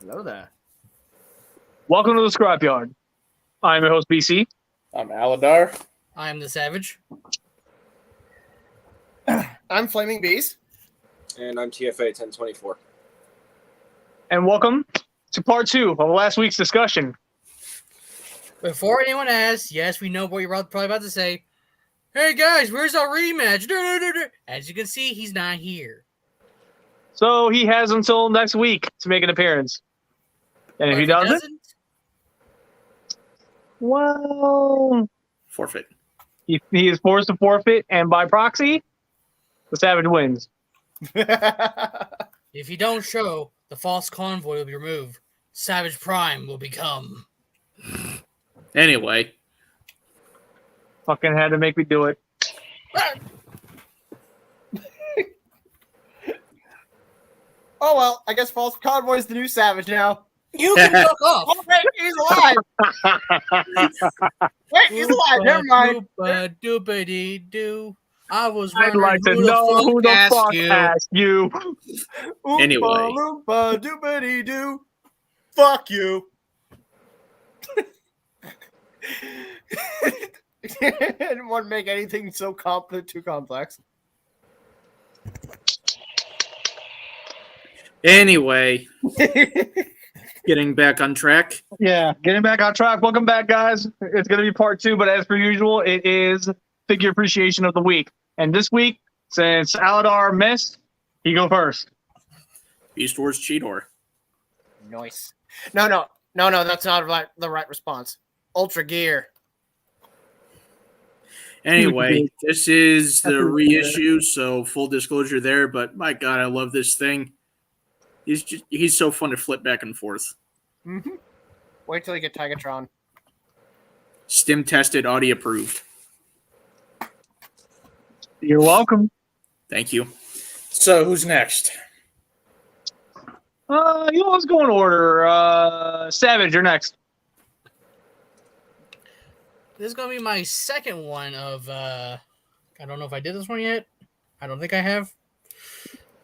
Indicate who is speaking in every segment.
Speaker 1: Hello there.
Speaker 2: Welcome to the Scrapyard. I'm your host, BC.
Speaker 3: I'm Aladar.
Speaker 4: I'm the Savage.
Speaker 1: I'm Flaming Beast.
Speaker 5: And I'm TFA 1024.
Speaker 2: And welcome to part 2 of last week's discussion.
Speaker 4: Before anyone asks, yes, we know what you're probably about to say. Hey guys, where's our rematch? As you can see, he's not here.
Speaker 2: So he has until next week to make an appearance. And if he doesn't, well,
Speaker 3: Forfeit.
Speaker 2: he is forced to forfeit, and by proxy, the Savage wins.
Speaker 4: If you don't show, the false convoy will be removed. Savage Prime will become.
Speaker 3: Anyway.
Speaker 2: Fucking had to make me do it.
Speaker 1: Oh well, I guess False Convoy's the new Savage now.
Speaker 4: You can fuck off.
Speaker 1: Oh wait, he's alive. Wait, he's alive. Never mind.
Speaker 4: Doopity-doo. I was
Speaker 2: I'd
Speaker 4: wondering
Speaker 2: like to know who the fuck asked you.
Speaker 3: Anyway.
Speaker 1: Oompa loompa doopity-doo. Fuck you. I didn't want to make anything so too complex.
Speaker 3: Anyway. Getting back on track.
Speaker 2: Yeah, getting back on track. Welcome back, guys. It's going to be part 2, but as per usual, it is Figure Appreciation of the Week. And this week, since Aladar missed, he go first.
Speaker 3: Beast Wars Cheetor.
Speaker 1: Nice. No, that's not the right response. Ultra Gear.
Speaker 3: Anyway, this is the reissue, so full disclosure there, but my God, I love this thing. He's so fun to flip back and forth.
Speaker 1: Mm-hmm. Wait till you get Tigatron.
Speaker 3: Stim tested, Audi approved.
Speaker 2: You're welcome.
Speaker 3: Thank you. So, who's next?
Speaker 2: Let's go in order. Savage, you're next.
Speaker 4: This is going to be my second one of, I don't know if I did this one yet. I don't think I have.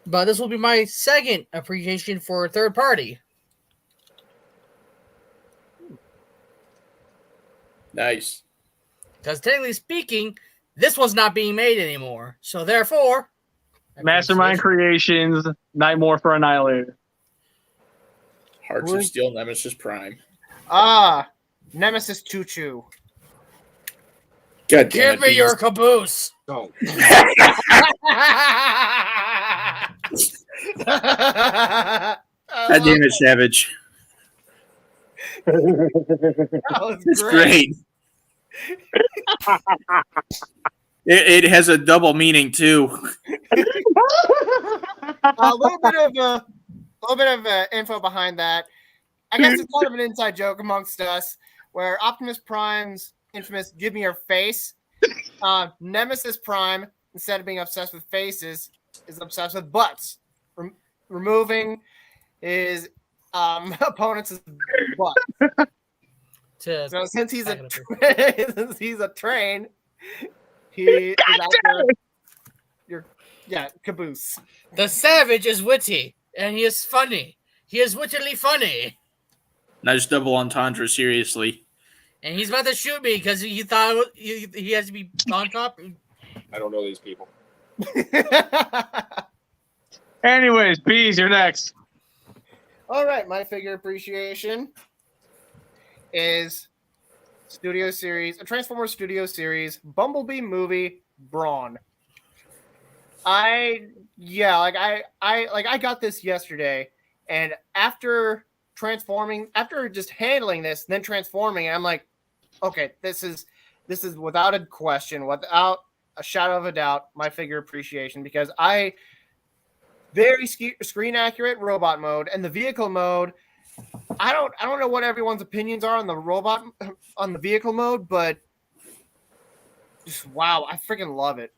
Speaker 4: But this will be my second appreciation for a third party.
Speaker 3: Nice.
Speaker 4: Because technically speaking, this one's not being made anymore. So therefore...
Speaker 2: Mastermind Creations, Nightmare for Annihilator.
Speaker 3: Hearts of Steel, Nemesis Prime.
Speaker 1: Nemesis Choo Choo.
Speaker 3: God damn
Speaker 4: Give me your caboose.
Speaker 5: Don't.
Speaker 3: God damn it, Savage. It's great. It has a double meaning too.
Speaker 1: A little bit of info behind that. I guess it's kind of an inside joke amongst us, where Optimus Prime's infamous "Give me your face," Nemesis Prime, instead of being obsessed with faces, is obsessed with butts. Removing his opponent's butt. So since he's a train, he is after your caboose.
Speaker 4: The Savage is witty, and he is funny. He is wittily funny.
Speaker 3: Nice double entendre, seriously.
Speaker 4: And he's about to shoot me because he thought he has to be on top.
Speaker 5: I don't know these people.
Speaker 2: Anyways, Bees, you're next.
Speaker 1: All right, my figure appreciation is a Transformers Studio Series Bumblebee movie Brawn. I got this yesterday, and after just handling this, then transforming, I'm like, okay, this is without a question, without a shadow of a doubt, my figure appreciation, because very screen accurate robot mode, and the vehicle mode, I don't know what everyone's opinions are on the vehicle mode, but just wow, I freaking love it.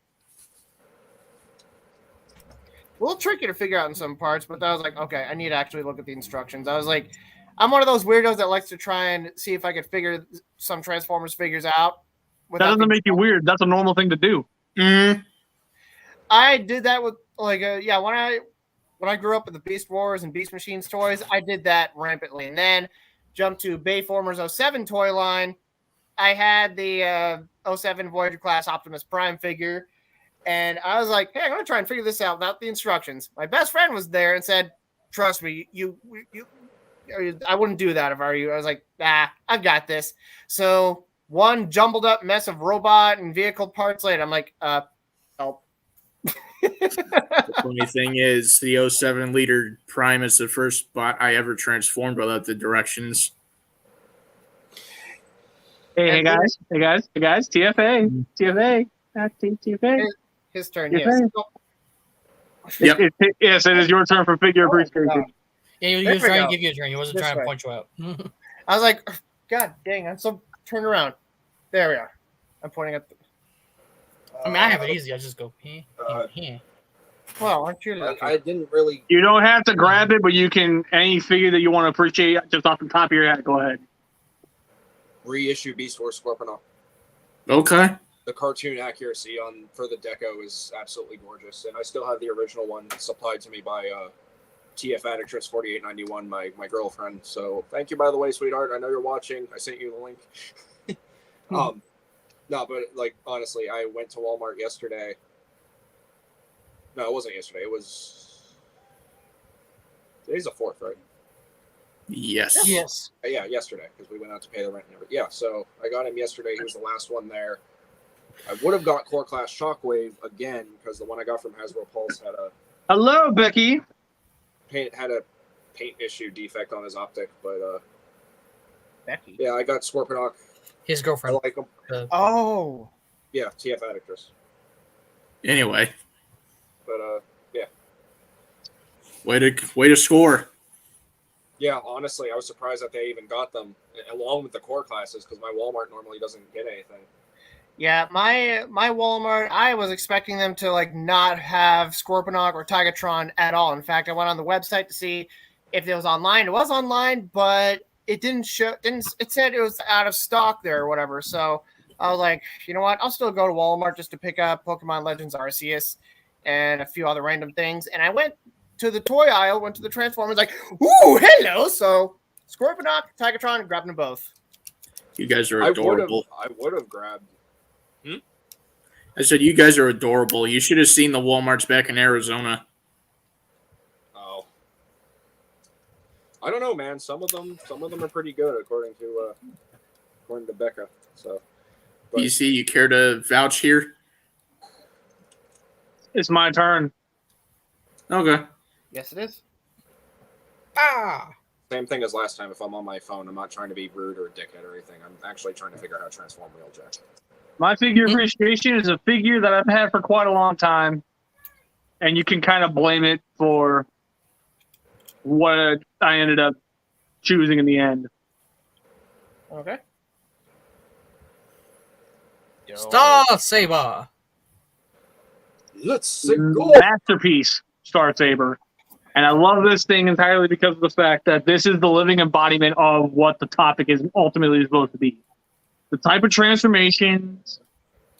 Speaker 1: A little tricky to figure out in some parts, but I was like, okay, I need to actually look at the instructions. I was like, I'm one of those weirdos that likes to try and see if I could figure some Transformers figures out.
Speaker 2: That doesn't make you weird. That's a normal thing to do.
Speaker 3: Mm.
Speaker 1: I did that with when when I grew up with the Beast Wars and Beast Machines toys, I did that rampantly. And then jumped to Bayformers 07 toy line. I had the 07 Voyager class Optimus Prime figure. And I was like, hey, I'm going to try and figure this out without the instructions. My best friend was there and said, trust me, I wouldn't do that if I were you. I was like, I've got this. So one jumbled up mess of robot and vehicle parts later, I'm like, help.
Speaker 3: The funny thing is, the 07 Leader Prime is the first bot I ever transformed without the directions.
Speaker 2: Hey guys, TFA. TFA.
Speaker 1: His turn,
Speaker 2: TFA.
Speaker 1: yes.
Speaker 3: Yep.
Speaker 2: Yes, it is your turn for figure appreciation.
Speaker 4: Yeah, he was trying to give you a turn. He wasn't trying to point you out.
Speaker 1: I was like, God dang, I'm so turned around. There we are. I'm pointing at the...
Speaker 4: I mean, I have it easy. I just go,
Speaker 1: Well, aren't you lucky?
Speaker 5: I didn't really.
Speaker 2: You don't have to grab it, but you can, any figure that you want to appreciate just off the top of your head, go ahead.
Speaker 5: Reissue Beast Wars Scorponok.
Speaker 3: Okay.
Speaker 5: The cartoon accuracy for the deco is absolutely gorgeous, and I still have the original one supplied to me by TF Addictress 4891, my girlfriend. So thank you, by the way, sweetheart. I know you're watching. I sent you the link. No, but like honestly, I went to Walmart yesterday. No, it wasn't yesterday. It was today's the 4th, right?
Speaker 3: Yes.
Speaker 1: Yes.
Speaker 5: Yeah, yesterday, because we went out to pay the rent and everything. Yeah, so I got him yesterday. He was the last one there. I would have got Core Class Shockwave again, because the one I got from Hasbro Pulse had a
Speaker 2: Hello, Becky.
Speaker 5: paint issue defect on his optic, but
Speaker 1: Becky.
Speaker 5: yeah, I got Scorponok.
Speaker 4: his
Speaker 5: I
Speaker 4: girlfriend.
Speaker 5: like him.
Speaker 1: Oh.
Speaker 5: Yeah, TF Addictress.
Speaker 3: Anyway,
Speaker 5: But yeah.
Speaker 3: way to score.
Speaker 5: Yeah, honestly, I was surprised that they even got them along with the core classes, because my Walmart normally doesn't get anything.
Speaker 1: Yeah, my Walmart, I was expecting them to like not have Scorponok or Tigatron at all. In fact, I went on the website to see if it was online. It was online, but it didn't show. It said it was out of stock there or whatever. So I was like, you know what? I'll still go to Walmart just to pick up Pokemon Legends Arceus and a few other random things. And I went to the toy aisle, went to the Transformers, like, ooh, hello. So Scorponok, Tigatron, grabbing them both.
Speaker 3: You guys are adorable.
Speaker 5: I would have grabbed.
Speaker 3: I said you guys are adorable. You should have seen the Walmarts back in Arizona.
Speaker 5: Oh, I don't know, man. Some of them are pretty good, according to Becca. So, but,
Speaker 3: You see, you care to vouch here?
Speaker 2: It's my turn.
Speaker 3: Okay.
Speaker 1: Yes, it is.
Speaker 5: same thing as last time. If I'm on my phone, I'm not trying to be rude or a dickhead or anything. I'm actually trying to figure out how to transform Wheeljack.
Speaker 2: My figure appreciation is a figure that I've had for quite a long time, and you can kind of blame it for what I ended up choosing in the end.
Speaker 1: Okay.
Speaker 4: Startsaber.
Speaker 5: Let's go.
Speaker 2: Masterpiece, Startsaber. And I love this thing entirely because of the fact that this is the living embodiment of what the topic is ultimately supposed to be. The type of transformations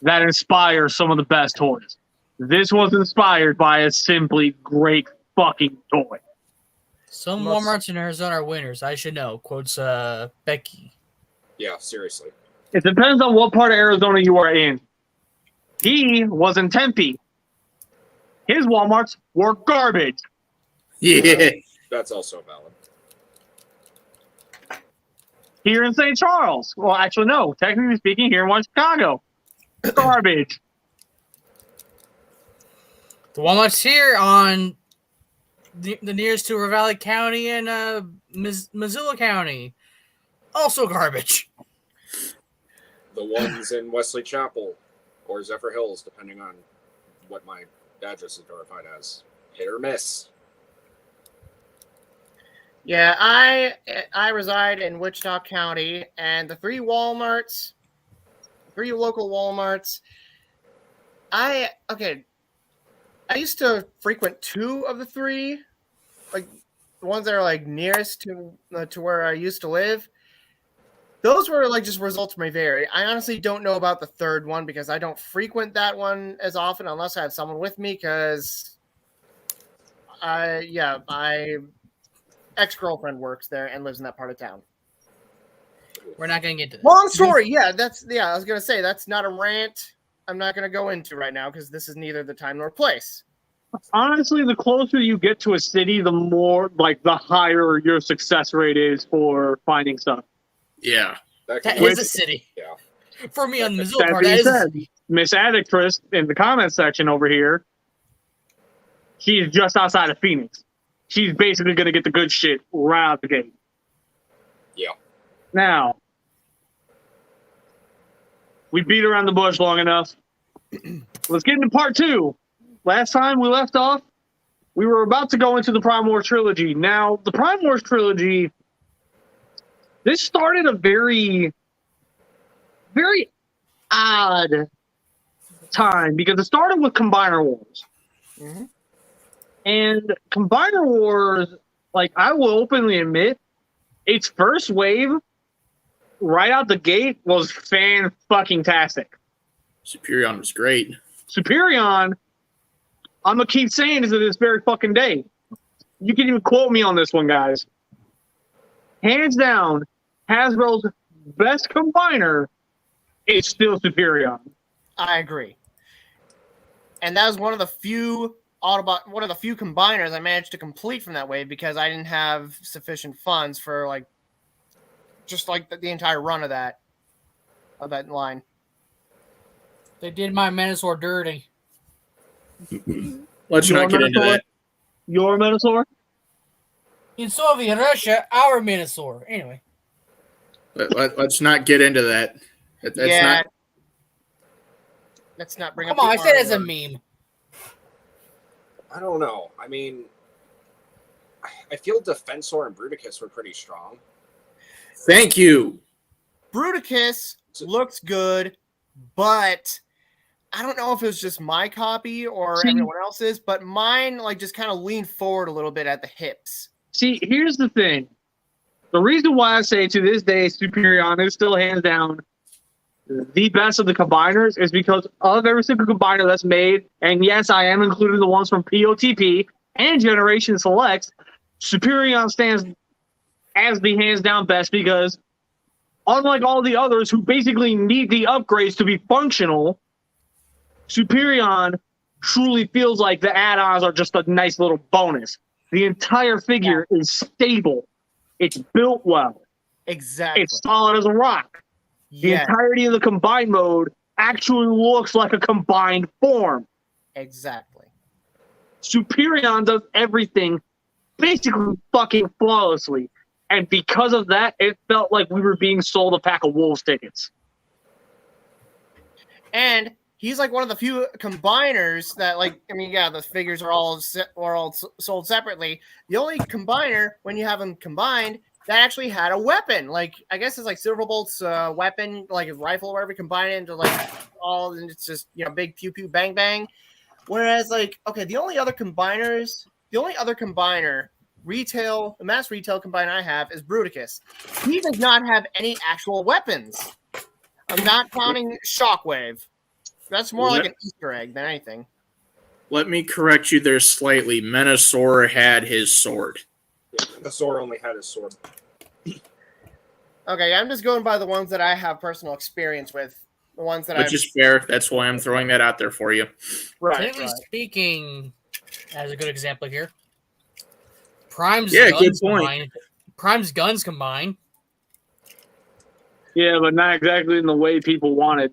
Speaker 2: that inspire some of the best toys. This was inspired by a simply great fucking toy.
Speaker 4: Some Walmarts in Arizona are winners. I should know. Quotes Becky.
Speaker 5: Yeah, seriously.
Speaker 2: It depends on what part of Arizona you are in. He was in Tempe. His Walmarts were garbage.
Speaker 3: Yeah.
Speaker 5: That's also valid.
Speaker 2: Here in St. Charles. Well, actually, no. Technically speaking, here in West Chicago. Garbage.
Speaker 4: The Walmarts here on the nearest to Ravalli County and Missoula County. Also garbage.
Speaker 5: The ones in Wesley Chapel or Zephyr Hills, depending on what my address is verified as. Hit or miss.
Speaker 1: Yeah, I reside in Wichita County, and the three local Walmarts. I used to frequent two of the three, like the ones that are like nearest to where I used to live. Those were like just results may vary. I honestly don't know about the third one because I don't frequent that one as often unless I have someone with me because my ex-girlfriend works there and lives in that part of town.
Speaker 4: We're not gonna get to this.
Speaker 1: Long story. Yeah, I was gonna say that's not a rant. I'm not gonna go into right now because this is neither the time nor place.
Speaker 2: Honestly, the closer you get to a city, the more the higher your success rate is for finding stuff.
Speaker 3: Yeah.
Speaker 4: That is a city.
Speaker 5: Yeah.
Speaker 4: For me on the Missoula
Speaker 2: That
Speaker 4: part,
Speaker 2: being
Speaker 4: that is a
Speaker 2: said,
Speaker 4: city.
Speaker 2: Miss Addictress in the comment section over here, she's just outside of Phoenix. She's basically going to get the good shit right out the gate.
Speaker 5: Yeah.
Speaker 2: Now, we beat around the bush long enough. Let's get into part 2. Last time we left off, we were about to go into the Prime War Trilogy. Now, the Prime War Trilogy, this started a very, very odd time because it started with Combiner Wars.
Speaker 1: Mm-hmm.
Speaker 2: And Combiner Wars, I will openly admit, its first wave right out the gate was fan-fucking-tastic.
Speaker 3: Superion was great.
Speaker 2: Superion, I'm going to keep saying this to this very fucking day. You can even quote me on this one, guys. Hands down, Hasbro's best combiner is still Superion.
Speaker 1: I agree. And that was one of the few combiners I managed to complete from that wave because I didn't have sufficient funds for the entire run of that line.
Speaker 4: They did my Minosaur dirty.
Speaker 3: Let's not get into that.
Speaker 2: Your Minosaur?
Speaker 4: In Soviet Russia, our Minosaur. Anyway.
Speaker 3: Let's not get into that.
Speaker 1: Let's not bring
Speaker 4: Come
Speaker 1: up.
Speaker 4: on, I said it as a meme.
Speaker 5: I don't know. I mean, I feel Defensor and Bruticus were pretty strong.
Speaker 3: Thank you.
Speaker 1: Bruticus looks good, but I don't know if it was just my copy or everyone else's, but mine just kind of leaned forward a little bit at the hips.
Speaker 2: See, here's the thing. The reason why I say to this day Superion is still hands down the best of the combiners is because of every single combiner that's made, and yes, I am including the ones from POTP and Generation Selects, Superion stands as the hands down best because unlike all the others who basically need the upgrades to be functional, Superion truly feels like the add-ons are just a nice little bonus. The entire figure is stable. It's built well.
Speaker 1: Exactly.
Speaker 2: It's solid as a rock. The entirety of the combined mode actually looks like a combined form.
Speaker 1: Exactly.
Speaker 2: Superion does everything basically fucking flawlessly. And because of that, it felt like we were being sold a pack of Wolves tickets.
Speaker 1: And he's one of the few combiners that the figures are all sold separately. The only combiner, when you have them combined, that actually had a weapon. I guess it's Silverbolt's weapon, his rifle or whatever, combine it into and it's just, big pew pew bang bang. Whereas the only other combiner the mass retail combiner I have is Bruticus. He does not have any actual weapons. I'm not counting Shockwave. That's more like an Easter egg than anything.
Speaker 3: Let me correct you there slightly. Minosaur had his sword.
Speaker 5: Yeah, the sword only had his sword.
Speaker 1: Okay, I'm just going by the ones that I have personal experience with. The ones that
Speaker 3: Which is fair. That's why I'm throwing that out there for you.
Speaker 4: Technically speaking, as a good example here, Prime's
Speaker 3: good
Speaker 4: guns
Speaker 3: point.
Speaker 4: combined. Prime's guns combined.
Speaker 2: Yeah, but not exactly in the way people wanted.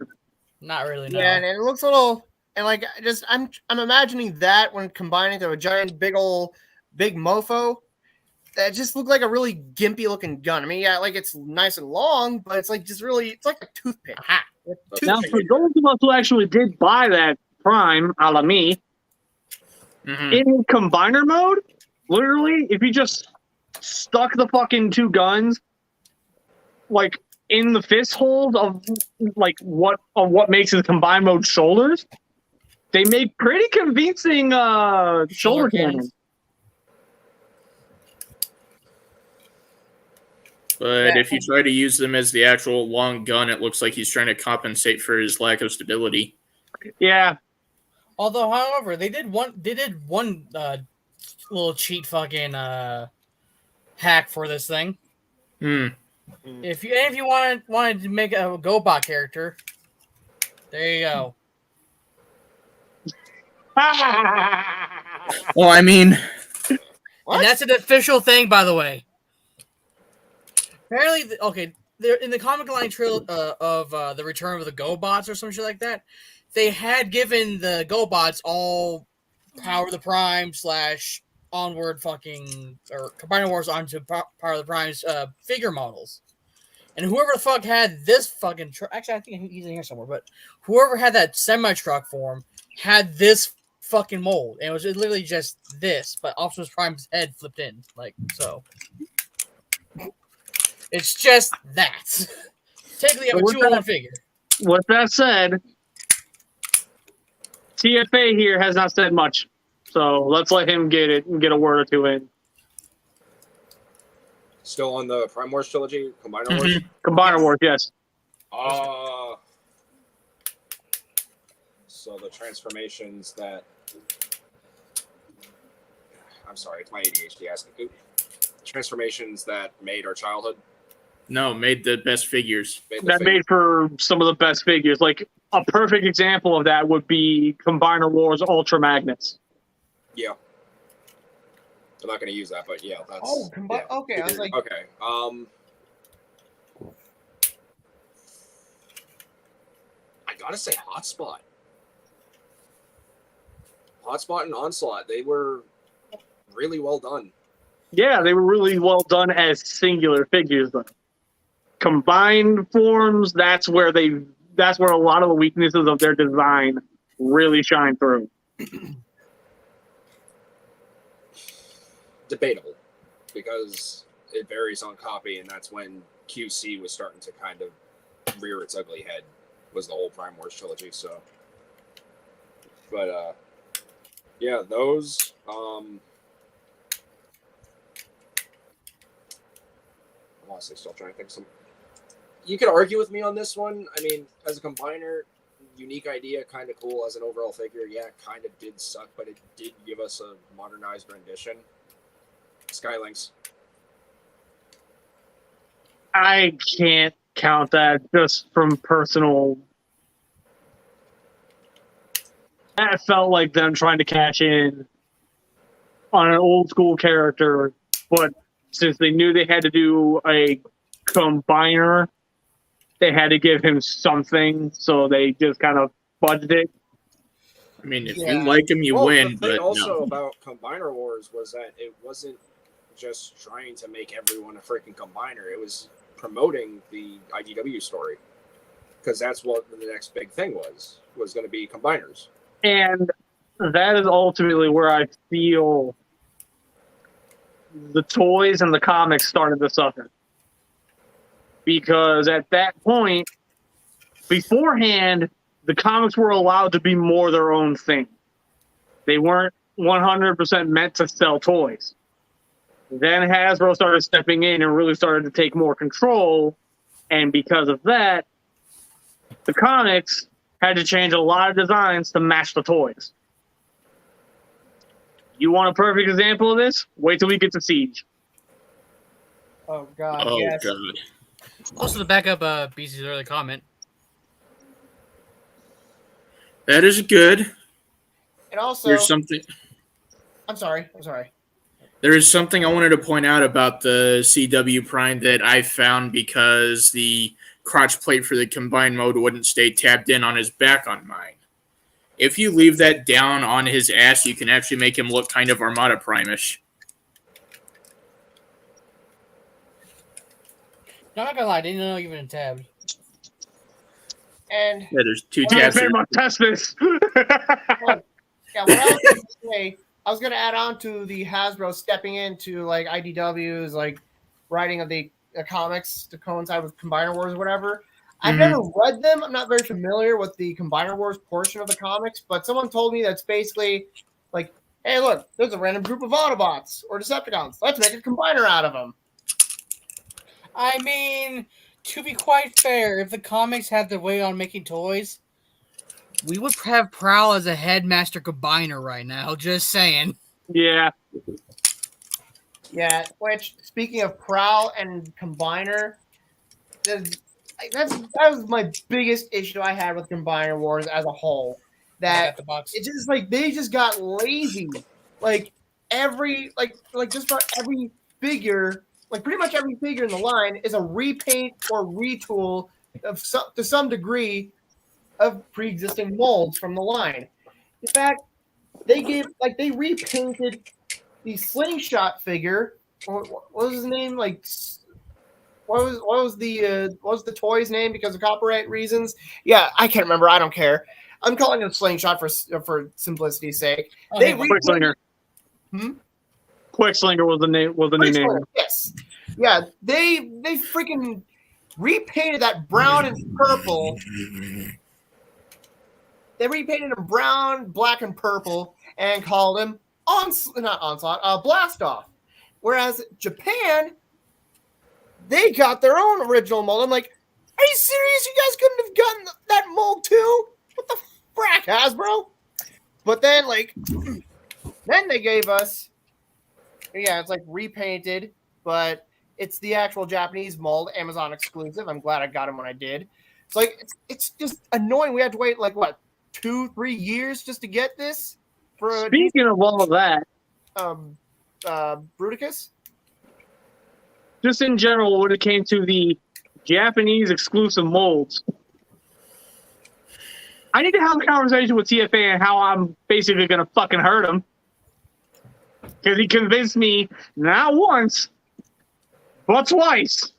Speaker 4: Not really, no.
Speaker 1: Yeah, and it looks a little... And I'm imagining that when combining to a giant big mofo, that just looked like a really gimpy looking gun. I mean, yeah, it's nice and long, but it's it's like a toothpick.
Speaker 4: Aha.
Speaker 2: Now, for those of us who actually did buy that Prime, a la me, in combiner mode, literally, if you just stuck the fucking two guns, in the fist holes of what makes the combined mode shoulders, they make pretty convincing shoulder cannons.
Speaker 3: But if you try to use them as the actual long gun, it looks like he's trying to compensate for his lack of stability.
Speaker 2: Yeah.
Speaker 4: Although, however, they did one little cheat fucking hack for this thing. If you wanted to make a GoBot character, there you go.
Speaker 3: Well, I mean,
Speaker 1: What?
Speaker 4: And that's an official thing, by the way. Apparently, okay, they're in the comic line of the Return of the GoBots or some shit like that. They had given the GoBots all Power of the Prime / onward fucking or Combiner Wars onto Power of the Prime's figure models. And whoever the fuck had this fucking truck, actually, I think he's in here somewhere, but whoever had that semi truck form had this fucking mold. And it was literally just this, but Optimus Prime's head flipped in. Like, so. It's just that. Technically, I'm a 2-on-1 figure.
Speaker 2: With that said, TFA here has not said much. So let's let him get it and get a word or two in.
Speaker 5: Still on the Prime Wars trilogy, Combiner Wars.
Speaker 2: Combiner Wars, yes.
Speaker 5: So the transformations that I'm sorry, it's my ADHD asking. Transformations that made our childhood.
Speaker 3: no, made the best figures.
Speaker 2: Made for some of the best figures. Like a perfect example of that would be Combiner Wars Ultra Magnus.
Speaker 5: Yeah. I'm not going to use that, but yeah, that's.
Speaker 1: Oh,
Speaker 5: yeah.
Speaker 1: okay. I was like,
Speaker 5: Okay. I gotta say, Hotspot and Onslaught, they were really well done.
Speaker 2: Yeah, they were really well done as singular figures, though. Combined forms, that's where a lot of the weaknesses of their design really shine through.
Speaker 5: Debatable, because it varies on copy, and that's when QC was starting to kind of rear its ugly head, was the whole Prime Wars trilogy. So, but yeah, those. I'm honestly still trying to think of some. You could argue with me on this one. I mean, as a combiner, unique idea, kind of cool. As an overall figure, yeah, kind of did suck, but it did give us a modernized rendition. Skylinks.
Speaker 2: I can't count that just from personal. That felt like them trying to cash in on an old school character, but since they knew they had to do a combiner, they had to give him something, so they just kind of budgeted it.
Speaker 3: I mean, if you like him, you win.
Speaker 5: The thing
Speaker 3: But
Speaker 5: also
Speaker 3: no.
Speaker 5: about Combiner Wars was that it wasn't just trying to make everyone a freaking combiner. It was promoting the IDW story, because that's what the next big thing was going to be combiners.
Speaker 2: And that is ultimately where I feel the toys and the comics started to suffer. Because at that point, beforehand, the comics were allowed to be more their own thing. They weren't 100% meant to sell toys. Then Hasbro started stepping in and really started to take more control. And because of that, the comics had to change a lot of designs to match the toys. You want a perfect example of this? Wait till we get to Siege.
Speaker 1: oh god,
Speaker 3: Oh
Speaker 1: yes.
Speaker 3: god.
Speaker 4: Also, to back up BC's early comment,
Speaker 3: That is good.
Speaker 1: And also,
Speaker 3: There's something.
Speaker 1: I'm sorry.
Speaker 3: There is something I wanted to point out about the CW Prime that I found, because the crotch plate for the combined mode wouldn't stay tabbed in on his back on mine. If you leave that down on his ass, you can actually make him look kind of Armada Prime-ish.
Speaker 4: no, I'm not gonna lie, I didn't know you even tabbed.
Speaker 1: And
Speaker 3: Yeah, there's two
Speaker 1: Well,
Speaker 3: tabs.
Speaker 2: Man, must test this.
Speaker 1: yeah, what I was going to say, I was going to add on to the Hasbro stepping into like IDW's like writing of the comics to coincide with Combiner Wars or whatever. I've never read them. I'm not very familiar with the Combiner Wars portion of the comics, but someone told me that's basically like, hey, look, there's a random group of Autobots or Decepticons. Let's make a combiner out of them.
Speaker 4: I mean, to be quite fair, if the comics had their way on making toys, we would have Prowl as a headmaster combiner right now. Just saying.
Speaker 2: Yeah.
Speaker 1: Yeah, which, speaking of Prowl and Combiner, that was my biggest issue I had with Combiner Wars as a whole.
Speaker 4: I
Speaker 1: That
Speaker 4: got the box.
Speaker 1: it's just like they just got lazy. Like just about every figure, like pretty much every figure in the line is a repaint or retool to some degree of pre-existing molds from the line. In fact, they repainted the Slingshot figure. What was his name? Like, what was the toy's name because of copyright reasons? Yeah, I can't remember. I don't care. I'm calling it Slingshot for simplicity's sake.
Speaker 4: Okay,
Speaker 2: Quickslinger. Quickslinger was the name. Was the new name?
Speaker 1: Yes. Yeah, they freaking repainted that brown and purple. They repainted him brown, black, and purple, and called him Blast Off. Whereas Japan, they got their own original mold. I'm like, are you serious? You guys couldn't have gotten that mold too? What the frack, Hasbro? But then, then they gave us, it's like repainted, but it's the actual Japanese mold, Amazon exclusive. I'm glad I got him when I did. It's like, it's just annoying. We had to wait 2-3 years just to get this.
Speaker 2: Speaking of all of that,
Speaker 1: Bruticus?
Speaker 2: just in general, when it came to the Japanese exclusive molds, I need to have a conversation with TFA and how I'm basically going to fucking hurt him. Because he convinced me not once, but twice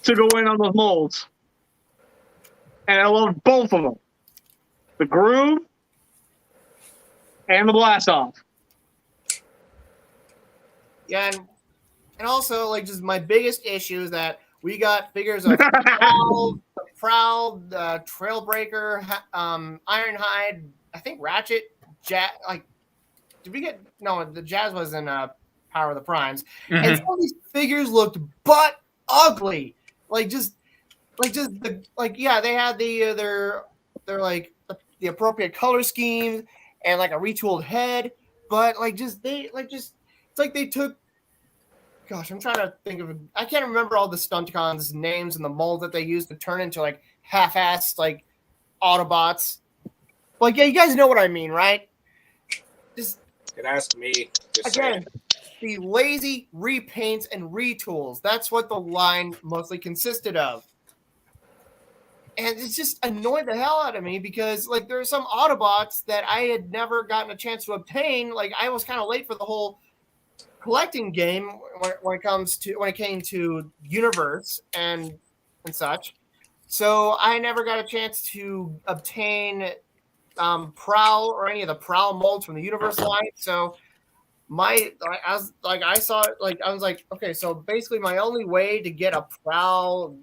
Speaker 2: to go in on those molds. And I love both of them. The Groove and the Blast Off.
Speaker 1: Yeah, and also, just my biggest issue is that we got figures of Prowl, Trailbreaker, Ironhide, I think Ratchet, did we get... No, the Jazz was in Power of the Primes. Mm-hmm. And some of these figures looked butt ugly. They had their appropriate color scheme and a retooled head, but it's like they took... Gosh, I'm trying to think of... I can't remember all the Stunticons' names and the mold that they used to turn into half-assed Autobots. Yeah, you guys know what I mean, right? Just...
Speaker 5: You can ask me.
Speaker 1: Again, the lazy repaints and retools. That's what the line mostly consisted of. And it's just annoyed the hell out of me because, there are some Autobots that I had never gotten a chance to obtain. I was kind of late for the whole collecting game when it came to Universe and such. So I never got a chance to obtain Prowl or any of the Prowl molds from the Universe line. So I saw it, I was like, okay, so basically my only way to get a Prowl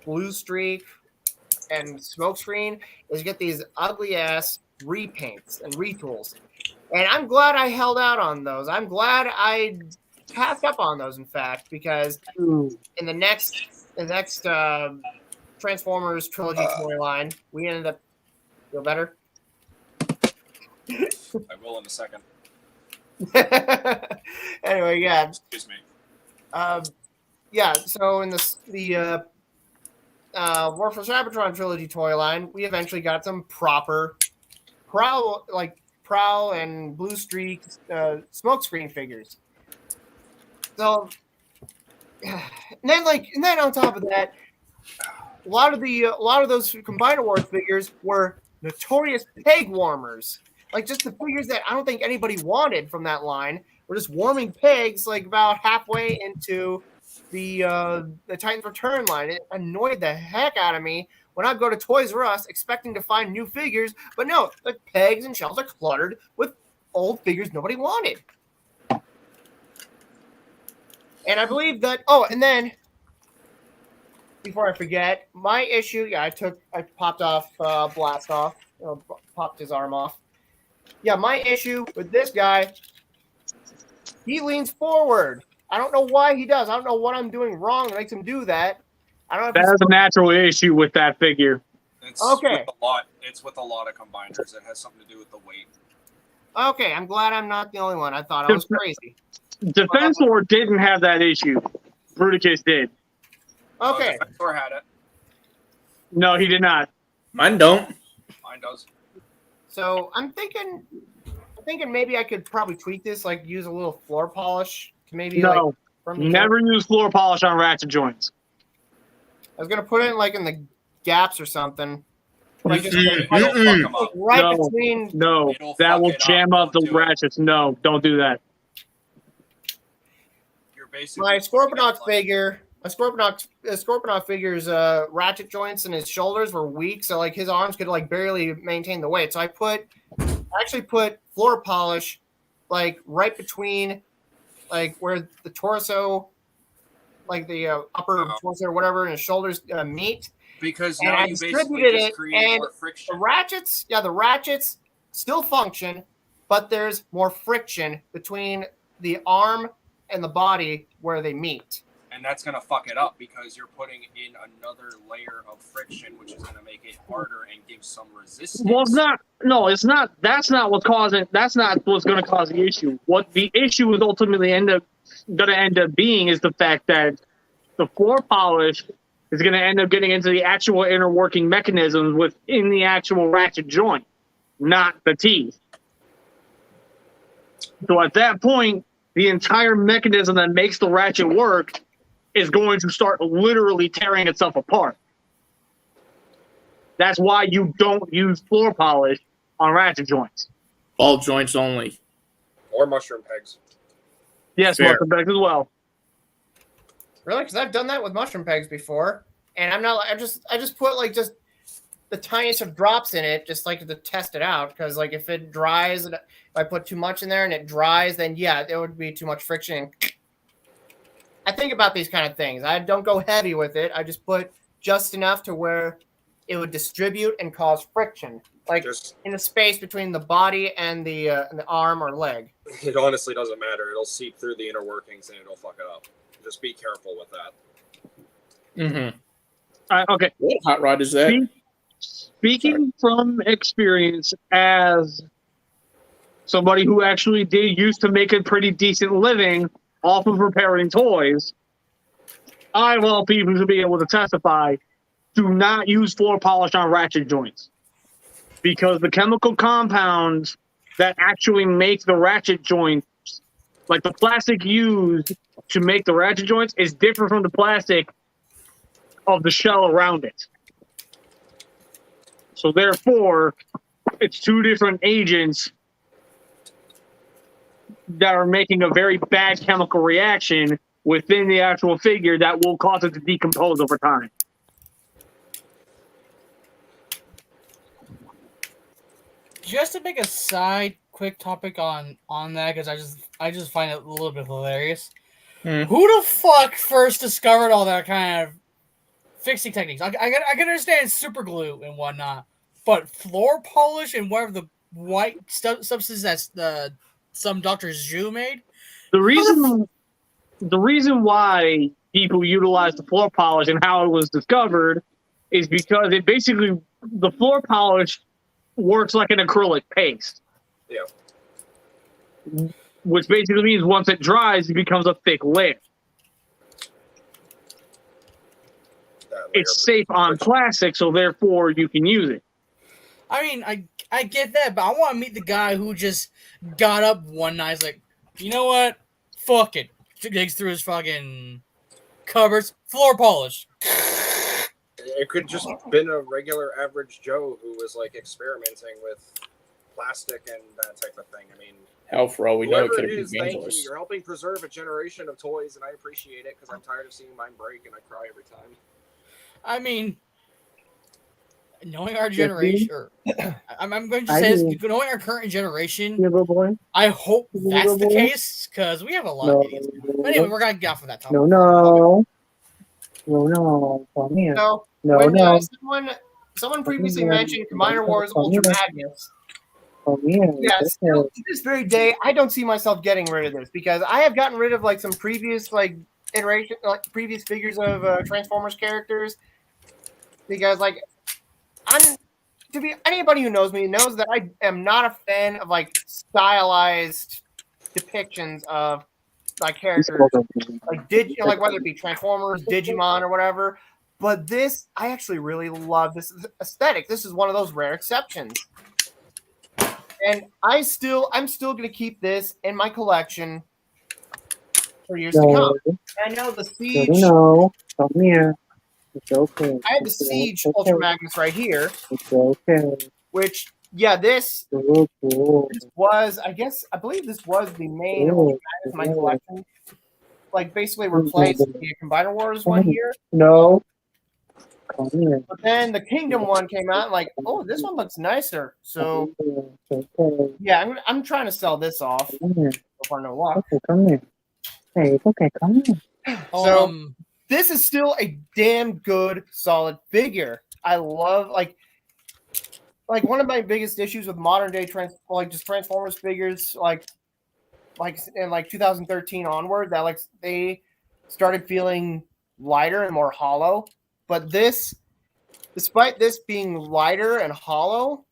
Speaker 1: Blue Streak and Smokescreen is get these ugly ass repaints and retools. And I'm glad I held out on those. I'm glad I passed up on those, in fact, because in the next Transformers Trilogy toy line, we ended up... Feel better?
Speaker 5: I will in a second.
Speaker 1: Anyway, yeah.
Speaker 5: Excuse me.
Speaker 1: So in the War for Cybertron Trilogy toy line, we eventually got some proper Prowl and Blue Streak Smokescreen figures. So, and then on top of that, a lot of those Combiner Wars figures were notorious peg warmers. Just the figures that I don't think anybody wanted from that line were just warming pegs about halfway into the Titans Return line. It annoyed the heck out of me when I go to Toys R Us expecting to find new figures, but no, the pegs and shelves are cluttered with old figures nobody wanted. And I believe that... Oh, and then, before I forget, my issue... Yeah, I popped off Blast Off. Popped his arm off. Yeah, my issue with this guy, he leans forward. I don't know why he does. I don't know what I'm doing wrong that makes him do that. I don't know.
Speaker 2: That's a natural issue with that figure.
Speaker 5: It's with a lot of combiners. It has something to do with the weight.
Speaker 1: Okay, I'm glad I'm not the only one. I thought I was crazy.
Speaker 2: Defensor didn't have that issue. Bruticus did.
Speaker 1: Okay.
Speaker 5: Defensor had it.
Speaker 2: No, he did not.
Speaker 3: Mine don't.
Speaker 5: Mine does.
Speaker 1: So I'm thinking maybe I could probably tweak this, like use a little floor polish to maybe
Speaker 2: No,
Speaker 1: like from the
Speaker 2: never use floor polish on ratchet joints.
Speaker 1: I was gonna put it like in the gaps or something. Like just
Speaker 5: It'll fuck 'em up.
Speaker 1: right
Speaker 2: No.
Speaker 1: between.
Speaker 2: No,
Speaker 5: It'll
Speaker 2: that
Speaker 5: fuck
Speaker 2: will
Speaker 5: it
Speaker 2: jam
Speaker 5: up.
Speaker 2: up the
Speaker 5: Don't do it.
Speaker 2: ratchets. No, don't do that.
Speaker 5: You're basically
Speaker 1: My Scorponok figure. A Scorponok figure's ratchet joints and his shoulders were weak, so like his arms could like barely maintain the weight. So I actually put floor polish like right between like where the torso, like the upper torso or whatever, and his shoulders meet.
Speaker 5: because
Speaker 1: And
Speaker 5: now
Speaker 1: I
Speaker 5: you basically
Speaker 1: distributed
Speaker 5: just
Speaker 1: it,
Speaker 5: create
Speaker 1: and
Speaker 5: more friction.
Speaker 1: The ratchets still function, but there's more friction between the arm and the body where they meet.
Speaker 5: And that's going to fuck it up because you're putting in another layer of friction, which is going to make it harder and give some resistance.
Speaker 2: Well, it's not. No, it's not. That's not what's causing. That's not what's going to cause the issue. What the issue is ultimately going to end up being is the fact that the floor polish is going to end up getting into the actual inner working mechanisms within the actual ratchet joint, not the teeth. So at that point, the entire mechanism that makes the ratchet work is going to start literally tearing itself apart. That's why you don't use floor polish on ratchet joints.
Speaker 3: Ball joints only.
Speaker 5: Or mushroom pegs.
Speaker 2: Yes,
Speaker 3: Fair.
Speaker 2: welcome back as well.
Speaker 1: Really? Because I've done that with mushroom pegs before, and I'm not. I just put like just the tiniest of drops in it, just like to test it out. Because like if it dries, if I put too much in there and it dries, then yeah, there would be too much friction. I think about these kind of things. I don't go heavy with it. I just put just enough to where it would distribute and cause friction, like in the space between the body and the arm or leg.
Speaker 5: It honestly doesn't matter. It'll seep through the inner workings and it'll fuck it up. Just be careful with that.
Speaker 3: Mm-hmm.
Speaker 2: Okay.
Speaker 3: What hot rod is that?
Speaker 2: Speaking from experience as somebody who actually used to make a pretty decent living off of repairing toys, I of all people should be able to testify, do not use floor polish on ratchet joints. Because the chemical compounds that actually make the ratchet joints, like the plastic used to make the ratchet joints, is different from the plastic of the shell around it. So therefore, it's two different agents that are making a very bad chemical reaction within the actual figure that will cause it to decompose over time.
Speaker 4: Just to make a side quick topic on that, because I just find it a little bit hilarious. Who the fuck first discovered all that kind of fixing techniques? I can understand super glue and whatnot, but floor polish and whatever the white substance that's some Dr. Zhu made.
Speaker 2: The reason why people utilize the floor polish and how it was discovered is because it basically, the floor polish works like an acrylic paste.
Speaker 5: Yeah.
Speaker 2: Which basically means once it dries, it becomes a thick layer. It's safe on plastic, so therefore you can use it.
Speaker 4: I mean, I get that, but I want to meet the guy who just got up one night, like, you know what? Fuck it. Digs through his fucking cupboards, floor polish.
Speaker 5: It could just been a regular average Joe who was like experimenting with plastic and that type of thing. I mean,
Speaker 3: hell, for all we know, it
Speaker 5: whoever
Speaker 3: could
Speaker 5: it
Speaker 3: have
Speaker 5: is,
Speaker 3: been
Speaker 5: thank you.
Speaker 3: Vangelis.
Speaker 5: You're helping preserve a generation of toys, and I appreciate it because I'm tired of seeing mine break and I cry every time.
Speaker 4: I mean, knowing our generation, or I'm going to say this, knowing our current generation, I hope that's the case, because we have a lot of idiots. But anyway, we're going to get off of that topic.
Speaker 2: No.
Speaker 1: Someone previously mentioned Combiner Wars Ultra Magnus. Yes, to this very day, I don't see myself getting rid of this because I have gotten rid of like some previous like iteration, like previous figures of Transformers characters. Because like, to to be anybody who knows me knows that I am not a fan of like stylized depictions of like characters, like like whether it be Transformers, Digimon, or whatever. But this, I actually really love this aesthetic. This is one of those rare exceptions, and I'm still gonna keep this in my collection for years to come. I know the Siege.
Speaker 6: No, come here. It's okay.
Speaker 1: I have the Siege Ultra Magnus right here.
Speaker 6: It's okay.
Speaker 1: Which, yeah, this was, I believe this was the main Ultra Magnus in my collection. Like, basically replaced the Combiner Wars one here.
Speaker 6: No. Come here.
Speaker 1: But then the Kingdom one came out, like, oh, this one looks nicer. So, yeah, I'm trying to sell this off. So far, no luck.
Speaker 6: Okay, come here. Hey, it's okay, come here.
Speaker 1: So, this is still a damn good, solid figure. I love, like one of my biggest issues with modern day just Transformers figures, like in 2013 onward, that like they started feeling lighter and more hollow. But this, despite this being lighter and hollow,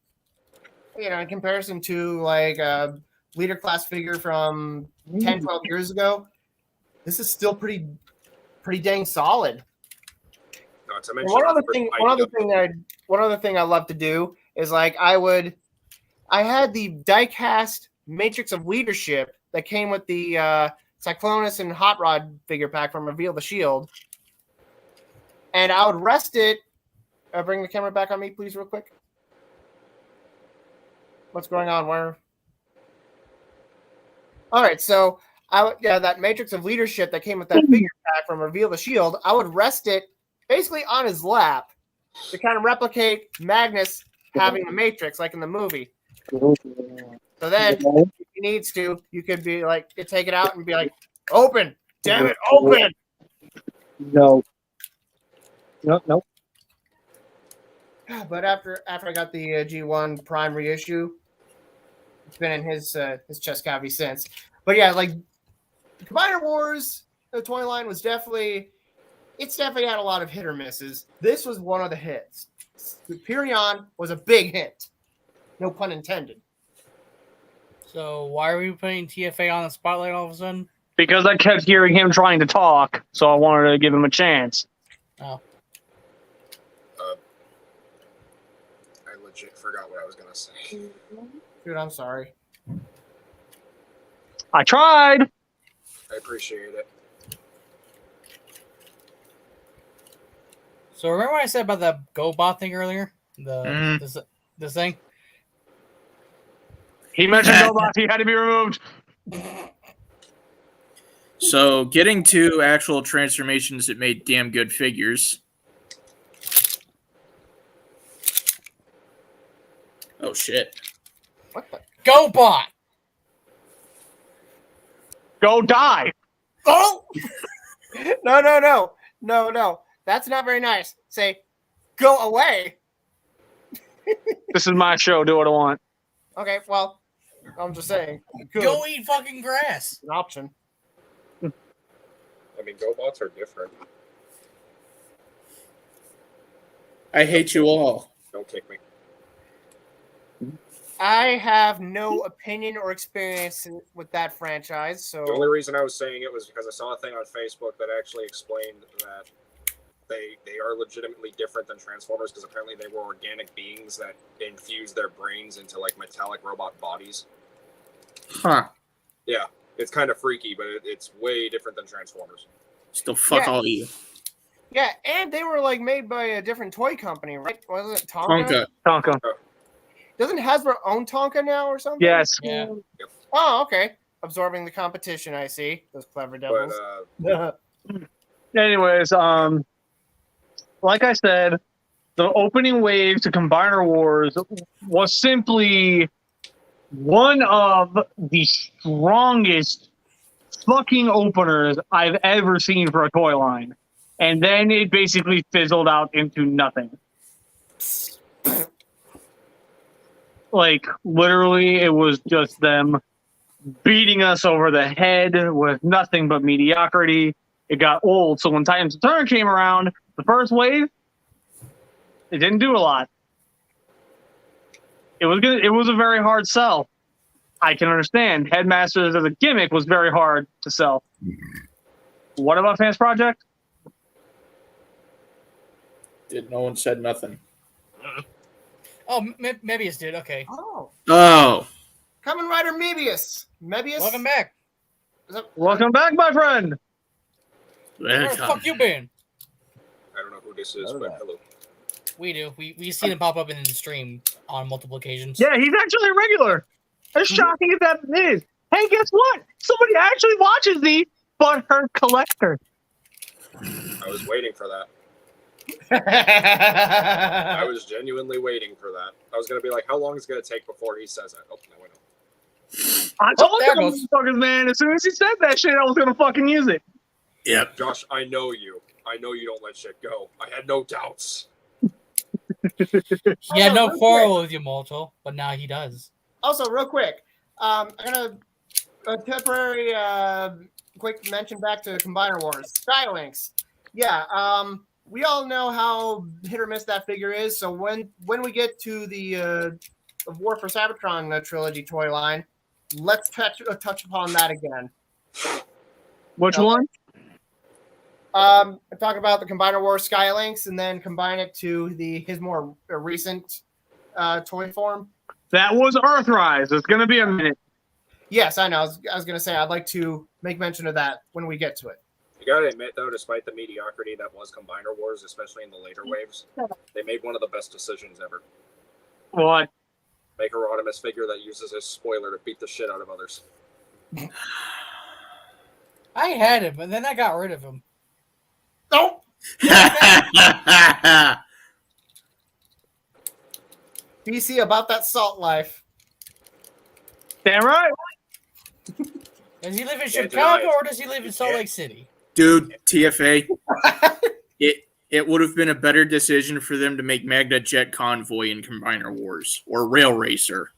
Speaker 1: in comparison to like a leader class figure from 10, 12 years ago, this is still pretty dang solid.
Speaker 5: Not to mention
Speaker 1: One other thing I love to do is like I had the diecast Matrix of Leadership that came with the Cyclonus and Hot Rod figure pack from Reveal the Shield, and I would rest it. Bring the camera back on me, please, real quick. What's going on? Where? All right, so that Matrix of Leadership that came with that figure pack from Reveal the Shield, I would rest it basically on his lap to kind of replicate Magnus having the Matrix, like in the movie. So then, if he needs to, you could be like, take it out and be like, open! Damn it, open!
Speaker 6: No. No.
Speaker 1: But after I got the G1 Prime reissue, it's been in his chest cavity since. But yeah, like Combiner Wars, the toy line was definitely had a lot of hit or misses. This was one of the hits. Superion was a big hit. No pun intended.
Speaker 4: So why are we putting TFA on the spotlight all of a sudden?
Speaker 2: Because I kept hearing him trying to talk, so I wanted to give him a chance.
Speaker 4: Oh.
Speaker 5: I legit forgot what I was going to say.
Speaker 1: Dude, I'm sorry.
Speaker 2: I tried.
Speaker 5: I appreciate it.
Speaker 4: So remember what I said about the GoBot thing earlier? This thing?
Speaker 2: He mentioned robots. He had to be removed.
Speaker 3: So, getting to actual transformations that made damn good figures. Oh, shit.
Speaker 1: What the?
Speaker 4: GoBot!
Speaker 2: Go die.
Speaker 1: Oh! No. That's not very nice. Say, go away.
Speaker 2: This is my show. Do what I want.
Speaker 1: Okay, well, I'm just saying.
Speaker 4: Go eat fucking grass.
Speaker 1: An option.
Speaker 5: I mean, GoBots are different.
Speaker 3: I hate you all.
Speaker 5: Don't kick me.
Speaker 1: I have no opinion or experience with that franchise, so
Speaker 5: The only reason I was saying it was because I saw a thing on Facebook that actually explained that they are legitimately different than Transformers because apparently they were organic beings that infused their brains into like metallic robot bodies.
Speaker 3: Huh.
Speaker 5: Yeah, it's kind of freaky, but it's way different than Transformers.
Speaker 3: Still fuck all of you.
Speaker 1: yeah, and they were like made by a different toy company, right? Wasn't it Tonka?
Speaker 3: Tonka.
Speaker 2: Tonka.
Speaker 1: Doesn't Hasbro own Tonka now or something?
Speaker 2: Yes.
Speaker 4: Yeah.
Speaker 1: Oh, okay. Absorbing the competition, I see. Those clever devils.
Speaker 5: But
Speaker 2: Anyways, like I said, the opening wave to Combiner Wars was simply one of the strongest fucking openers I've ever seen for a toy line. And then it basically fizzled out into nothing. Like, literally, it was just them beating us over the head with nothing but mediocrity. It got old, so when Titans Return came around, the first wave, it didn't do a lot. It was a very hard sell. I can understand. Headmasters as a gimmick was very hard to sell. What about Fans Project?
Speaker 3: No one said nothing.
Speaker 4: Oh, Mebius did. Okay.
Speaker 1: Oh,
Speaker 3: Oh.
Speaker 1: Kamen Rider Mebius. Mebius.
Speaker 4: Welcome back.
Speaker 2: Welcome back, my friend.
Speaker 4: Where the fuck you been?
Speaker 5: I don't know who this is, but hello.
Speaker 4: We do. We've seen him pop up in the stream on multiple occasions.
Speaker 2: Yeah, he's actually a regular. As shocking as that is. Hey, guess what? Somebody actually watches the Butthurt Collector.
Speaker 5: I was waiting for that. I
Speaker 1: I
Speaker 5: was genuinely waiting for that. I was gonna be like, how long is it gonna take before he says it? Oh, no, I know.
Speaker 2: I told
Speaker 4: there
Speaker 2: you,
Speaker 4: goes.
Speaker 2: motherfuckers, man. As soon as he said that shit, I was gonna fucking use it.
Speaker 3: Yep.
Speaker 5: Josh, I know you. I know you don't let shit go. I had no doubts.
Speaker 4: He had no quarrel with you, Molto, but now he does.
Speaker 1: Also, real quick, I'm gonna a temporary quick mention back to Combiner Wars. Skylinks. Yeah, we all know how hit or miss that figure is. So when we get to the War for Cybertron trilogy toy line, let's touch upon that again.
Speaker 2: Which
Speaker 1: Okay.
Speaker 2: one?
Speaker 1: Talk about the Combiner Wars Skylinks and then combine it to his more recent toy form.
Speaker 2: That was Earthrise. It's gonna be a minute.
Speaker 1: Yes, I know. I was going to say I'd like to make mention of that when we get to it.
Speaker 5: You gotta admit, though, despite the mediocrity that was Combiner Wars, especially in the later waves, they made one of the best decisions ever.
Speaker 2: What?
Speaker 5: Make a Rodimus figure that uses his spoiler to beat the shit out of others.
Speaker 4: I had him, and then I got rid of him.
Speaker 1: Oh, BC about that salt life.
Speaker 2: Damn right.
Speaker 4: Does he live in
Speaker 5: Can't
Speaker 4: Chicago
Speaker 5: deny it.
Speaker 4: or does he live in Salt Lake City?
Speaker 3: Dude, TFA. It would have been a better decision for them to make Magna Jet Convoy in Combiner Wars or Rail Racer.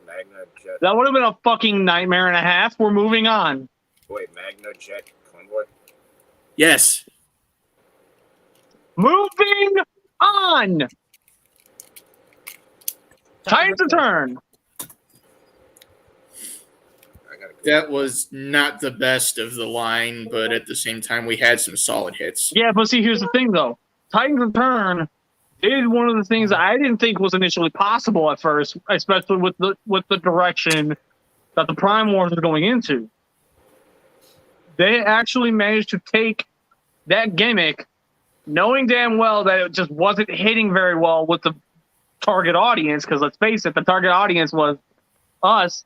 Speaker 5: Magna Jet.
Speaker 2: That would have been a fucking nightmare and a half. We're moving on.
Speaker 5: Wait, Magna Jet Convoy?
Speaker 3: Yes.
Speaker 2: Moving on. Time to turn.
Speaker 5: I gotta go.
Speaker 3: That was not the best of the line, but at the same time, we had some solid hits.
Speaker 2: Yeah, but see, here's the thing, though. Titans Return is one of the things that I didn't think was initially possible at first, especially with the direction that the Prime Wars was going into. They actually managed to take that gimmick, knowing damn well that it just wasn't hitting very well with the target audience, because let's face it, the target audience was us.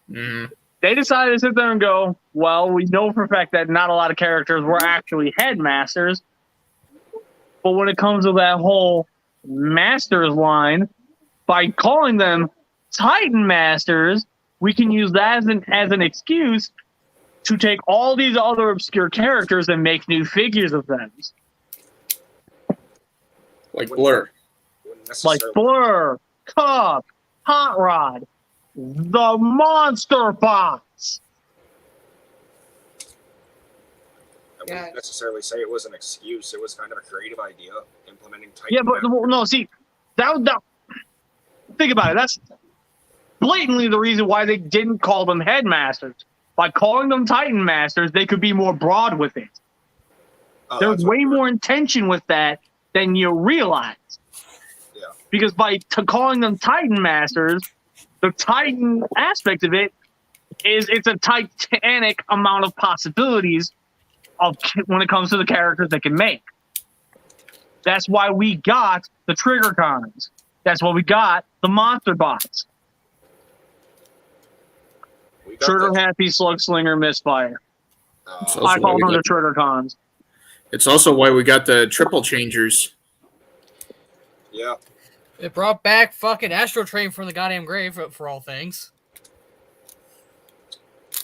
Speaker 3: Mm.
Speaker 2: They decided to sit there and go, well, we know for a fact that not a lot of characters were actually headmasters. But when it comes to that whole masters line, by calling them Titan Masters, we can use that as an excuse to take all these other obscure characters and make new figures of them.
Speaker 3: Like Blur.
Speaker 5: Wouldn't
Speaker 2: Like
Speaker 5: necessarily-
Speaker 2: Blur, Cup, Hot Rod, the Monster Box.
Speaker 5: I wouldn't necessarily say it was an excuse. It was kind of a creative idea implementing Titan.
Speaker 2: Yeah, but no, see, that think about it. That's blatantly the reason why they didn't call them headmasters. By calling them Titan Masters, they could be more broad with it. There's way more intention with that than you realize.
Speaker 5: Yeah.
Speaker 2: Because by calling them Titan Masters, the Titan aspect of it is it's a titanic amount of possibilities of when it comes to the characters they can make. That's why we got the Trigger Cons. That's why we got the Monster Bots.
Speaker 5: We got
Speaker 2: Trigger
Speaker 5: the-
Speaker 2: Happy, Slugslinger, Misfire.
Speaker 3: So-
Speaker 2: I call
Speaker 3: we
Speaker 2: them the
Speaker 3: got-
Speaker 2: Trigger Cons.
Speaker 3: It's also why we got the triple changers.
Speaker 5: Yeah.
Speaker 4: It brought back fucking Astro Train from the goddamn grave for all things.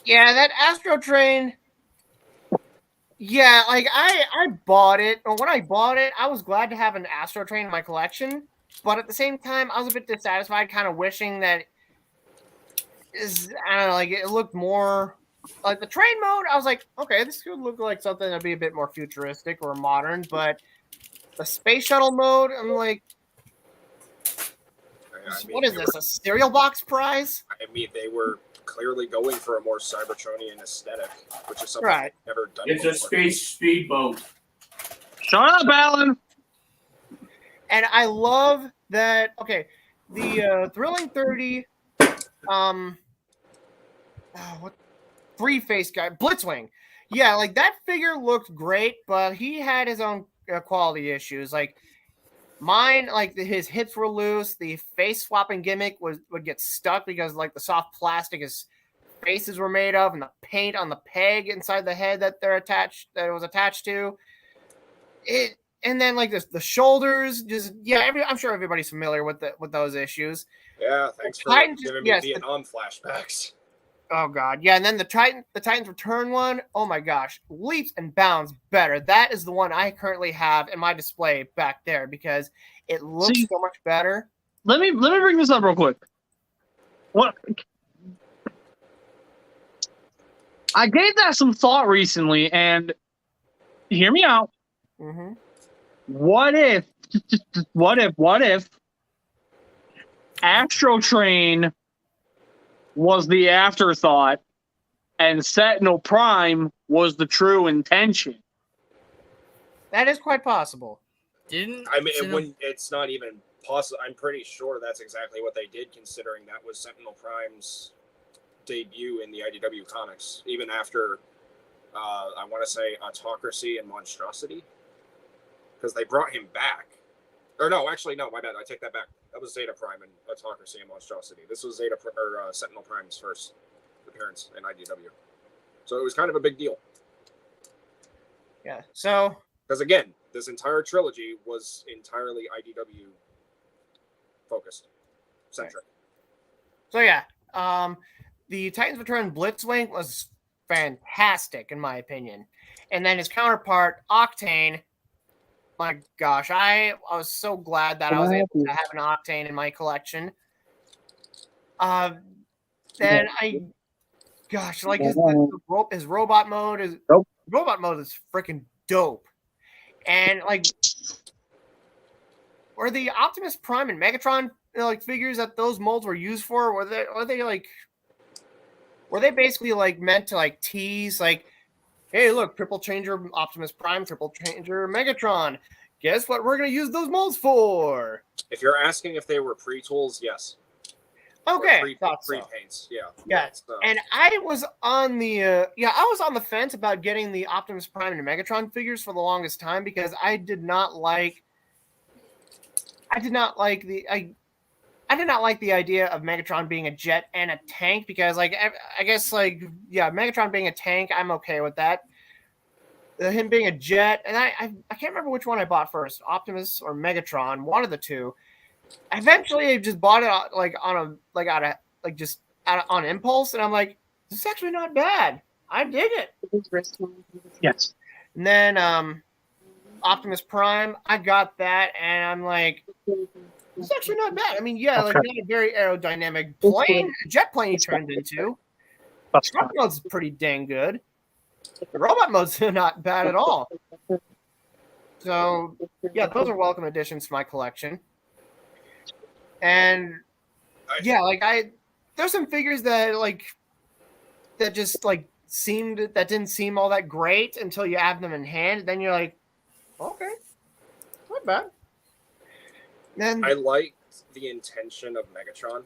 Speaker 1: Yeah, that Astro Train. Yeah, like I bought it, or when I bought it, I was glad to have an Astro Train in my collection, but at the same time, I was a bit dissatisfied, kind of wishing that I don't know, like it looked more like the train mode. I was like, okay, this could look like something that'd be a bit more futuristic or modern, but the space shuttle mode, I'm like, what is this? A cereal box prize?
Speaker 5: I mean, they were clearly going for a more Cybertronian aesthetic, which is something
Speaker 1: Right.
Speaker 5: they've never done
Speaker 3: It's a
Speaker 5: before.
Speaker 3: space speedboat.
Speaker 2: Shut up, Alan.
Speaker 1: And I love that. Okay, the Thrilling 30, what 3-face guy, Blitzwing. Yeah, like that figure looked great, but he had his own quality issues. Like mine, like his hips were loose. The face swapping gimmick would get stuck because like the soft plastic his faces were made of, and the paint on the peg inside the head that it was attached to it. And then like the shoulders, I'm sure everybody's familiar with those issues.
Speaker 5: Yeah, thanks for
Speaker 1: Titans,
Speaker 5: giving me Vietnam flashbacks.
Speaker 1: Oh god, yeah, and then the Titans Return one, oh my gosh, leaps and bounds better. That is the one I currently have in my display back there because it looks so much better.
Speaker 2: Let me bring this up real quick. What? I gave that some thought recently, and hear me out.
Speaker 1: Mm-hmm.
Speaker 2: What if Astro Train was the afterthought and Sentinel Prime was the true intention?
Speaker 1: That is quite possible.
Speaker 5: I mean, it's not even possible. I'm pretty sure that's exactly what they did, considering that was Sentinel Prime's debut in the IDW comics, even after, I want to say, Autocracy and Monstrosity. Because they brought him back. Or no, actually, no, my bad. I take that back. That was Zeta Prime and Autocracy and Monstrosity. This was Sentinel Prime's first appearance in IDW. So it was kind of a big deal.
Speaker 1: Yeah, so...
Speaker 5: Because again, this entire trilogy was entirely IDW focused, centric.
Speaker 1: So yeah, the Titans Return Blitzwing was fantastic in my opinion. And then his counterpart, Octane, my gosh, I was so glad that I was able to have an Octane in my collection. Then his robot mode is freaking dope. And like, were the Optimus Prime and Megatron figures that those molds were used for? Were they basically like meant to like tease like, hey, look, triple changer Optimus Prime, triple changer Megatron. Guess what we're going to use those molds for?
Speaker 5: If you're asking if they were pre-tools, yes.
Speaker 1: Okay.
Speaker 5: Pre-paints, yeah.
Speaker 1: Yeah. And I was on the fence about getting the Optimus Prime and Megatron figures for the longest time because I did not like the idea of Megatron being a jet and a tank because Megatron being a tank, I'm okay with that. Him being a jet, and I can't remember which one I bought first, Optimus or Megatron, one of the two. Eventually, I just bought it on impulse, and I'm like, this is actually not bad. I dig it.
Speaker 2: Yes.
Speaker 1: And then Optimus Prime, I got that, and I'm like, it's actually not bad. I mean, not a very aerodynamic jet plane he turned into. Truck mode's pretty dang good. The robot mode's not bad at all. So, yeah, those are welcome additions to my collection. And there's some figures that didn't seem all that great until you have them in hand. Then you're like, okay, not bad. Then
Speaker 5: I liked the intention of Megatron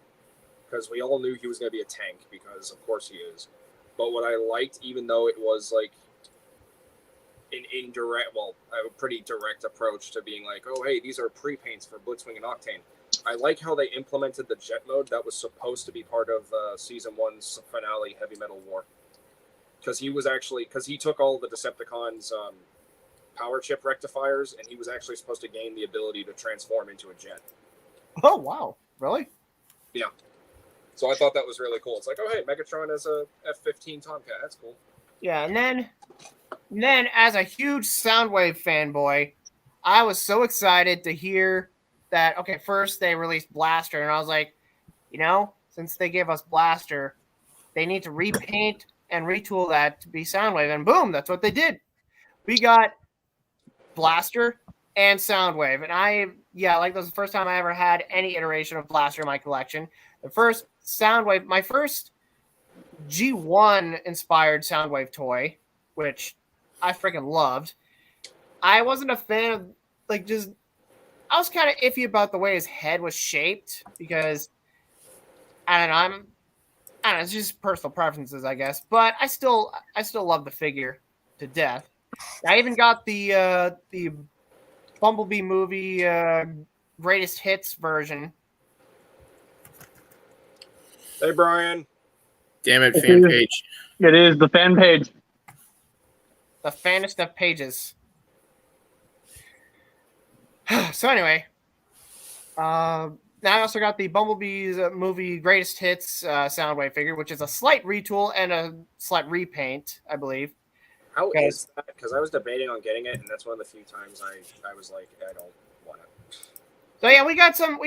Speaker 5: because we all knew he was going to be a tank because of course he is. But what I liked, even though it was like an a pretty direct approach to being like, oh, hey, these are pre-paints for Blitzwing and Octane. I like how they implemented the jet mode that was supposed to be part of Season 1's finale, Heavy Metal War. Because he took all the Decepticons' power chip rectifiers, and he was actually supposed to gain the ability to transform into a jet.
Speaker 1: Oh, wow. Really?
Speaker 5: Yeah. So I thought that was really cool. It's like, oh, hey, Megatron as a F-15 Tomcat. That's cool.
Speaker 1: Yeah, and then as a huge Soundwave fanboy, I was so excited to hear that, okay, first they released Blaster, and I was like, since they gave us Blaster, they need to repaint and retool that to be Soundwave, and boom, that's what they did. We got Blaster and Soundwave. And that was the first time I ever had any iteration of Blaster in my collection. The first Soundwave, my first G1 inspired Soundwave toy, which I freaking loved. I wasn't a fan of, I was kind of iffy about the way his head was shaped because, I don't know, it's just personal preferences, I guess. But I still love the figure to death. I even got the Bumblebee movie greatest hits version.
Speaker 5: Hey, Brian.
Speaker 3: Damn it, fan page.
Speaker 2: It is the fan page.
Speaker 1: The fanest of pages. So anyway, now I also got the Bumblebee's movie greatest hits Soundwave figure, which is a slight retool and a slight repaint, I believe.
Speaker 5: How is that? Because I was debating on getting it, and that's one of the few times I was like, I don't want it.
Speaker 1: So yeah, we got some.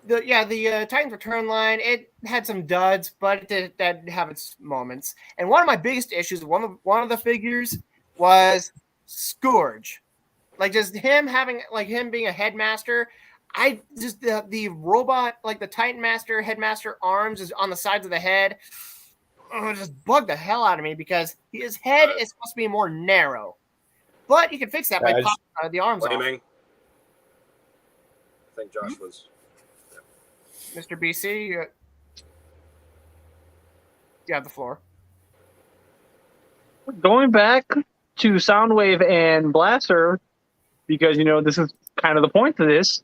Speaker 1: The Titans Return line, it had some duds, but it did have its moments. And one of my biggest issues, one of the figures was Scourge. Just him being a headmaster. The robot, the Titan Master headmaster arms is on the sides of the head. It just bugged the hell out of me because his head is supposed to be more narrow. But you can fix that by popping the arms off.
Speaker 5: I think Josh was...
Speaker 1: Mr. BC, you have the floor.
Speaker 2: Going back to Soundwave and Blaster, because, this is kind of the point to this.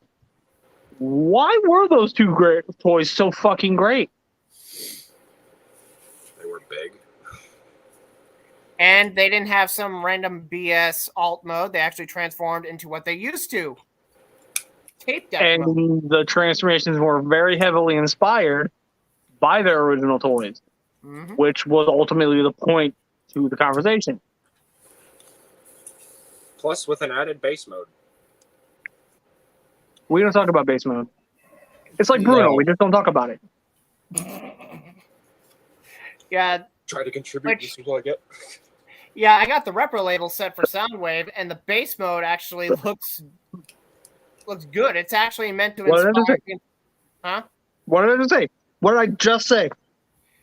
Speaker 2: Why were those two great toys so fucking great?
Speaker 5: They were big.
Speaker 1: And they didn't have some random BS alt mode. They actually transformed into what they used to. Tape deck
Speaker 2: and
Speaker 1: mode.
Speaker 2: The transformations were very heavily inspired by their original toys, which was ultimately the point to the conversation.
Speaker 5: Plus with an added base mode.
Speaker 2: We don't talk about base mode. It's like Bruno. We just don't talk about it.
Speaker 1: Yeah.
Speaker 5: Try to contribute. This is what I get.
Speaker 1: Yeah, I got the repro label set for Soundwave, and the base mode actually looks good. It's actually meant to inspire. Huh?
Speaker 2: What did I just say? What did I just say?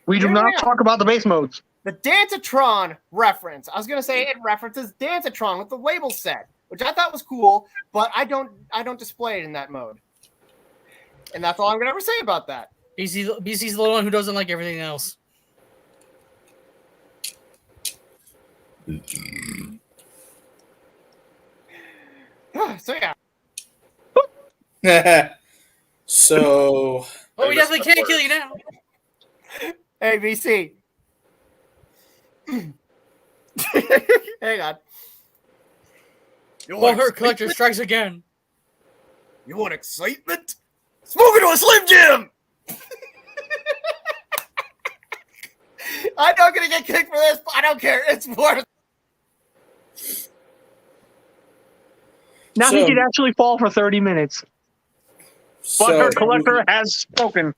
Speaker 2: We do not talk about the base modes.
Speaker 1: The Dancetron reference. I was gonna say it references Dancetron with the label set, which I thought was cool, but I don't display it in that mode. And that's all I'm gonna ever say about that.
Speaker 4: BC's the one who doesn't like everything else.
Speaker 1: So yeah.
Speaker 3: So.
Speaker 4: Oh, we definitely can't kill you now.
Speaker 1: Hey, BC. Hang on.
Speaker 4: Well, her collector strikes again.
Speaker 1: You want excitement? Smoke into a Slim Jim! I'm not gonna get kicked for this, but I don't care. It's worth.
Speaker 2: Now he could actually fall for 30 minutes. But her collector has spoken.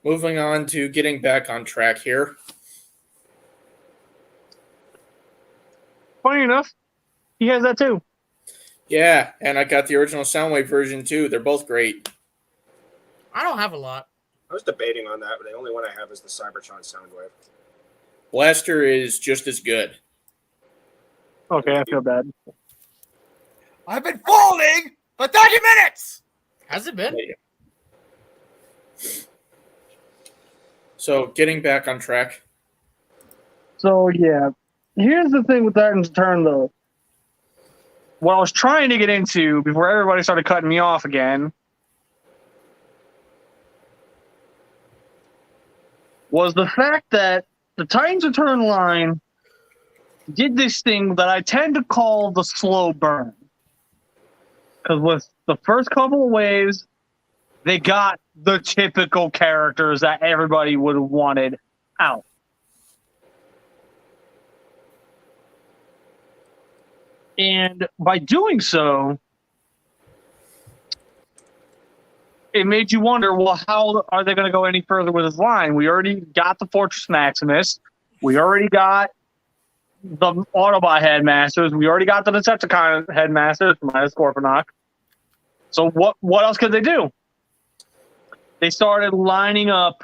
Speaker 3: Moving on to getting back on track here.
Speaker 2: Funny enough, he has that too.
Speaker 3: Yeah, and I got the original Soundwave version too. They're both great.
Speaker 4: I don't have a lot.
Speaker 5: I was debating on that, but the only one I have is the Cybertron Soundwave.
Speaker 3: Blaster is just as good.
Speaker 2: Okay, I feel bad.
Speaker 1: I've been falling for 30 minutes!
Speaker 4: Has it been?
Speaker 3: So, getting back on track.
Speaker 2: So, yeah. Here's the thing with Titans Return, though. What I was trying to get into before everybody started cutting me off again was the fact that the Titans Return line did this thing that I tend to call the slow burn. Because with the first couple of waves, they got the typical characters that everybody would have wanted out. And by doing so, it made you wonder, well, how are they going to go any further with this line? We already got the Fortress Maximus. We already got the Autobot headmasters. We already got the Decepticon headmasters minus Scorponok. So what else could they do? They started lining up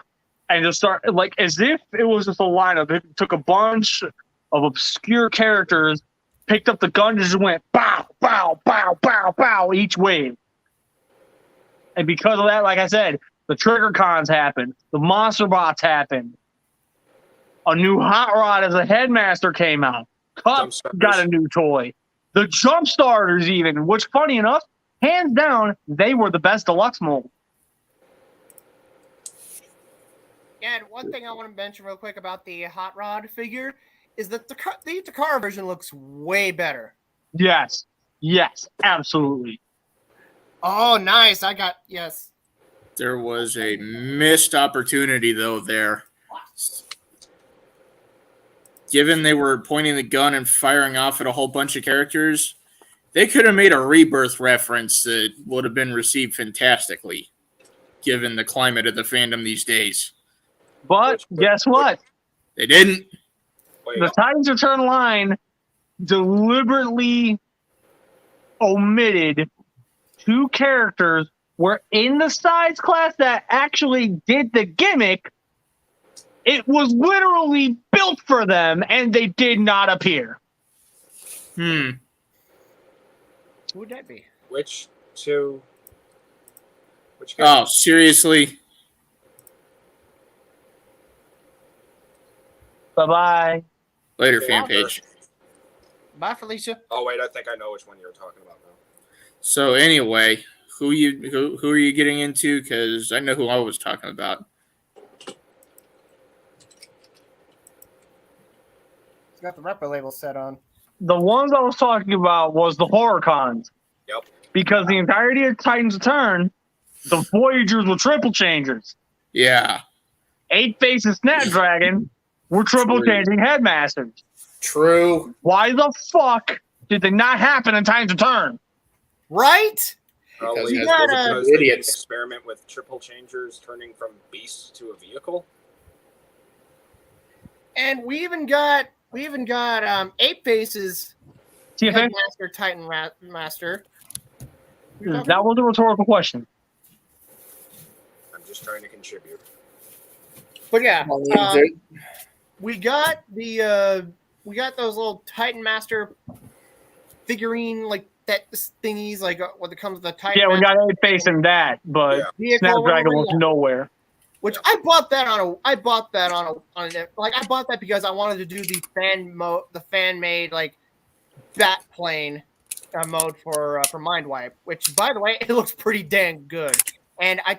Speaker 2: and just start like as if it was just a lineup. They took a bunch of obscure characters, picked up the gun, and just went bow, bow, bow, bow, bow each wave. And because of that, like I said, the Trigger Cons happened, the Monster Bots happened. A new Hot Rod as a headmaster came out. Cup got a new toy. The Jumpstarters even, which funny enough, hands down, they were the best deluxe mold.
Speaker 1: Yeah, and one thing I want to mention real quick about the Hot Rod figure is that the Takara version looks way better.
Speaker 2: Yes, absolutely.
Speaker 1: Oh, nice. Yes.
Speaker 3: There was a missed opportunity, though, there. Given they were pointing the gun and firing off at a whole bunch of characters, they could have made a Rebirth reference that would have been received fantastically, given the climate of the fandom these days.
Speaker 2: But guess what?
Speaker 3: They didn't.
Speaker 2: The Titans Return line deliberately omitted 2 characters were in the size class that actually did the gimmick. It was literally built for them, and they did not appear.
Speaker 1: Who would that be?
Speaker 5: Which 2? Which
Speaker 3: Oh, seriously?
Speaker 2: Bye-bye.
Speaker 3: Later, fan page.
Speaker 1: Bye, Felicia.
Speaker 5: Oh wait, I think I know which one you're talking about now.
Speaker 3: So anyway, who are you getting into? Because I know who I was talking about.
Speaker 1: He's got the Repro label set on.
Speaker 2: The ones I was talking about was the Horror Cons.
Speaker 5: Yep.
Speaker 2: Because the entirety of Titans Return, the Voyagers were triple changers.
Speaker 3: Yeah.
Speaker 2: 8 Faces Snapdragon were triple changing headmasters.
Speaker 3: True.
Speaker 2: Why the fuck did they not happen in Titans Return?
Speaker 1: Right?
Speaker 5: Probably
Speaker 3: Because
Speaker 5: because they didn't
Speaker 3: idiots.
Speaker 5: experiment with triple changers turning from beasts to a vehicle.
Speaker 1: And we even got 8 Faces
Speaker 2: TFA?
Speaker 1: Headmaster Titan Master.
Speaker 2: That was a rhetorical question.
Speaker 5: I'm just trying to contribute.
Speaker 1: But yeah, we got those little Titan Master figurine like that thingies like when it comes to the Titan.
Speaker 2: Yeah, we got
Speaker 1: Master
Speaker 2: 8 Face in that, but
Speaker 1: vehicle,
Speaker 2: Snapdragon
Speaker 1: whatever,
Speaker 2: was
Speaker 1: yeah.
Speaker 2: nowhere.
Speaker 1: Which I bought that because I wanted to do the fan made like bat plane mode for Mindwipe, which by the way it looks pretty dang good. And I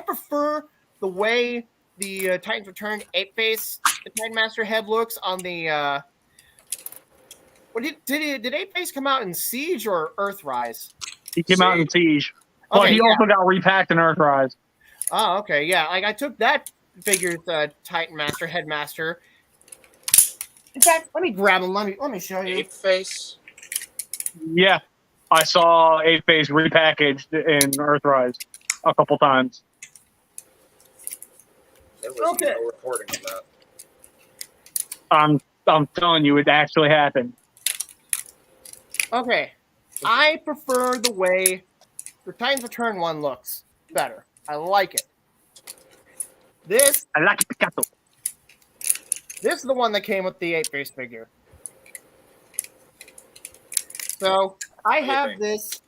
Speaker 1: prefer the way the Titans Return 8 Face the Titan Master head looks on the. Did 8 Face come out in Siege or Earthrise?
Speaker 2: He came out in Siege, but
Speaker 1: Okay,
Speaker 2: he also got repacked in Earthrise.
Speaker 1: Oh, okay, yeah. Like I took that figure's Titan Master Headmaster. In fact, let me grab him. Let me show you.
Speaker 5: 8 Face.
Speaker 2: Yeah, I saw 8 Face repackaged in Earthrise a couple times.
Speaker 5: There was
Speaker 1: Okay.
Speaker 5: no reporting of that.
Speaker 2: I'm telling you, it actually happened.
Speaker 1: Okay, I prefer the way the Titans Return one looks better. I like it. This
Speaker 2: I like Picasso.
Speaker 1: is the one that came with the 8 Face figure. So I have this.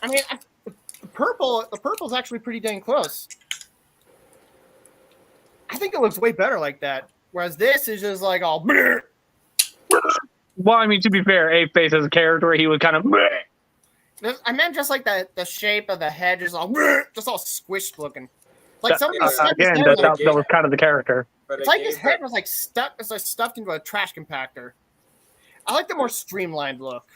Speaker 1: I mean, the purple's actually pretty dang close. I think it looks way better like that. Whereas this is just like all.
Speaker 2: Well, I mean, to be fair, 8 Face as a character, he was kind of.
Speaker 1: I meant just like the shape of the head, just all squished looking. Like somebody
Speaker 2: Again, that was kind of the character.
Speaker 5: But
Speaker 1: it's like his head was like stuck. It's like stuffed into a trash compactor. I like the more streamlined look.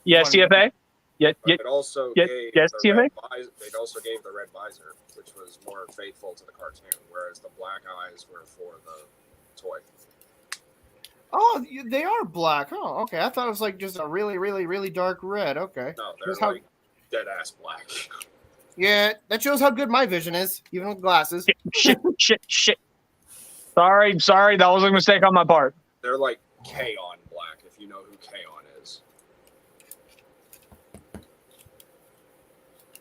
Speaker 2: Yes, TFA.
Speaker 5: But it also
Speaker 2: yes,
Speaker 5: gave
Speaker 2: yes,
Speaker 5: the
Speaker 2: TFA?
Speaker 5: red visor. It also gave the red visor, which was more faithful to the cartoon, whereas the black eyes were for the toy.
Speaker 1: Oh, they are black. Oh, okay. I thought it was like just a really, really, really dark red. Okay.
Speaker 5: No, they're
Speaker 1: That's how-
Speaker 5: like dead ass black.
Speaker 1: Yeah, that shows how good my vision is, even with glasses.
Speaker 2: Shit. Sorry, that was a mistake on my part.
Speaker 5: They're like K-On black, if you know who K-On is.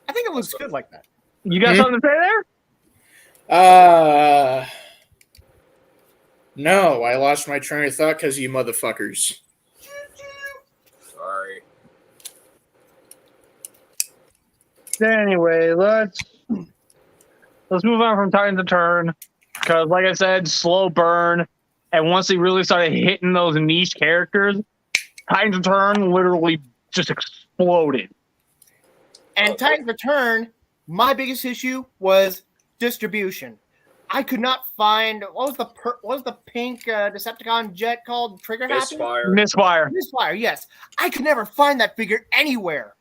Speaker 1: I think it looks good like that.
Speaker 2: You got something to say there?
Speaker 3: No, I lost my train of thought because you motherfuckers.
Speaker 5: Sorry.
Speaker 2: Anyway, let's move on from Titan to Turn, because like I said, slow burn, and once they really started hitting those niche characters, Titan to Turn literally just exploded.
Speaker 1: And Titan's Return, my biggest issue was distribution. I could not find what was the pink Decepticon jet called? Trigger Happy?
Speaker 2: Misfire.
Speaker 1: Misfire, yes. I could never find that figure anywhere.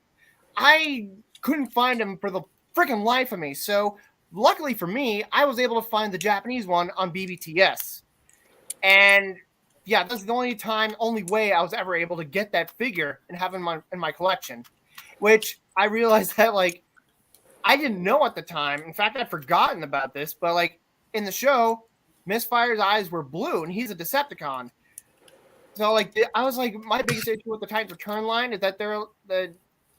Speaker 1: I couldn't find him for the freaking life of me. So luckily for me, I was able to find the Japanese one on BBTS. And yeah, that's the only way I was ever able to get that figure and have him in my collection. Which I realized that like I didn't know at the time. In fact, I'd forgotten about this, but like in the show, Misfire's eyes were blue and he's a Decepticon. So like I was like, my biggest issue with the Titans Return line is that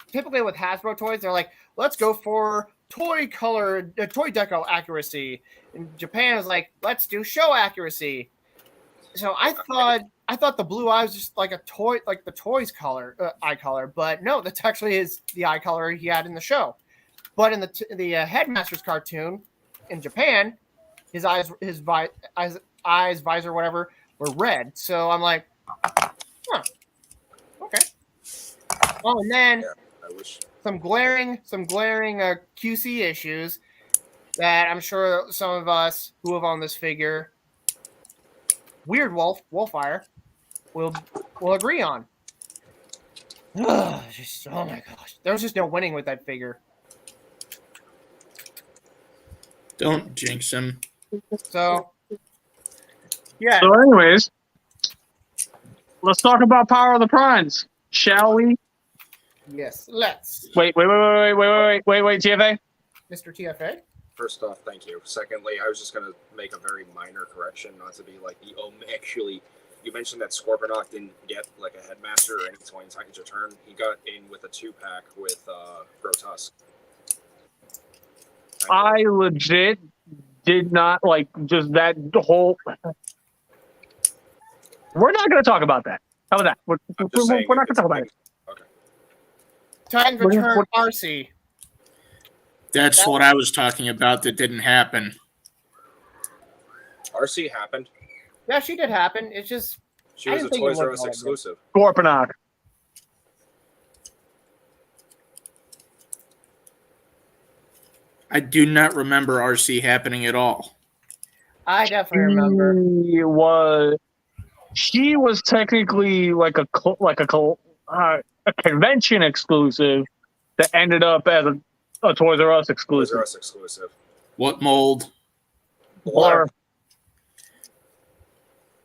Speaker 1: typically with Hasbro toys, they're like, let's go for toy deco accuracy. In Japan is like, let's do show accuracy. So I thought the blue eye was just like a toy, like the toy's color, eye color, but no, that's actually the eye color he had in the show. But in the Headmaster's cartoon in Japan, his eyes, visor, whatever, were red. So I'm like, huh, okay. Oh, and then some glaring QC issues that I'm sure some of us who have owned this figure, Weird Wolfire, will agree on. Oh my gosh, there was just no winning with that figure.
Speaker 3: Don't jinx him.
Speaker 1: So, yeah.
Speaker 2: So, anyways, let's talk about Power of the Primes, shall we?
Speaker 1: Yes, let's.
Speaker 2: Wait, TFA?
Speaker 1: Mr. TFA?
Speaker 5: First off, thank you. Secondly, I was just going to make a very minor correction, not to be like the actually, you mentioned that Scorponok didn't get like a Headmaster or any toy in Titan's Return. He got in with a 2-pack with Rotf.
Speaker 2: I legit did not like just that whole. We're not going to talk about that. How about that? We're not going to talk about it.
Speaker 5: Okay.
Speaker 1: Titan's Return RC.
Speaker 3: That's what I was talking about that didn't happen.
Speaker 5: RC happened.
Speaker 1: Yeah, she did happen. It's just
Speaker 5: She was a Toys R Us exclusive.
Speaker 2: Scorponok.
Speaker 3: I do not remember RC happening at all.
Speaker 1: I definitely remember.
Speaker 2: She was technically like a convention exclusive that ended up as a Toys R Us exclusive.
Speaker 5: Toys R Us exclusive.
Speaker 3: What mold?
Speaker 2: Or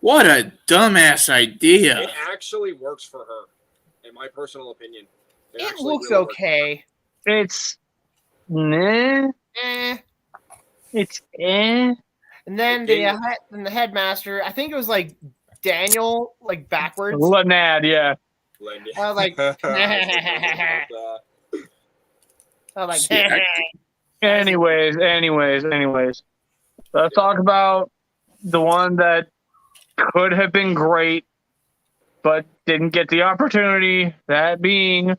Speaker 3: what a dumbass idea.
Speaker 5: It actually works for her, in my personal opinion.
Speaker 1: It looks really okay.
Speaker 2: It's nah. It's eh.
Speaker 1: And then the Headmaster, I think it was like Daniel, like backwards.
Speaker 2: Lenad, yeah.
Speaker 1: I was like,
Speaker 2: Anyways. Let's talk about the one that could have been great, but didn't get the opportunity. That being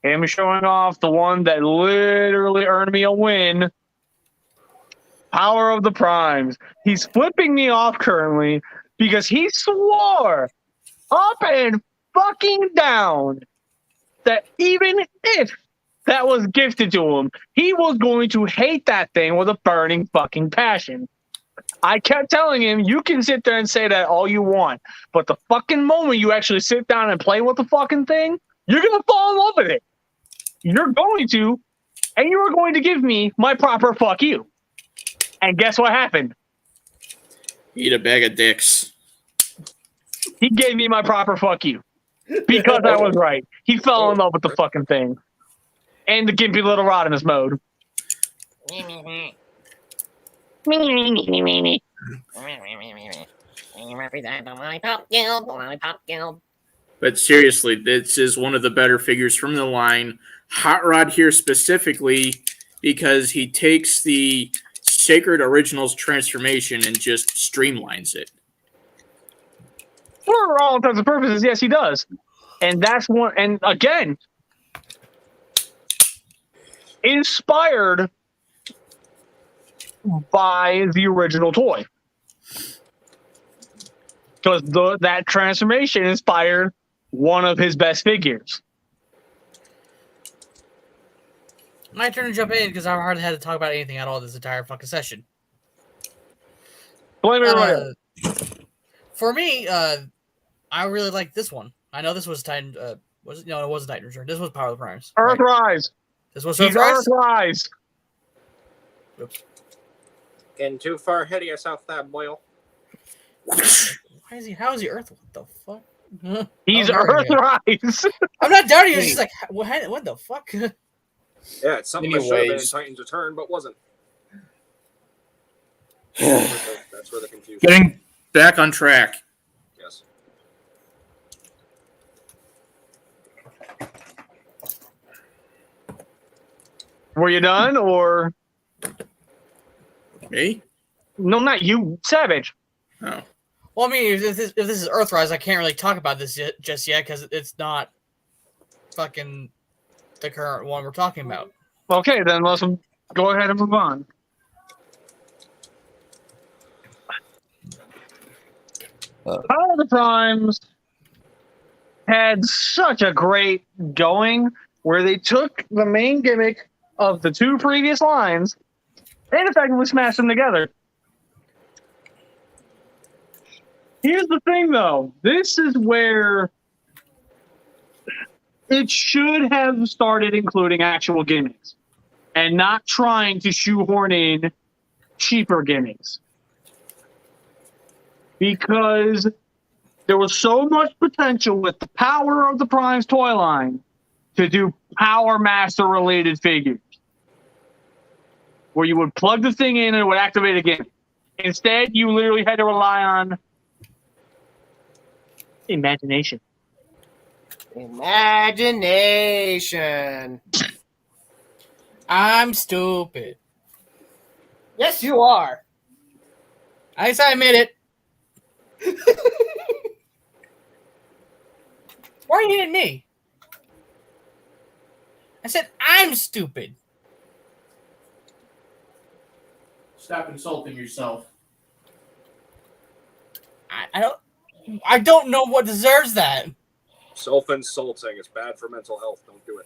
Speaker 2: him showing off the one that literally earned me a win. Power of the Primes. He's flipping me off currently because he swore up and fucking down that even if that was gifted to him, he was going to hate that thing with a burning fucking passion. I kept telling him, you can sit there and say that all you want, but the fucking moment you actually sit down and play with the fucking thing, you're going to fall in love with it. You're going to, and you are going to give me my proper fuck you. And guess what happened?
Speaker 3: Eat a bag of dicks.
Speaker 2: He gave me my proper fuck you. Because I was right. He fell in love with the fucking thing. And the gimpy little Rodimus mode.
Speaker 3: But seriously, this is one of the better figures from the line. Hot Rod here specifically because he takes the Sacred Originals transformation and just streamlines it.
Speaker 2: For all intents and purposes, yes, he does. And that's one. And again, inspired by the original toy. Because that transformation inspired one of his best figures.
Speaker 4: My turn to jump in because I hardly had to talk about anything at all this entire fucking session.
Speaker 2: Blame it
Speaker 4: For me, I really like this one. I know this was Titan. Was it? No, it wasn't Titan Return. This was Power of the Primes.
Speaker 2: Earthrise.
Speaker 4: This was
Speaker 2: He's
Speaker 4: Earthrise.
Speaker 2: Earthrise.
Speaker 4: Oops.
Speaker 5: Getting too far ahead of yourself, that boy.
Speaker 4: Why is he? How is he Earth? What the fuck?
Speaker 2: He's
Speaker 4: I'm doubting you.
Speaker 2: Earthrise.
Speaker 4: I'm not doubting you. It's just like, what the fuck?
Speaker 5: Yeah, it's something that should have been in
Speaker 3: Anyways.
Speaker 5: Titans Return, but wasn't. That's where the confusion.
Speaker 3: Getting back on track.
Speaker 5: Yes.
Speaker 2: Were you done or
Speaker 3: Me?
Speaker 2: no? Not you, Savage.
Speaker 3: Oh.
Speaker 4: Well, I mean, if this is Earthrise, I can't really talk about this just yet because it's not fucking the current one we're talking about.
Speaker 2: Okay, then let's go ahead and move on. Power of the Primes had such a great going where they took the main gimmick of the two previous lines and effectively smashed them together. Here's the thing, though. This is where it should have started including actual gimmicks and not trying to shoehorn in cheaper gimmicks. Because there was so much potential with the Power of the Primes toy line to do Power Master related figures. Where you would plug the thing in and it would activate again. Instead, you literally had to rely on imagination.
Speaker 1: Imagination.
Speaker 4: I'm stupid.
Speaker 1: Yes, you are.
Speaker 4: I guess I admit it. Why are you hitting me? I said I'm stupid.
Speaker 3: Stop insulting yourself.
Speaker 4: I don't know what deserves that.
Speaker 5: Self-insulting. It's bad for mental health. Don't do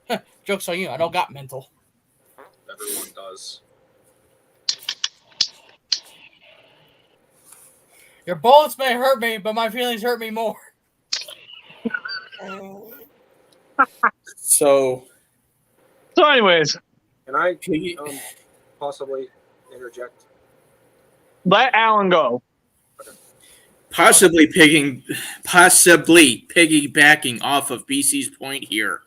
Speaker 5: it.
Speaker 4: Joke's on you. I don't got mental.
Speaker 5: Everyone does.
Speaker 4: Your bullets may hurt me, but my feelings hurt me more.
Speaker 3: So
Speaker 2: anyways,
Speaker 5: Can I possibly interject?
Speaker 2: let Alan go.
Speaker 3: possibly piggybacking off of BC's point here.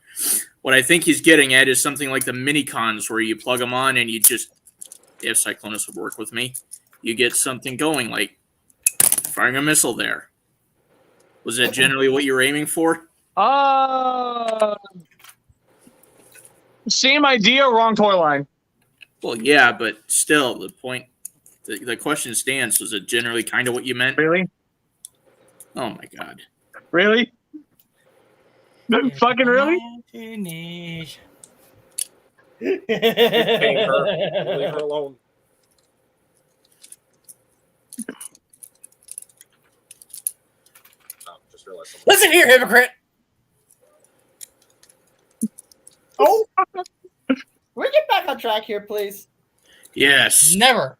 Speaker 3: What I think he's getting at is something like the mini cons where you plug them on and you just, if Cyclonus would work with me, you get something going like firing a missile there. Was that generally what you were aiming for?
Speaker 2: Same idea, wrong toy line.
Speaker 3: Well, yeah, but still, the point, the question stands. Was it generally kind of what you meant?
Speaker 2: Really?
Speaker 3: Oh my god.
Speaker 2: Really? Fucking really?
Speaker 5: You're paying her. Leave her alone. Oh, just realized something.
Speaker 4: Listen here, hypocrite.
Speaker 1: Oh, can we get back on track here, please?
Speaker 3: Yes.
Speaker 4: Never.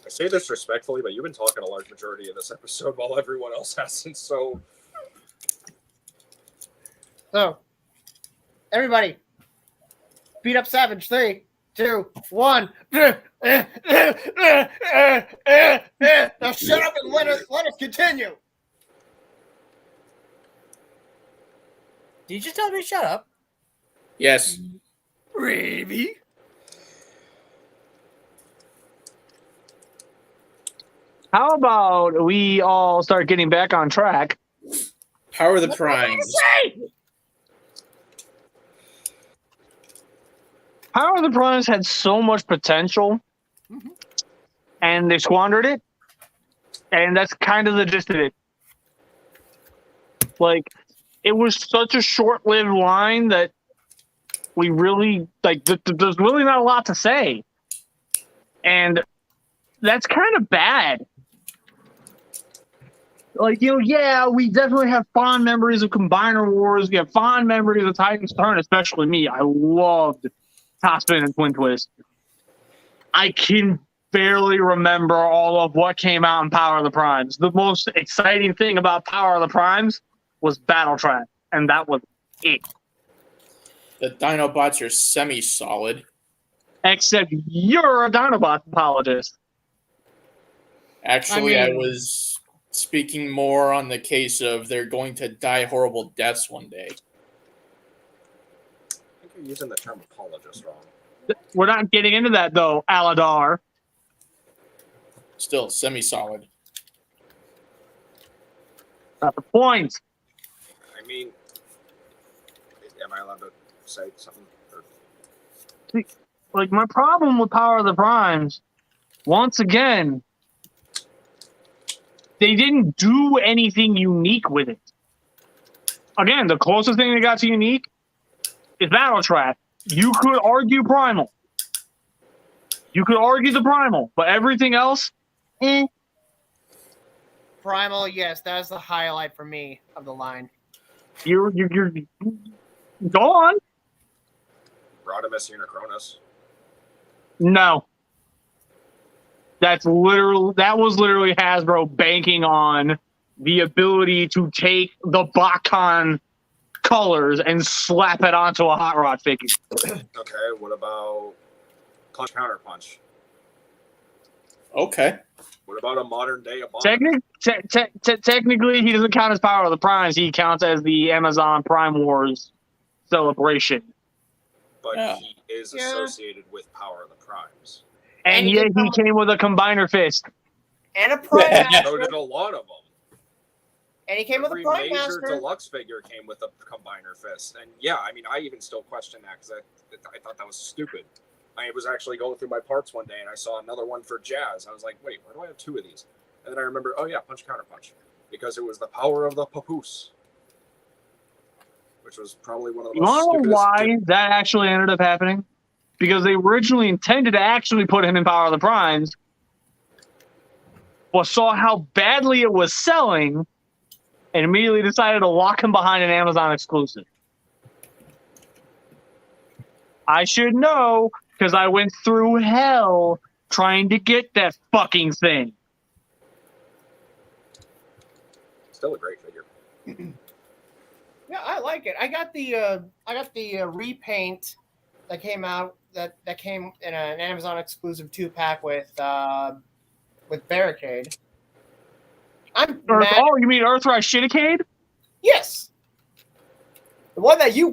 Speaker 5: I say this respectfully, but you've been talking a large majority of this episode while everyone else hasn't, so...
Speaker 1: So, everybody, beat up Savage. 3, 2, 1. Now shut up and let us continue.
Speaker 4: Did you just tell me to shut up?
Speaker 3: Yes.
Speaker 1: Maybe.
Speaker 2: How about we all start getting back on track?
Speaker 3: Power of the Primes.
Speaker 2: Power of the Primes had so much potential, and they squandered it, and that's kind of the gist of it. Like, it was such a short-lived line that we really, like, there's really not a lot to say. And that's kind of bad. Like, yeah, we definitely have fond memories of Combiner Wars. We have fond memories of Titan's Turn, especially me. I loved Top Spin and Twin Twist. I can barely remember all of what came out in Power of the Primes. The most exciting thing about Power of the Primes was Battle Trap, and that was it.
Speaker 3: The Dinobots are semi-solid.
Speaker 2: Except you're a Dinobot apologist.
Speaker 3: Actually, I
Speaker 4: mean-
Speaker 3: was speaking more on the case of they're going to die horrible deaths one day.
Speaker 5: I think you're using the term apologist wrong.
Speaker 2: We're not getting into that, though, Aladar.
Speaker 3: Still, semi-solid.
Speaker 2: Not the point.
Speaker 5: I mean, am I allowed to say something? Or...
Speaker 2: Like, my problem with Power of the Primes, once again, they didn't do anything unique with it. Again, the closest thing they got to unique is Battle Trap. You could argue Primal. You could argue the Primal, but everything else,
Speaker 1: Primal, yes, that was the highlight for me of the line.
Speaker 2: you're go on.
Speaker 5: Rodimus Unicronus.
Speaker 2: No. That was literally Hasbro banking on the ability to take the Bakon colors and slap it onto a Hot Rod figure.
Speaker 5: Okay, what about Punch Counter Punch?
Speaker 3: Okay.
Speaker 5: What about a modern day Abominable?
Speaker 2: Technically, he doesn't count as Power of the Primes. He counts as the Amazon Prime Wars celebration.
Speaker 5: But
Speaker 3: Yeah.
Speaker 5: he is
Speaker 1: Yeah.
Speaker 5: associated with Power of the Primes.
Speaker 2: And
Speaker 1: And
Speaker 2: yet
Speaker 1: he
Speaker 2: he came with a Combiner Fist.
Speaker 1: And a Prime
Speaker 5: So
Speaker 1: Master.
Speaker 5: did a lot of them.
Speaker 1: And he came with a
Speaker 5: Every
Speaker 1: Prime
Speaker 5: major
Speaker 1: Master.
Speaker 5: deluxe figure came with a Combiner Fist. And yeah, I mean, I even still question that because I thought that was stupid. I was actually going through my parts one day and I saw another one for Jazz. I was like, wait, why do I have two of these? And then I remember, oh yeah, Punch Counter Punch. Because it was the power of the Papoose. Which was probably one of the
Speaker 2: You
Speaker 5: most
Speaker 2: want to know
Speaker 5: stupidest.
Speaker 2: why that actually ended up happening? Because they originally intended to actually put him in Power of the Primes, but saw how badly it was selling, and immediately decided to lock him behind an Amazon exclusive. I should know, because I went through hell trying to get that fucking thing.
Speaker 5: Still a great figure.
Speaker 1: Yeah, I like it. I got the repaint that came out that came in an Amazon exclusive 2-pack with Barricade. I'm mad.
Speaker 2: Oh, you mean Earthrise Shitticade?
Speaker 1: Yes, the one that you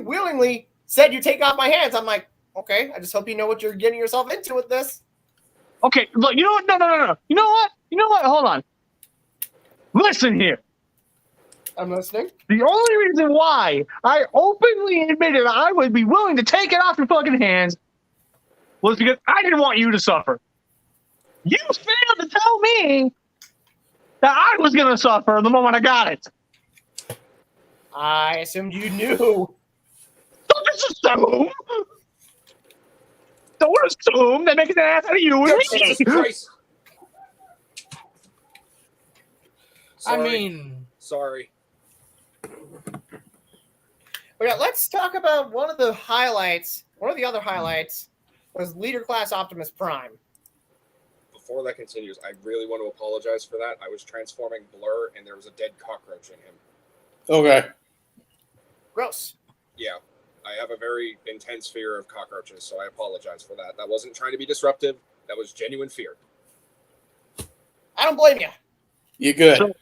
Speaker 1: willingly said you take off my hands. I'm like, okay. I just hope you know what you're getting yourself into with this.
Speaker 2: Okay, look, you know what? No. You know what? Hold on. Listen here.
Speaker 1: I'm listening.
Speaker 2: The only reason why I openly admitted I would be willing to take it off your fucking hands was because I didn't want you to suffer. You failed to tell me that I was going to suffer the moment I got it.
Speaker 1: I assumed you knew.
Speaker 2: Don't just assume. Don't assume that makes an ass out of you and
Speaker 5: Jesus
Speaker 2: me.
Speaker 5: Christ.
Speaker 4: I
Speaker 5: Sorry.
Speaker 4: mean,
Speaker 5: Sorry.
Speaker 1: Okay, let's talk about one of the highlights. One of the other highlights was Leader Class Optimus Prime.
Speaker 5: Before that continues, I really want to apologize for that. I was transforming Blur, and there was a dead cockroach in him.
Speaker 3: Okay.
Speaker 1: Gross.
Speaker 5: Yeah, I have a very intense fear of cockroaches, so I apologize for that. That wasn't trying to be disruptive. That was genuine fear.
Speaker 1: I don't blame you.
Speaker 3: You good?
Speaker 2: So,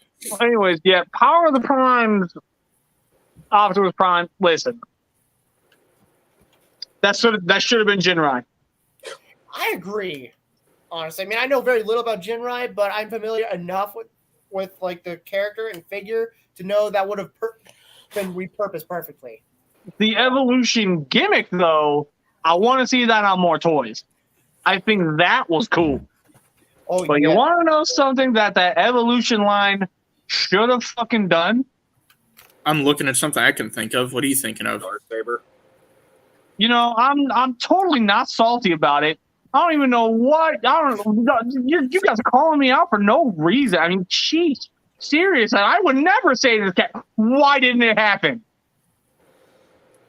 Speaker 2: anyways, yeah, Power of the Primes, Optimus Prime. Listen, that should have been Jinrai.
Speaker 1: I agree. honestly. I mean, I know very little about Jinrai, but I'm familiar enough with like the character and figure to know that would have been repurposed perfectly.
Speaker 2: The evolution gimmick, though, I want to see that on more toys. I think that was cool.
Speaker 1: Oh,
Speaker 2: But
Speaker 1: yeah.
Speaker 2: you want to know something that evolution line should have fucking done?
Speaker 3: I'm looking at something I can think of. What are you thinking of?
Speaker 5: Startsaber.
Speaker 2: You know, I'm totally not salty about it. I don't even know what. I don't know. You guys are calling me out for no reason. I mean, jeez, seriously, I would never say this cat. Why didn't it happen?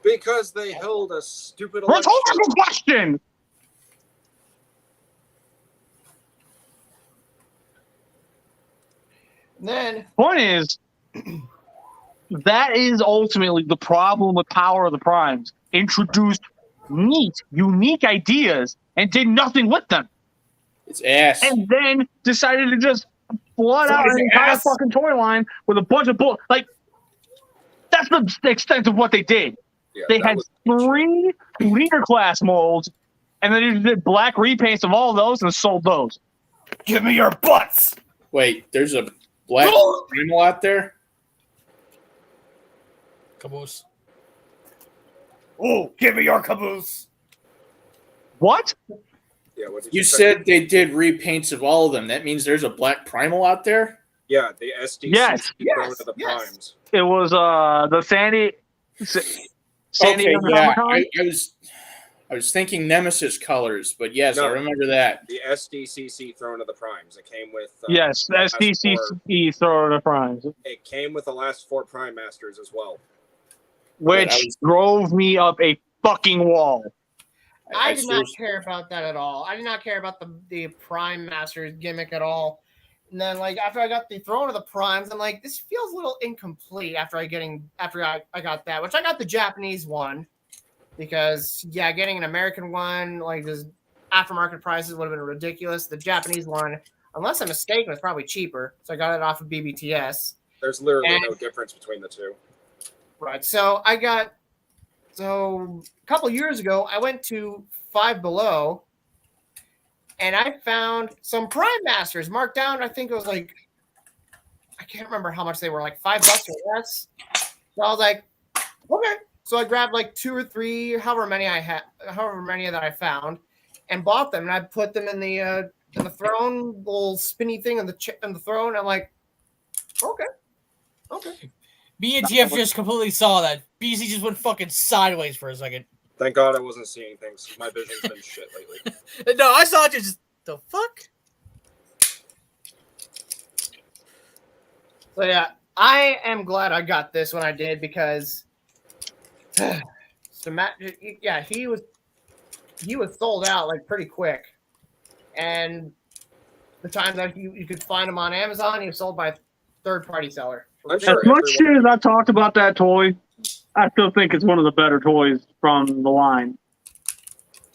Speaker 5: Because they held a stupid election.
Speaker 2: Rhetorical question.
Speaker 1: And then
Speaker 2: Point is, that is ultimately the problem with Power of the Primes. Introduced neat, unique ideas and did nothing with them.
Speaker 3: It's ass.
Speaker 2: And then decided to just flood out an entire fucking toy line with a bunch of bull. Like, that's the extent of what they did.
Speaker 5: Yeah,
Speaker 2: They
Speaker 5: that
Speaker 2: had
Speaker 5: was-
Speaker 2: 3 leader class molds, and then they did black repaints of all of those and sold those.
Speaker 1: give me your butts.
Speaker 3: Wait, there's a black Primal out there?
Speaker 4: Caboose.
Speaker 1: Oh, give me your caboose.
Speaker 2: What?
Speaker 5: Yeah, what did
Speaker 3: You
Speaker 5: say?
Speaker 3: said they did repaints of all of them. That means there's a black Primal out there?
Speaker 5: Yeah, the SDC
Speaker 2: Yes.
Speaker 5: thrown to the
Speaker 1: Yes.
Speaker 5: primes.
Speaker 2: It was the Sandy
Speaker 3: Okay, yeah.
Speaker 2: Comic-Con?
Speaker 3: I was thinking Nemesis colors, but yes,
Speaker 5: No.
Speaker 3: I remember that.
Speaker 5: The SDCC thrown to the primes. It came with
Speaker 2: Yes,
Speaker 5: the last four-
Speaker 2: SDCC throw the primes,
Speaker 5: It came with the last 4 Prime Masters as well.
Speaker 2: which
Speaker 3: I was-
Speaker 2: drove me up a fucking wall.
Speaker 1: I did not
Speaker 3: seriously-
Speaker 1: care about that at all. I did not care about the Prime Masters gimmick at all. And then, like, after I got the throne of the Primes, I'm like, this feels a little incomplete after I got that, which I got the Japanese one. Because, yeah, getting an American one, like, this aftermarket prices would have been ridiculous. The Japanese one, unless I'm mistaken, was probably cheaper. So I got it off of BBTS.
Speaker 5: There's literally
Speaker 1: And-
Speaker 5: no difference between the two.
Speaker 1: Right. So a couple years ago, I went to Five Below and I found some Prime Masters marked down. I think it was like, I can't remember how much they were, like $5 or less. So I was like, okay. So I grabbed like 2 or 3, however many that I found, and bought them. And I put them in the throne, little spinny thing in the throne. I'm like, okay.
Speaker 4: Me and TF just completely saw that. BC just went fucking sideways for a second.
Speaker 5: Thank God I wasn't seeing things. My vision's been shit lately.
Speaker 4: No, I saw it just the fuck?
Speaker 1: So yeah, I am glad I got this when I did because he was sold out like pretty quick, and the time that you could find him on Amazon, he was sold by a third-party seller.
Speaker 5: I'm
Speaker 2: As
Speaker 5: sure
Speaker 2: much
Speaker 5: everyone-
Speaker 2: as I talked about that toy, I still think it's one of the better toys from the line.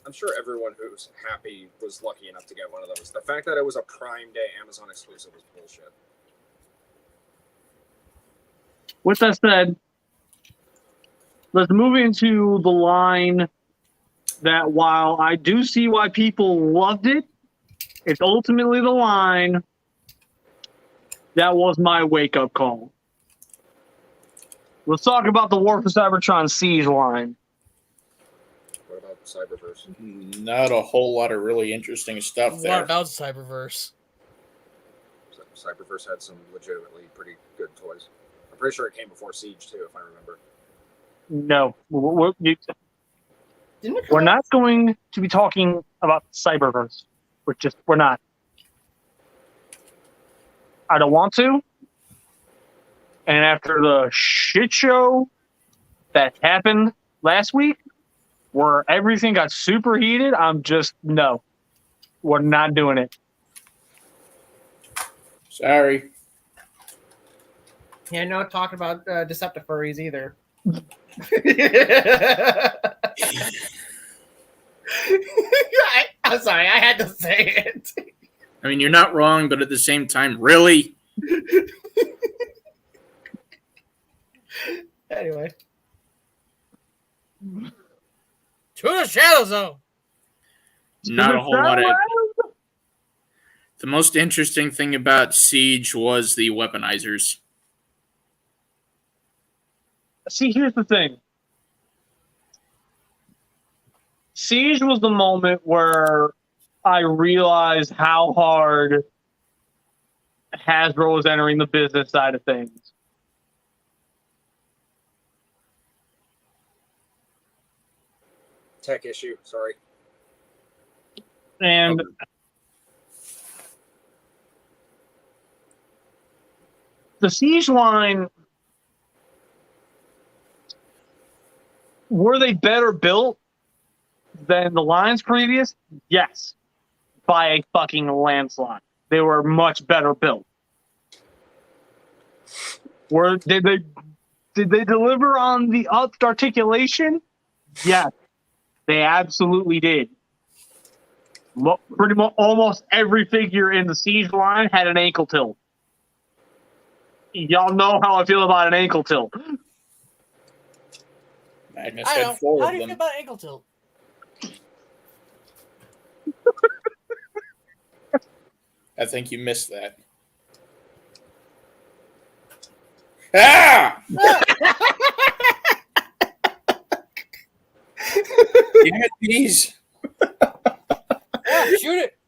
Speaker 5: I'm sure everyone who's happy was lucky enough to get one of those. The fact that it was a Prime Day Amazon exclusive was bullshit.
Speaker 2: With that said, let's move into the line that while I do see why people loved it, it's ultimately the line that was my wake-up call. Let's talk about the War for Cybertron Siege line.
Speaker 5: What about Cyberverse?
Speaker 3: Not a whole lot of really interesting stuff
Speaker 4: What
Speaker 3: there.
Speaker 4: about Cyberverse?
Speaker 5: Cyberverse had some legitimately pretty good toys. I'm pretty sure it came before Siege too, if I remember.
Speaker 2: No,
Speaker 1: Didn't it come
Speaker 2: we're
Speaker 1: out-
Speaker 2: not going to be talking about Cyberverse. We're not. I don't want to. And after the shit show that happened last week, where everything got super heated, I'm just, no. We're not doing it.
Speaker 3: Sorry.
Speaker 1: Yeah, no talking about Deceptifurries either. I'm sorry, I had to say it.
Speaker 3: I mean, you're not wrong, but at the same time, really?
Speaker 1: Anyway,
Speaker 4: To the Shadow Zone.
Speaker 3: Not a whole lot of The most interesting thing about Siege was the weaponizers.
Speaker 2: See, here's the thing. Siege was the moment where I realized how hard Hasbro was entering the business side of things.
Speaker 5: Tech issue, sorry.
Speaker 2: And the Siege line, were they better built than the lines previous? Yes. By a fucking landslide. They were much better built. Did they deliver on the articulation? Yes. They absolutely did. Pretty much almost every figure in the Siege line had an ankle tilt. Y'all know how I feel about an ankle tilt.
Speaker 3: Magnus
Speaker 4: I
Speaker 3: had
Speaker 4: don't.
Speaker 3: 4
Speaker 4: How
Speaker 3: of
Speaker 4: do you
Speaker 3: them.
Speaker 4: feel about ankle tilt?
Speaker 3: I think you missed that. Ah! Damn it, bees.
Speaker 4: Yeah, shoot it.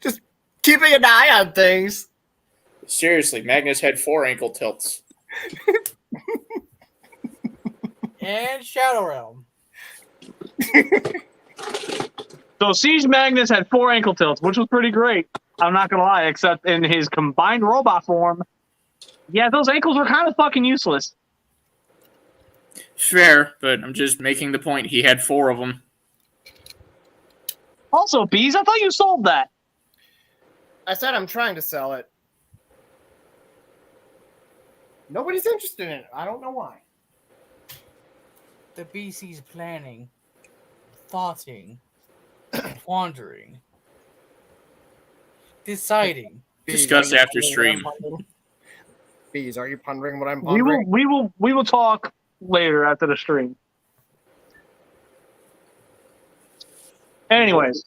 Speaker 1: Just keeping an eye on things.
Speaker 3: Seriously, Magnus had 4 ankle tilts.
Speaker 4: And Shadow Realm.
Speaker 2: So Siege Magnus had 4 ankle tilts, which was pretty great. I'm not gonna lie, except in his combined robot form, yeah, those ankles were kind of fucking useless.
Speaker 3: Fair, but I'm just making the point. He had 4 of them.
Speaker 2: Also, Bees, I thought you sold that.
Speaker 1: I said I'm trying to sell it. Nobody's interested in it. I don't know why.
Speaker 4: The BC's planning, thoughting, pondering, deciding.
Speaker 3: Discuss
Speaker 1: Bees, are you
Speaker 3: after
Speaker 1: pondering
Speaker 3: stream.
Speaker 1: what I'm pondering? Bees, are you pondering what I'm pondering?
Speaker 2: We will talk later after the stream. Anyways.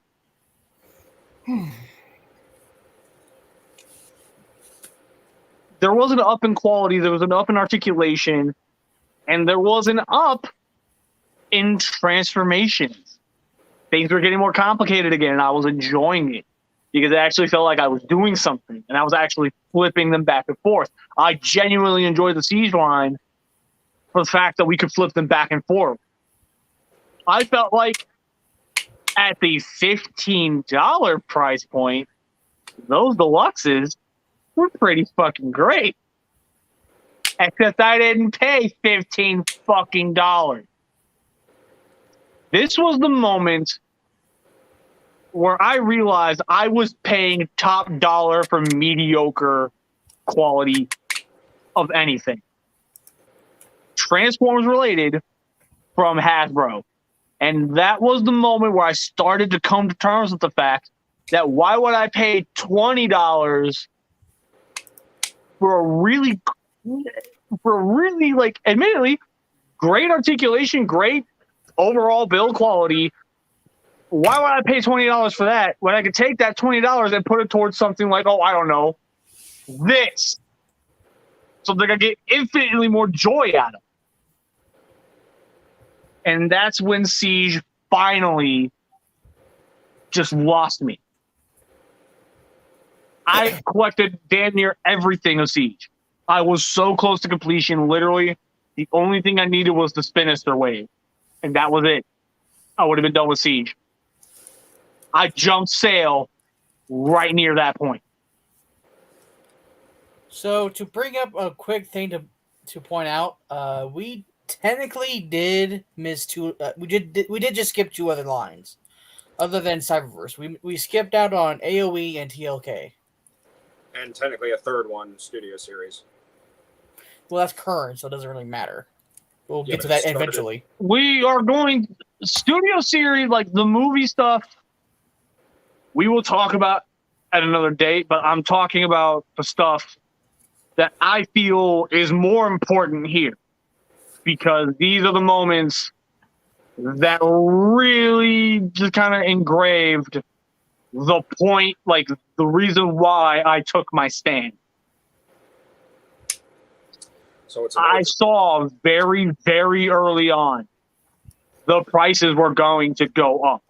Speaker 2: There was an up in quality, there was an up in articulation, and there was an up in transformations. Things were getting more complicated again, and I was enjoying it because it actually felt like I was doing something, and I was actually flipping them back and forth. I genuinely enjoyed the Siege line for the fact that we could flip them back and forth. I felt like at the $15 price point, those deluxes were pretty fucking great. Except I didn't pay $15 fucking dollars. This was the moment where I realized I was paying top dollar for mediocre quality of anything. Transformers related from Hasbro. And that was the moment where I started to come to terms with the fact that why would I pay $20 for a really like, admittedly, great articulation, great overall build quality. Why would I pay $20 for that when I could take that $20 and put it towards something like, oh, I don't know, this. Something I get infinitely more joy out of. And that's when Siege finally just lost me. I collected damn near everything of Siege. I was so close to completion. Literally, the only thing I needed was the Spinister wave. And that was it. I would have been done with Siege. I jumped sail right near that point.
Speaker 4: So to bring up a quick thing to point out, we technically did miss 2. We did just skip 2 other lines, other than Cyberverse. We skipped out on AOE and TLK.
Speaker 5: And technically a third one, Studio Series.
Speaker 4: Well, that's current, so it doesn't really matter. We'll
Speaker 5: Yeah,
Speaker 4: get to
Speaker 5: but it
Speaker 4: that
Speaker 5: started.
Speaker 4: eventually.
Speaker 2: We are going Studio Series, like the movie stuff, we will talk about at another date, but I'm talking about the stuff that I feel is more important here. Because these are the moments that really just kind of engraved the point, like the reason why I took my stand.
Speaker 5: So it's
Speaker 2: I saw very, very early on the prices were going to go up.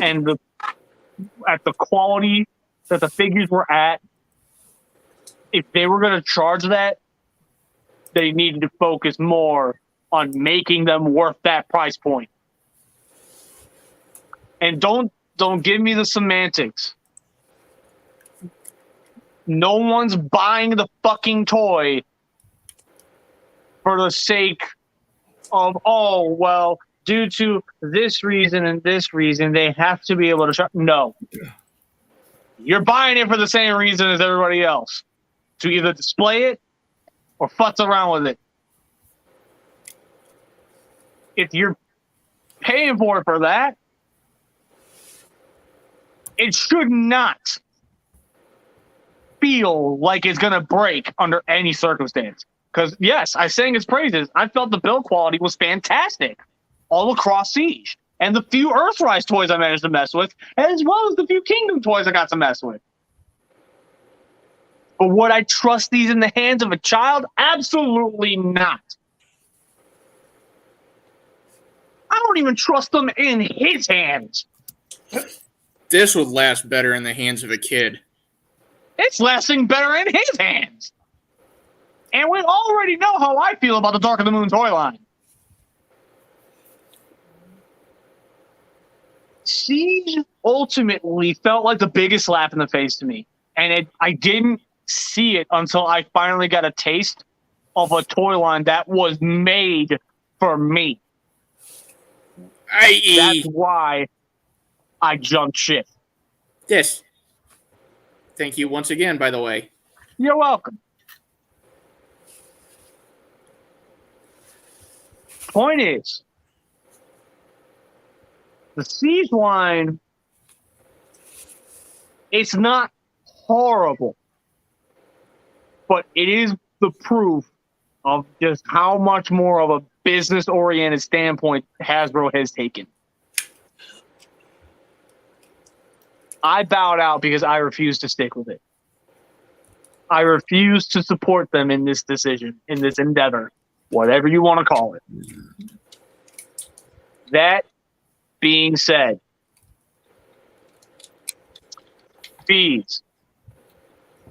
Speaker 2: And at the quality that the figures were at, if they were going to charge that, they needed to focus more on making them worth that price point. And don't give me the semantics. No one's buying the fucking toy for the sake of, oh, well, due to this reason and this reason, they have to be able to shop. No. You're buying it for the same reason as everybody else. To either display it or futz around with it. If you're paying for it for that, it should not feel like it's going to break under any circumstance. Because, yes, I sang its praises. I felt the build quality was fantastic all across Siege. And the few Earthrise toys I managed to mess with, as well as the few Kingdom toys I got to mess with. But would I trust these in the hands of a child? Absolutely not. I don't even trust them in his hands.
Speaker 3: This would last better in the hands of a kid.
Speaker 2: It's lasting better in his hands. And we already know how I feel about the Dark of the Moon toy line. Siege ultimately felt like the biggest slap in the face to me. And I didn't see it until I finally got a taste of a toy line that was made for me. That's why I jumped ship.
Speaker 3: Yes. Thank you once again, by the way.
Speaker 2: You're welcome. Point is, the Siege line, it's not horrible, but it is the proof of just how much more of a business-oriented standpoint Hasbro has taken. I bowed out because I refuse to stick with it. I refuse to support them in this decision, in this endeavor, whatever you want to call it. That being said, Bees.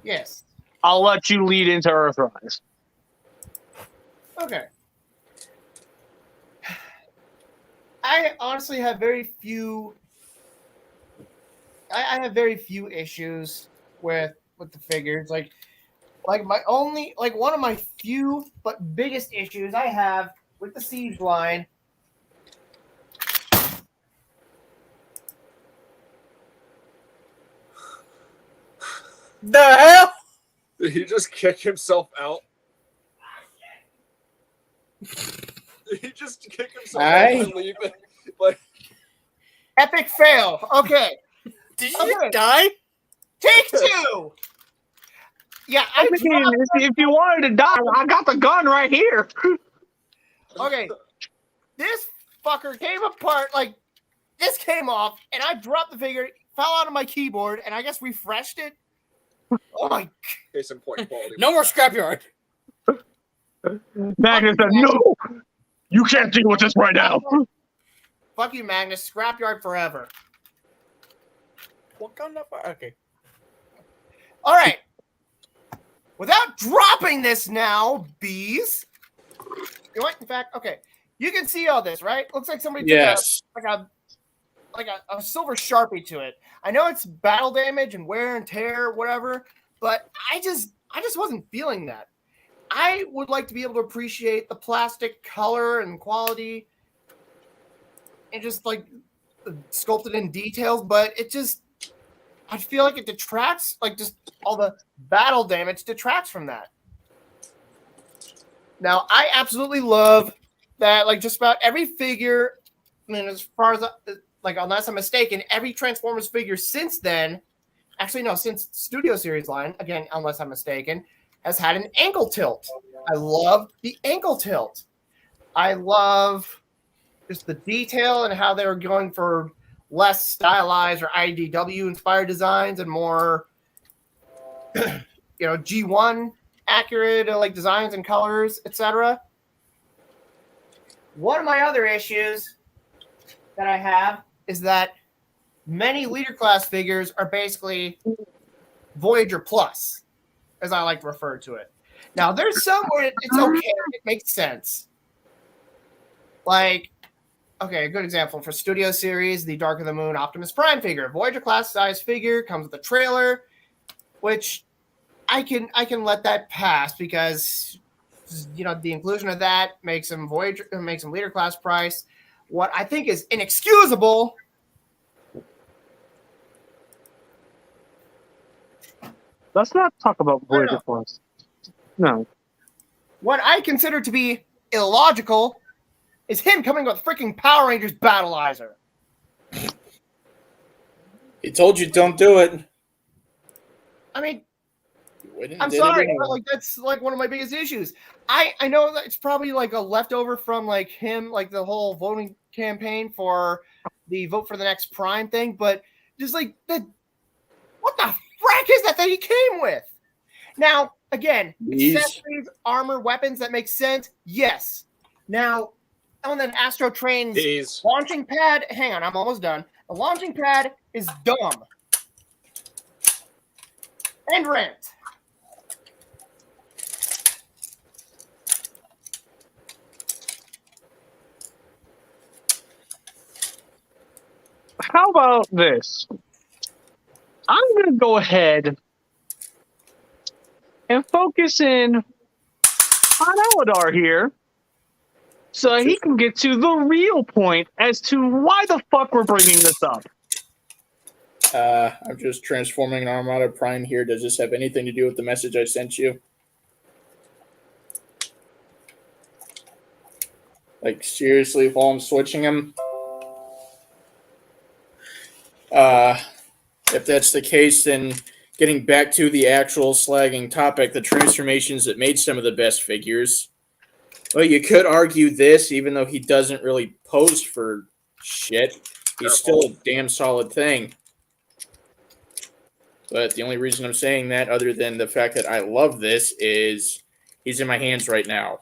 Speaker 1: Yes.
Speaker 2: I'll let you lead into Earthrise.
Speaker 1: Okay. I honestly have very few. I have very few issues with the figures. Like my only, like one of my few but biggest issues I have with the Siege line.
Speaker 4: The hell?
Speaker 5: Did he just kick himself out? Did he just kick himself out and leave it? Like,
Speaker 1: Epic fail. Okay.
Speaker 4: Did you just die?
Speaker 1: Take two. Yeah,
Speaker 2: I mean, if you wanted to die, I got the gun right here.
Speaker 1: Okay. This fucker came apart, like, this came off, and I dropped the figure, fell out of my keyboard, and I guess refreshed it. Oh my.
Speaker 5: case in point, quality.
Speaker 4: No more Scrapyard.
Speaker 2: Magnus said, no, you can't deal with this right now.
Speaker 1: Fuck you, Magnus. Scrapyard forever.
Speaker 4: What kind of... Okay.
Speaker 1: All right. Without dropping this now, Bees. You know what? In fact, okay. You can see all this, right? Looks like somebody took a silver Sharpie to it. I know it's battle damage and wear and tear, whatever, but I just wasn't feeling that. I would like to be able to appreciate the plastic color and quality and just like sculpted in details, but I feel like it detracts, like just all the battle damage detracts from that. Now, I absolutely love that, like just about every figure, I mean, as far as, like, unless I'm mistaken, every Transformers figure since then, actually, no, since Studio Series line, again, unless I'm mistaken, has had an ankle tilt. I love the ankle tilt. I love just the detail and how they're going for less stylized or IDW inspired designs and more, G1 accurate like designs and colors, etc. One of my other issues that I have is that many leader class figures are basically Voyager Plus, as I like to refer to it. Now, there's some where it's okay, it makes sense. Like, okay, a good example for Studio Series, the Dark of the Moon Optimus Prime figure, Voyager class size figure, comes with a trailer, which I can let that pass because the inclusion of that makes him leader class price. What I think is inexcusable
Speaker 2: Let's not talk about Voyager Plus. No.
Speaker 1: What I consider to be illogical is him coming with freaking Power Rangers Battleizer.
Speaker 3: He told you don't do it.
Speaker 1: I mean,
Speaker 3: I'm
Speaker 1: sorry, but like that's like one of my biggest issues. I know that it's probably like a leftover from like him, like the whole voting campaign for the vote for the next Prime thing, but just like what the frack is that he came with? Now, again, accessories, armor, weapons, that makes sense. Yes. Now, on then Astro Train's launching pad, hang on, I'm almost done. The launching pad is dumb. And rent.
Speaker 2: How about this? I'm going to go ahead and focus in on Aladar here so he can get to the real point as to why the fuck we're bringing this up.
Speaker 3: I'm just transforming an Armada Prime here. Does this have anything to do with the message I sent you? Like, seriously, while I'm switching him? If that's the case, then getting back to the actual slagging topic, the transformations that made some of the best figures. Well, you could argue this, even though he doesn't really pose for shit. He's still a damn solid thing. But the only reason I'm saying that, other than the fact that I love this, is he's in my hands right now.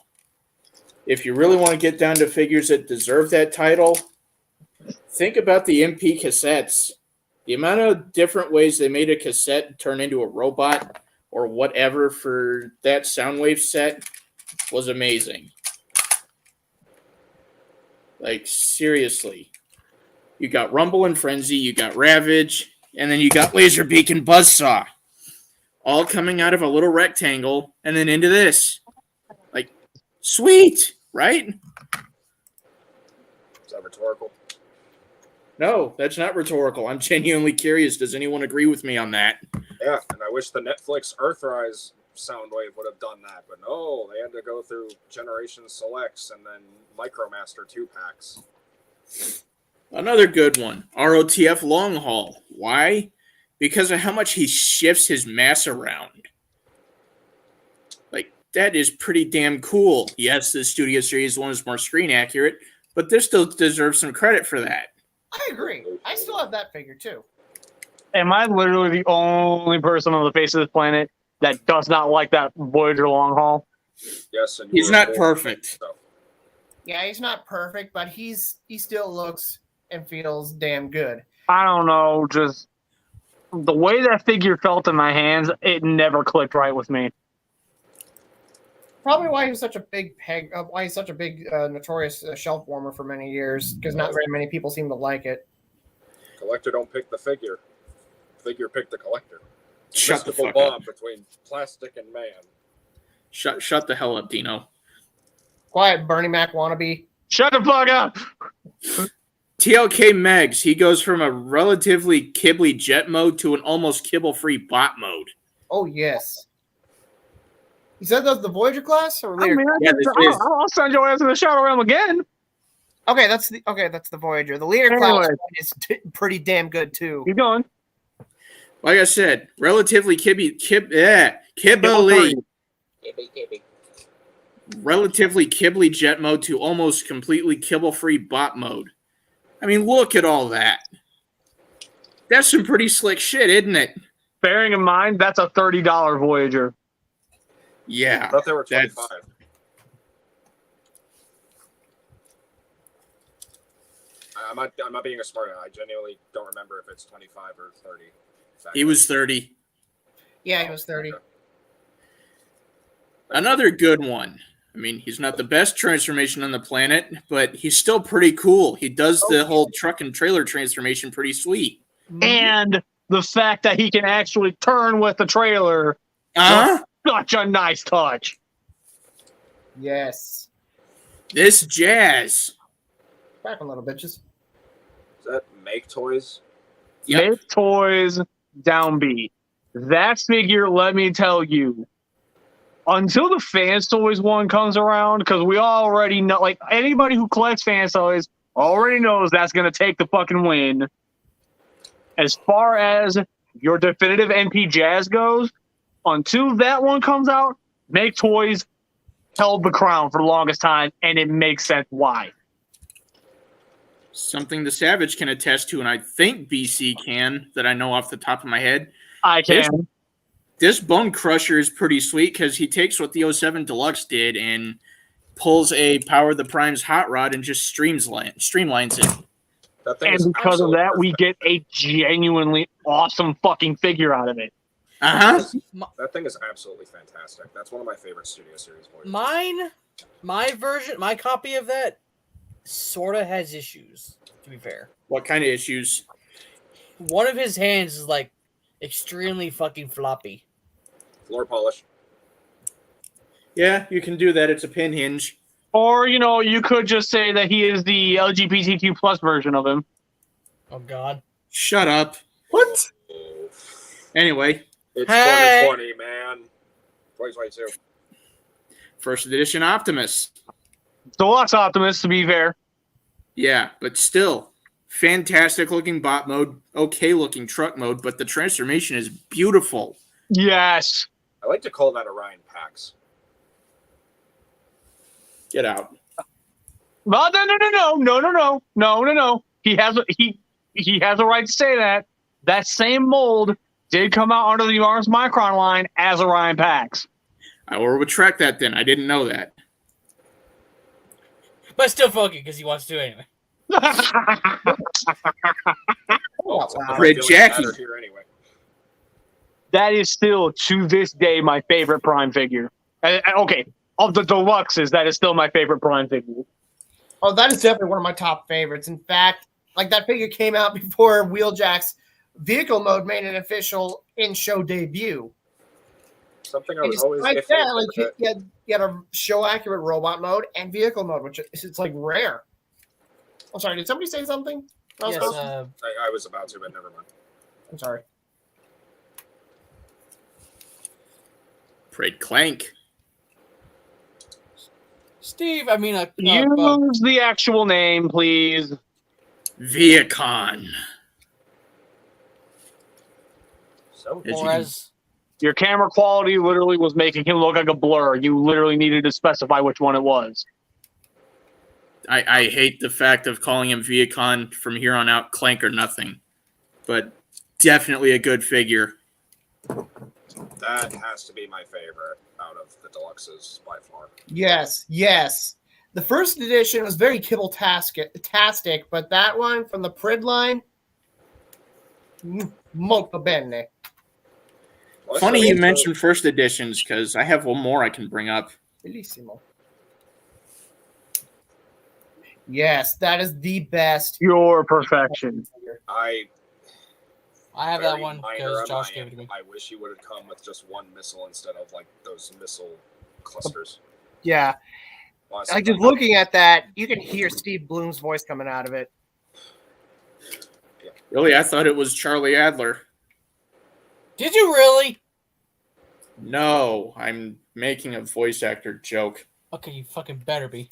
Speaker 3: If you really want to get down to figures that deserve that title, think about the MP cassettes. The amount of different ways they made a cassette turn into a robot or whatever for that Soundwave set was amazing. Like, seriously. You got Rumble and Frenzy, you got Ravage, and then you got Laserbeak and Buzzsaw. All coming out of a little rectangle and then into this. Like, sweet, right?
Speaker 5: Is that rhetorical?
Speaker 3: No, that's not rhetorical. I'm genuinely curious. Does anyone agree with me on that?
Speaker 5: Yeah, and I wish the Netflix Earthrise Soundwave would have done that, but no, they had to go through Generation Selects and then Micromaster 2-packs.
Speaker 3: Another good one, ROTF Long Haul. Why? Because of how much he shifts his mass around. Like, that is pretty damn cool. Yes, the Studio Series one is more screen accurate, but this still deserves some credit for that.
Speaker 1: I agree. I still have that figure too.
Speaker 2: Am I literally the only person on the face of this planet that does not like that Voyager long haul?
Speaker 5: Yes, and
Speaker 3: he's not perfect.
Speaker 1: Yeah, he's not perfect, but he still looks and feels damn good.
Speaker 2: I don't know, just the way that figure felt in my hands, it never clicked right with me.
Speaker 1: Probably why he was such a big notorious shelf warmer for many years, because not very many people seem to like it.
Speaker 5: Collector don't pick the figure. Figure pick the collector.
Speaker 3: Shut the fuck
Speaker 5: bomb
Speaker 3: up.
Speaker 5: Between plastic and man.
Speaker 3: Shut the hell up, Dino.
Speaker 1: Quiet, Bernie Mac wannabe.
Speaker 2: Shut the fuck up!
Speaker 3: TLK Megs, he goes from a relatively kibbly jet mode to an almost kibble-free bot mode.
Speaker 1: Oh, yes. You said that was the Voyager class or later?
Speaker 2: I'll send your ass to the Shadow Realm again.
Speaker 1: Okay, that's the Voyager. The leader class is pretty damn good too.
Speaker 2: Keep going.
Speaker 3: Like I said, relatively kibbly. Relatively kibbly jet mode to almost completely kibble-free bot mode. I mean, look at all that. That's some pretty slick shit, isn't it?
Speaker 2: Bearing in mind, that's a $30 Voyager.
Speaker 3: Yeah.
Speaker 5: I thought they were
Speaker 3: That's-
Speaker 5: 25. I'm not being a smart aleck. I genuinely don't remember if it's 25 or 30.
Speaker 3: He was 30.
Speaker 1: Yeah, he was 30.
Speaker 5: Okay.
Speaker 3: Another good one. I mean, he's not the best transformation on the planet, but he's still pretty cool. He does the whole truck and trailer transformation pretty sweet.
Speaker 2: And the fact that he can actually turn with the trailer.
Speaker 3: Uh-huh.
Speaker 2: Such a nice touch.
Speaker 1: Yes.
Speaker 3: This jazz.
Speaker 1: Back a little, bitches.
Speaker 5: Is that Make Toys?
Speaker 3: Yep.
Speaker 2: Make Toys down B. That figure, let me tell you, until the Fans Toys one comes around, because we already know, like, anybody who collects Fans Toys already knows that's going to take the fucking win. As far as your definitive NP Jazz goes, until that one comes out, Make Toys held the crown for the longest time, and it makes sense why.
Speaker 3: Something the Savage can attest to, and I think BC can, that I know off the top of my head.
Speaker 2: I can.
Speaker 3: This Bone Crusher is pretty sweet because he takes what the 07 Deluxe did and pulls a Power of the Prime's Hot Rod and just streamlines it.
Speaker 5: That thing
Speaker 2: And
Speaker 5: is
Speaker 2: because of
Speaker 5: absolutely
Speaker 2: that, we
Speaker 5: perfect.
Speaker 2: get a genuinely awesome fucking figure out of it.
Speaker 3: Uh-huh.
Speaker 5: That thing is absolutely fantastic. That's one of my favorite Studio Series Voyagers.
Speaker 4: My copy of that sort of has issues, to be fair.
Speaker 3: What kind of issues?
Speaker 4: One of his hands is like extremely fucking floppy.
Speaker 5: Floor polish.
Speaker 3: Yeah, you can do that. It's a pin hinge.
Speaker 2: Or, you know, you could just say that he is the LGBTQ plus version of him.
Speaker 4: Oh God.
Speaker 3: Shut up.
Speaker 1: What?
Speaker 5: Oh,
Speaker 3: Anyway,
Speaker 5: it's
Speaker 4: Hey!
Speaker 5: 2020, man. 2022.
Speaker 3: first edition Optimus.
Speaker 2: Deluxe Optimus, to be fair.
Speaker 3: Yeah, but still, fantastic looking bot mode, okay looking truck mode, but the transformation is beautiful.
Speaker 2: Yes.
Speaker 5: I like to call that Orion Pax.
Speaker 3: Get out.
Speaker 2: Well, no. He has a right to say that. That same mold did come out under the Mars Micron line as Orion Pax.
Speaker 3: I will retract that then. I didn't know that.
Speaker 4: But still fucking because he wants to anyway.
Speaker 5: Oh, it's
Speaker 1: wow.
Speaker 3: Red Jackie.
Speaker 5: Here anyway.
Speaker 2: That is still, to this day, my favorite Prime figure. Okay, of the deluxes, that is still my favorite Prime figure.
Speaker 1: Oh, that is definitely one of my top favorites. In fact, like that figure came out before Wheeljack's vehicle mode made an official in-show debut.
Speaker 5: Something I
Speaker 1: And
Speaker 5: was always
Speaker 1: despite
Speaker 5: iffy
Speaker 1: that,
Speaker 5: about
Speaker 1: like
Speaker 5: that.
Speaker 1: you had a show-accurate robot mode and vehicle mode, which is it's like rare. I'm sorry, did somebody say something? I was
Speaker 4: Yes,
Speaker 1: supposed to-
Speaker 5: I was about to, but never mind.
Speaker 1: I'm sorry.
Speaker 3: Pred Clank.
Speaker 4: Steve, I mean,
Speaker 2: Use the actual name, please.
Speaker 3: Viacon.
Speaker 5: So
Speaker 3: As you
Speaker 4: or
Speaker 3: can-
Speaker 4: as
Speaker 2: Your camera quality literally was making him look like a blur. You literally needed to specify which one it was.
Speaker 3: I hate the fact of calling him Viacon from here on out, Clank or nothing. But definitely a good figure.
Speaker 5: that has to be my favorite out of the deluxes by far.
Speaker 1: Yes. The first edition was very kibble-tastic, but that one from the Prid line, molto bene.
Speaker 5: Well,
Speaker 3: Funny
Speaker 5: so-
Speaker 3: you mentioned first editions because I have one more I can bring up.
Speaker 1: Bellissimo. Yes, that is the best.
Speaker 2: Pure perfection.
Speaker 5: I
Speaker 4: I have that
Speaker 5: very
Speaker 4: one
Speaker 5: minor
Speaker 4: because
Speaker 5: on
Speaker 4: Josh
Speaker 5: my
Speaker 4: gave it to
Speaker 5: end.
Speaker 4: me.
Speaker 5: I wish he would have come with just one missile instead of like those missile clusters.
Speaker 1: Yeah.
Speaker 5: Honestly,
Speaker 1: Like just looking at that, you can hear Steve Bloom's voice coming out of it.
Speaker 3: Really, I thought it was Charlie Adler.
Speaker 4: Did you really?
Speaker 3: No, I'm making a voice actor joke
Speaker 4: Okay, you fucking better be.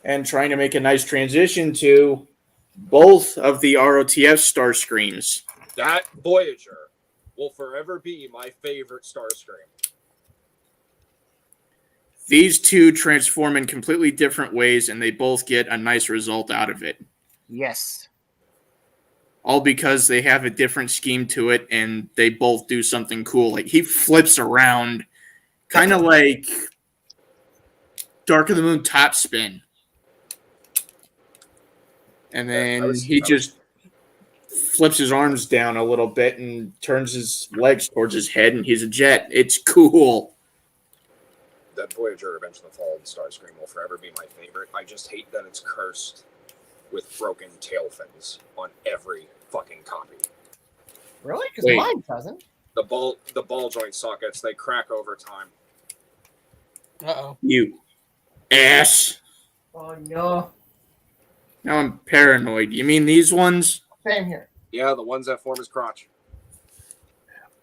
Speaker 3: and trying to make a nice transition to both of the ROTF star screens.
Speaker 5: that Voyager will forever be my favorite Starscream.
Speaker 3: These two transform in completely different ways, and they both get a nice result out of it.
Speaker 1: Yes.
Speaker 3: all because they have a different scheme to it and they both do something cool. Like he flips around, kind of like Dark of the Moon top spin. And then he just flips his arms down a little bit and turns his legs towards his head, and he's a jet. It's cool.
Speaker 5: That Voyager Revenge of the Fallen Starscream will forever be my favorite. I just hate that it's cursed with broken tail fins on every fucking copy.
Speaker 1: Really? Because
Speaker 3: Wait.
Speaker 1: mine doesn't.
Speaker 5: The ball joint sockets, they crack over time.
Speaker 4: Uh-oh.
Speaker 3: You ass.
Speaker 1: Oh no.
Speaker 3: Now I'm paranoid. You mean these ones?
Speaker 1: Same here.
Speaker 5: Yeah, the ones that form his crotch.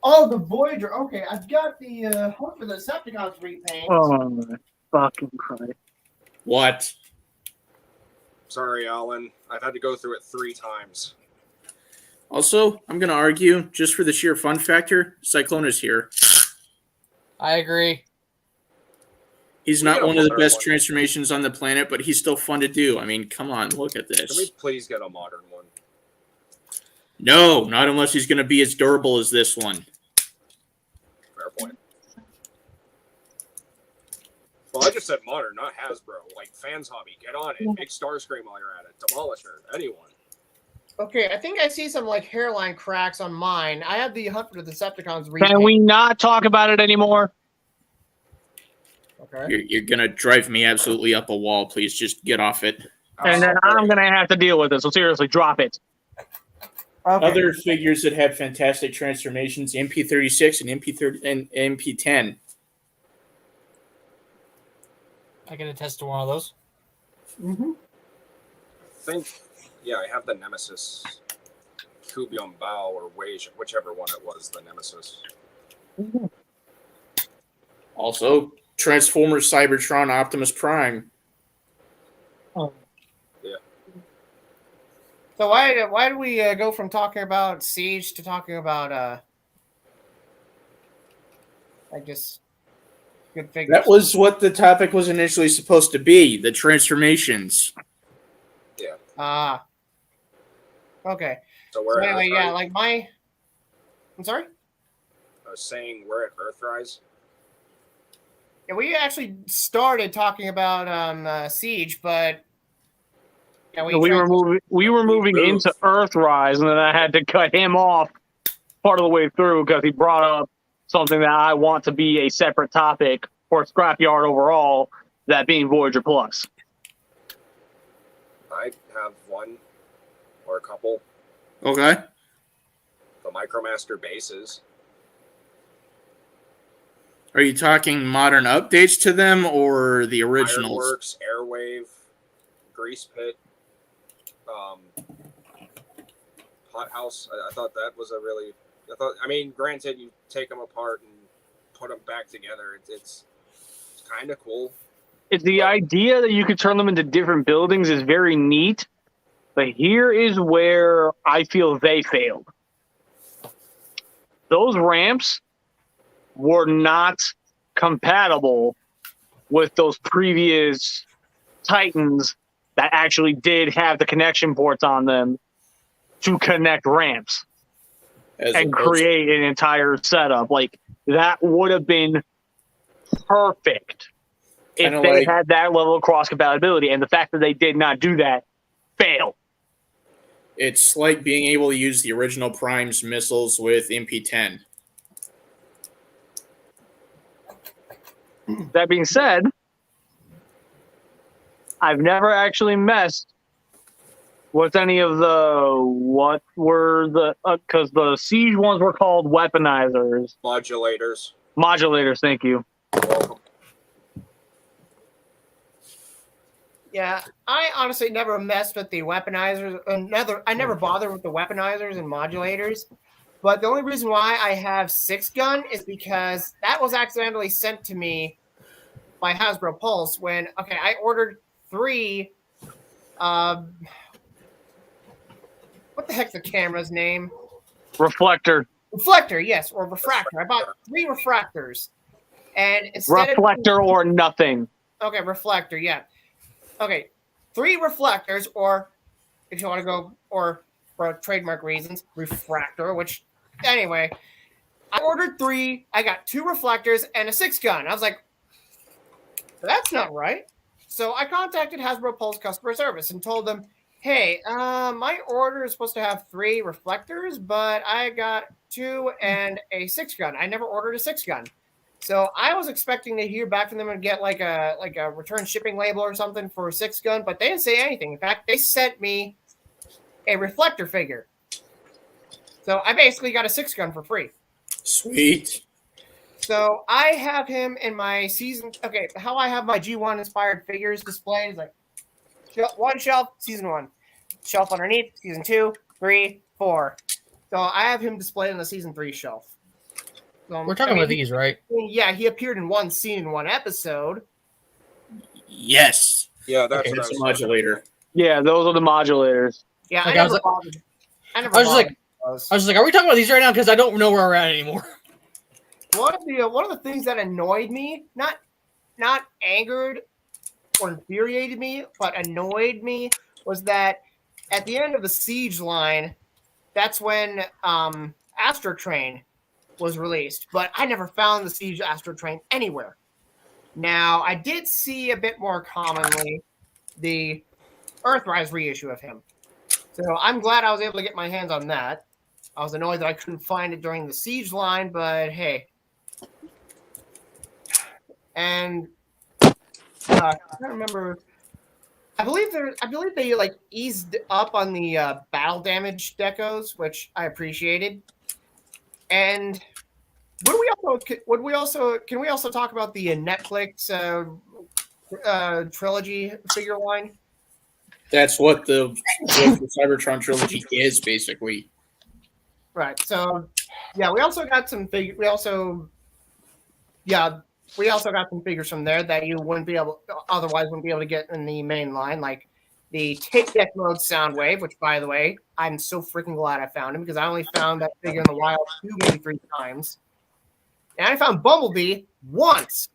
Speaker 1: Oh, the Voyager. Okay, I've got the hope for the Decepticons repaint.
Speaker 2: Oh my fucking Christ!
Speaker 3: What?
Speaker 5: Sorry, Alan. I've had to go through it 3 times.
Speaker 3: Also, I'm going to argue, just for the sheer fun factor, Cyclone is here.
Speaker 4: I agree.
Speaker 3: He's
Speaker 5: We
Speaker 3: not
Speaker 5: get a
Speaker 3: one of the
Speaker 5: modern
Speaker 3: best
Speaker 5: one.
Speaker 3: transformations on the planet, but he's still fun to do. I mean, come on, look at
Speaker 5: Can we
Speaker 3: this.
Speaker 5: please get a modern one?
Speaker 3: No, not unless he's going to be as durable as this one.
Speaker 5: Fair point. Well, I just said modern, not Hasbro. Like, Fans Hobby, get on it. Make Starscream while you're at it. Demolisher, anyone.
Speaker 1: Okay, I think I see some like hairline cracks on mine. I have the Hunt for the Decepticons repaint.
Speaker 2: Can we not talk about it anymore?
Speaker 1: Okay.
Speaker 3: You're going to drive me absolutely up a wall. Please just get off it.
Speaker 2: And then I'm gonna have to deal with it. So seriously, drop it.
Speaker 1: Okay.
Speaker 3: Other figures that have fantastic transformations, MP36 and MP30 and MP10.
Speaker 4: I can attest to one of those.
Speaker 1: Mm-hmm.
Speaker 5: I think, yeah, I have the Nemesis. Kubion Bao or Wage, whichever one it was, the Nemesis.
Speaker 3: Also, Transformers, Cybertron, Optimus Prime.
Speaker 6: Oh,
Speaker 1: So why do we go from talking about Siege to talking about I guess good figures?
Speaker 3: That was what the topic was initially supposed to be, the transformations.
Speaker 1: Ah. Okay.
Speaker 5: So
Speaker 1: So
Speaker 5: we're at
Speaker 1: anyway,
Speaker 5: Earthrise.
Speaker 1: yeah, like I'm sorry?
Speaker 5: I was saying we're at Earthrise.
Speaker 1: Yeah, we actually started talking about Siege, but yeah,
Speaker 2: We were moving into Earthrise, and then I had to cut him off part of the way through because he brought up something that I want to be a separate topic for Scrapyard overall, that being Voyager Plus.
Speaker 5: I have one or a couple.
Speaker 3: Okay.
Speaker 5: The Micromaster Bases.
Speaker 3: Are you talking modern updates to them or the originals?
Speaker 5: Ironworks, Airwave, Grease Pit, Hot House. I thought that was a really. I mean, granted, you take them apart and put them back together. It's kind of cool.
Speaker 2: It's the idea that you could turn them into different buildings is very neat, but here is where I feel they failed. Those ramps were not compatible with those previous Titans that actually did have the connection ports on them to connect ramps and create an entire setup. Like, that would have been perfect if
Speaker 3: Kinda
Speaker 2: they
Speaker 3: like-
Speaker 2: had that level of cross compatibility. And the fact that they did not do that failed.
Speaker 3: It's like being able to use the original Prime's missiles with MP10.
Speaker 2: That being said, I've never actually messed with any of the because the Siege ones were called weaponizers. Modulators, thank you.
Speaker 5: Welcome.
Speaker 1: Yeah, I honestly never messed with the weaponizers. I never bothered with the weaponizers and modulators. But the only reason why I have 6-gun is because that was accidentally sent to me by Hasbro Pulse when I ordered 3. What the heck's the camera's name?
Speaker 2: Reflector,
Speaker 1: Yes, or refractor. I bought 3 refractors, and instead
Speaker 2: reflector or nothing.
Speaker 1: reflector. Yeah. Okay, 3 reflectors, or if you want to go, or for trademark reasons, refractor, which, anyway, I ordered 3. I got 2 reflectors and a 6-gun. I was like, that's not right. So I contacted Hasbro Pulse customer service and told them, hey, my order is supposed to have 3 reflectors, but I got 2 and a 6-gun. I never ordered a 6-gun. So I was expecting to hear back from them and get like a return shipping label or something for a 6-gun, but they didn't say anything. In fact, they sent me a reflector figure. So I basically got a 6-gun for free.
Speaker 3: Sweet.
Speaker 1: So I have him in my season. Okay, how I have my G1 inspired figures displayed is like one shelf, season 1, shelf underneath, season 2, 3, 4. So I have him displayed on the season 3 shelf. So,
Speaker 4: We're talking about these, right?
Speaker 1: Yeah, he appeared in one scene in one episode.
Speaker 3: Yes.
Speaker 5: Yeah, that's
Speaker 4: Okay,
Speaker 5: what I
Speaker 3: It's
Speaker 5: was
Speaker 3: a modulator.
Speaker 2: Yeah, those are the modulators.
Speaker 1: Yeah,
Speaker 4: Like,
Speaker 1: I
Speaker 4: I was
Speaker 1: never
Speaker 4: like-
Speaker 1: bothered. I never
Speaker 4: I was just
Speaker 1: bothered
Speaker 4: like-
Speaker 1: those.
Speaker 4: I was just like, are we talking about these right now? Because I don't know where we're at anymore.
Speaker 1: One of the things that annoyed me, not angered or infuriated me, but annoyed me, was that at the end of the Siege line, that's when Astro Train was released, but I never found the Siege Astro Train anywhere. Now, I did see a bit more commonly the Earthrise reissue of him. So I'm glad I was able to get my hands on that. I was annoyed that I couldn't find it during the Siege line, but hey. And I don't remember. I believe they like eased up on the battle damage decos, which I appreciated. And can we also talk about the Netflix trilogy figure line?
Speaker 3: That's what the Cybertron trilogy is, basically.
Speaker 1: Right. So, yeah, we also got some figures from there that you wouldn't be able to get in the main line, like the Tape Deck Mode Soundwave, which, by the way, I'm so freaking glad I found him because I only found that figure in the wild 2, maybe 3 times. And I found Bumblebee once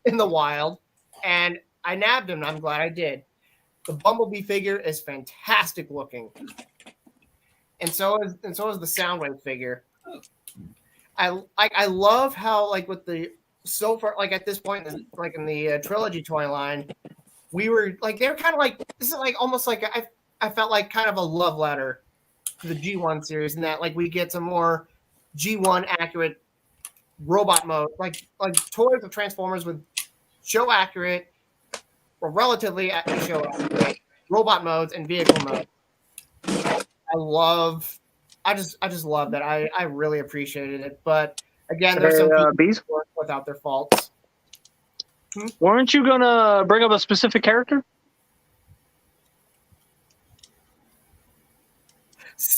Speaker 1: in the wild, and I nabbed him, and I'm glad I did. The Bumblebee figure is fantastic looking. And so is the Soundwave figure. I love how, like, with the so far, like at this point, like in the trilogy toy line, we were like, they're kind of like, this is like almost like I felt like kind of a love letter to the G1 series, in that like we get some more G1 accurate robot mode, like toys of Transformers with show accurate or relatively show accurate robot modes and vehicle modes. I just love that. I really appreciated it. But again, there's some people
Speaker 2: Beast,
Speaker 1: who work without their faults.
Speaker 2: weren't you gonna bring up a specific character?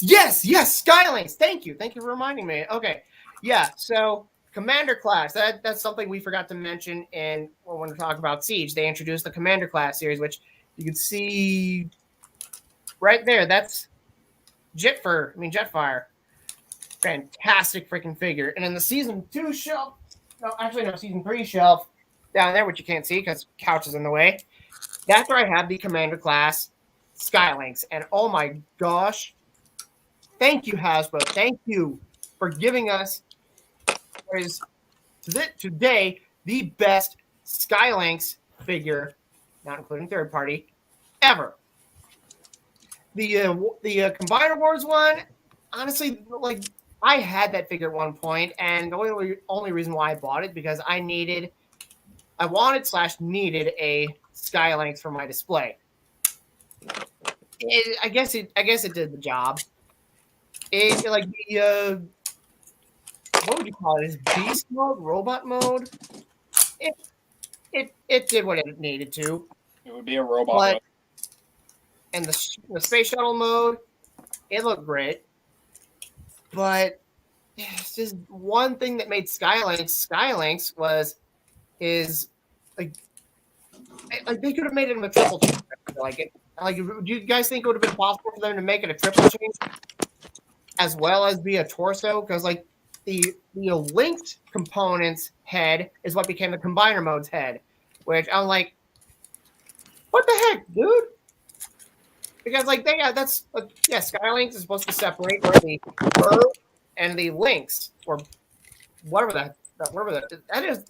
Speaker 1: Yes, Skylinks. Thank you for reminding me. Okay, yeah. So Commander class. That's something we forgot to mention in when we're talking about Siege. They introduced the Commander class series, which you can see right there. That's Jetfire. Fantastic freaking figure. And in the season 2 shelf, season 3 shelf down there, which you can't see because couch is in the way. That's where I have the Commander class Skylinks. And oh my gosh, thank you, Hasbro. Thank you for giving us what is today the best Skylinks figure, not including third party, ever. The Combiner Wars one, honestly, like I had that figure at one point, and the only reason why I bought it because I needed a Skylinks for my display. I guess it did the job. It like the what would you call it? Is beast mode, robot mode? It did what it needed to.
Speaker 7: It would be a robot.
Speaker 1: But and the space shuttle mode, it looked great. But it's just one thing that made Skylinks was like they could have made it a triple change. Do you guys think it would have been possible for them to make it a triple change as well as be a torso? Because like the linked components head is what became the combiner mode's head, which I'm like, what the heck, dude? because like Skylinks is supposed to separate where the Earth and the Lynx or whatever that's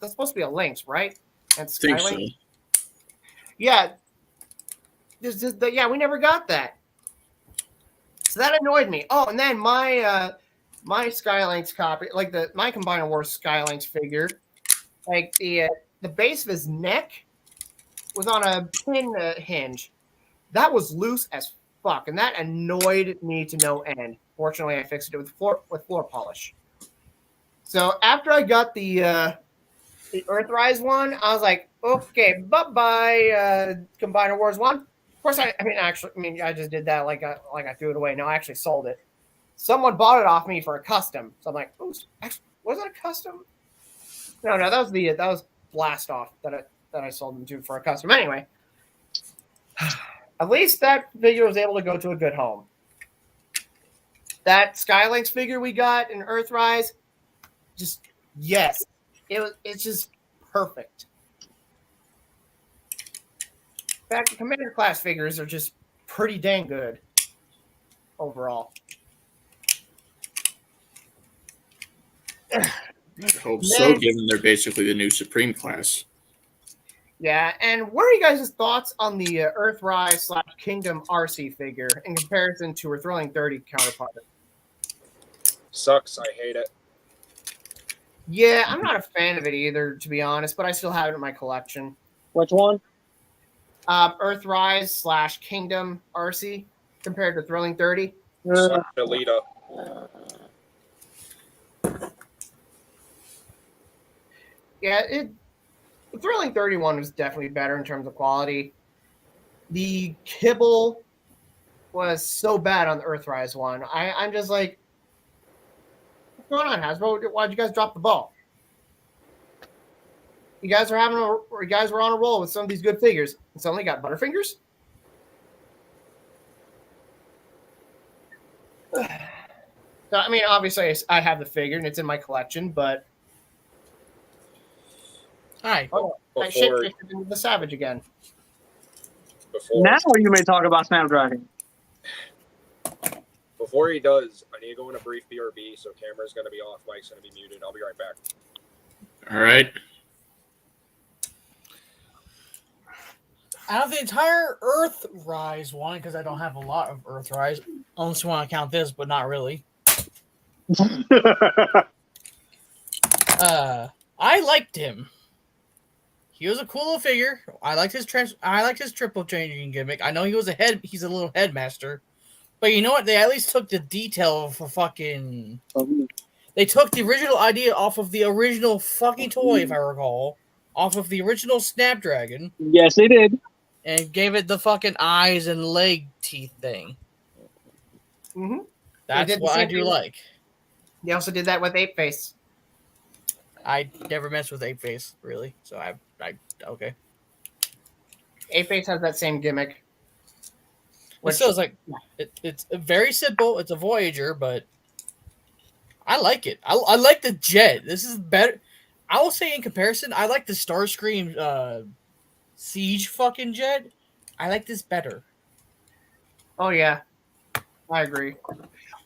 Speaker 1: supposed to be a Lynx, right? And
Speaker 3: Think so.
Speaker 1: Skylinks. Yeah. We never got that. So that annoyed me. Oh, and then my Skylinks copy, like my Combiner Wars Skylinks figure, like the base of his neck was on a pin hinge. That was loose as fuck, and that annoyed me to no end. Fortunately, I fixed it with floor polish. So after I got the Earthrise one, I was like, okay, bye-bye, Combiner Wars 1. Of course, I just did that like I threw it away. No, I actually sold it. Someone bought it off me for a custom. So I'm like, oh, was it a custom? No, that was Blast Off that I sold them to for a custom. Anyway, at least that figure was able to go to a good home. That Skylinks figure we got in Earthrise, it's just perfect. In fact, the Commander class figures are just pretty dang good overall.
Speaker 3: I hope so, given they're basically the new Supreme class.
Speaker 1: Yeah, and what are you guys' thoughts on the Earthrise / Kingdom RC figure in comparison to her Thrilling 30 counterpart?
Speaker 5: Sucks. I hate it.
Speaker 1: Yeah, I'm not a fan of it either, to be honest, but I still have it in my collection.
Speaker 2: Which one?
Speaker 1: Earthrise / Kingdom RC compared to Thrilling 30.
Speaker 5: Suck Alita.
Speaker 1: Yeah, the Thrilling 31 was definitely better in terms of quality. The kibble was so bad on the Earthrise one. I'm just like, what's going on, Hasbro? Why'd you guys drop the ball? You guys were on a roll with some of these good figures, and suddenly got Butterfingers. So, I mean, obviously, I have the figure and it's in my collection, but
Speaker 4: Hi.
Speaker 1: I shifted into the Savage again.
Speaker 2: Now you may talk about Snapdragon.
Speaker 5: Before he does, I need to go in a brief BRB, so camera's going to be off, mic's going to be muted. I'll be right back.
Speaker 3: All right.
Speaker 4: Out of the entire Earthrise one, because I don't have a lot of Earthrise, unless you want to count this, but not really. I liked him. He was a cool little figure. I liked his triple changing gimmick. I know he's a little headmaster. But you know what? They at least took the detail for fucking. They took the original idea off of the original fucking toy, if I recall, off of the original Snapdragon.
Speaker 2: Yes, they did.
Speaker 4: And gave it the fucking eyes and leg teeth thing.
Speaker 1: Mm-hmm.
Speaker 4: That's what I do like.
Speaker 1: They also did that with Ape Face.
Speaker 4: I never messed with Ape Face, really. So I okay.
Speaker 1: Ape Face has that same gimmick.
Speaker 4: It still is like it's very simple. It's a Voyager, but I like it. I like the jet. This is better. I will say in comparison, I like the Starscream Siege fucking jet. I like this better.
Speaker 1: Oh yeah, I agree.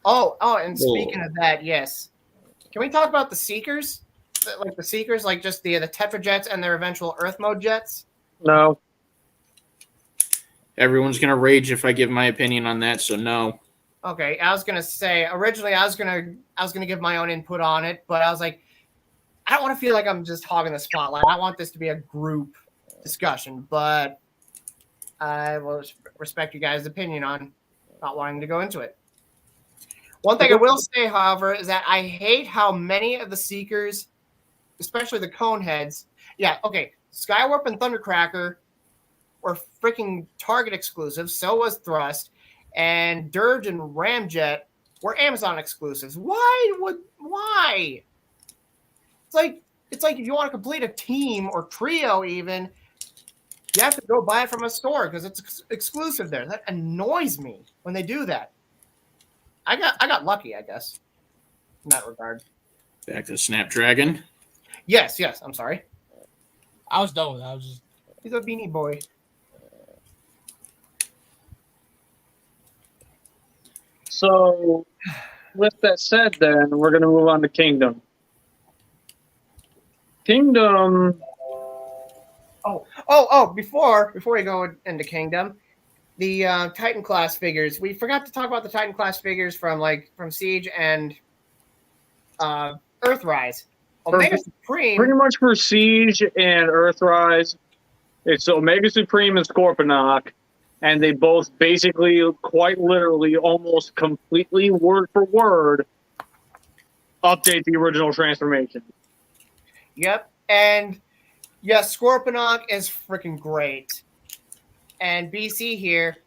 Speaker 1: Oh, and speaking of that, yes. Can we talk about the Seekers? Like the Seekers, like just the Tetra jets and their eventual Earth mode jets?
Speaker 2: No.
Speaker 3: Everyone's gonna rage if I give my opinion on that, so no.
Speaker 1: Okay, I was gonna say originally I was gonna give my own input on it, but I was like, I don't want to feel like I'm just hogging the spotlight. I want this to be a group discussion, but I will respect you guys' opinion on not wanting to go into it. One thing I will say, however, is that I hate how many of the Seekers, especially the cone heads, Skywarp and Thundercracker were freaking Target exclusives. So was Thrust, and Dirge and Ramjet were Amazon exclusives. Why? It's like if you want to complete a team or trio, even you have to go buy it from a store because it's exclusive there. That annoys me when they do that. I got lucky, I guess, in that regard.
Speaker 3: Back to Snapdragon.
Speaker 1: Yes. I'm sorry.
Speaker 4: I was done with that. I was just.
Speaker 1: He's a beanie boy.
Speaker 2: So, with that said, then we're going to move on to Kingdom. Kingdom.
Speaker 1: Before we go into Kingdom, the Titan class figures. We forgot to talk about the Titan class figures from Siege and Earthrise. Omega Supreme.
Speaker 2: Pretty much for Siege and Earthrise, it's Omega Supreme and Scorponok, and they both basically, quite literally, almost completely word for word, update the original transformation.
Speaker 1: Yep, and yes, Scorponok is freaking great, and BC here,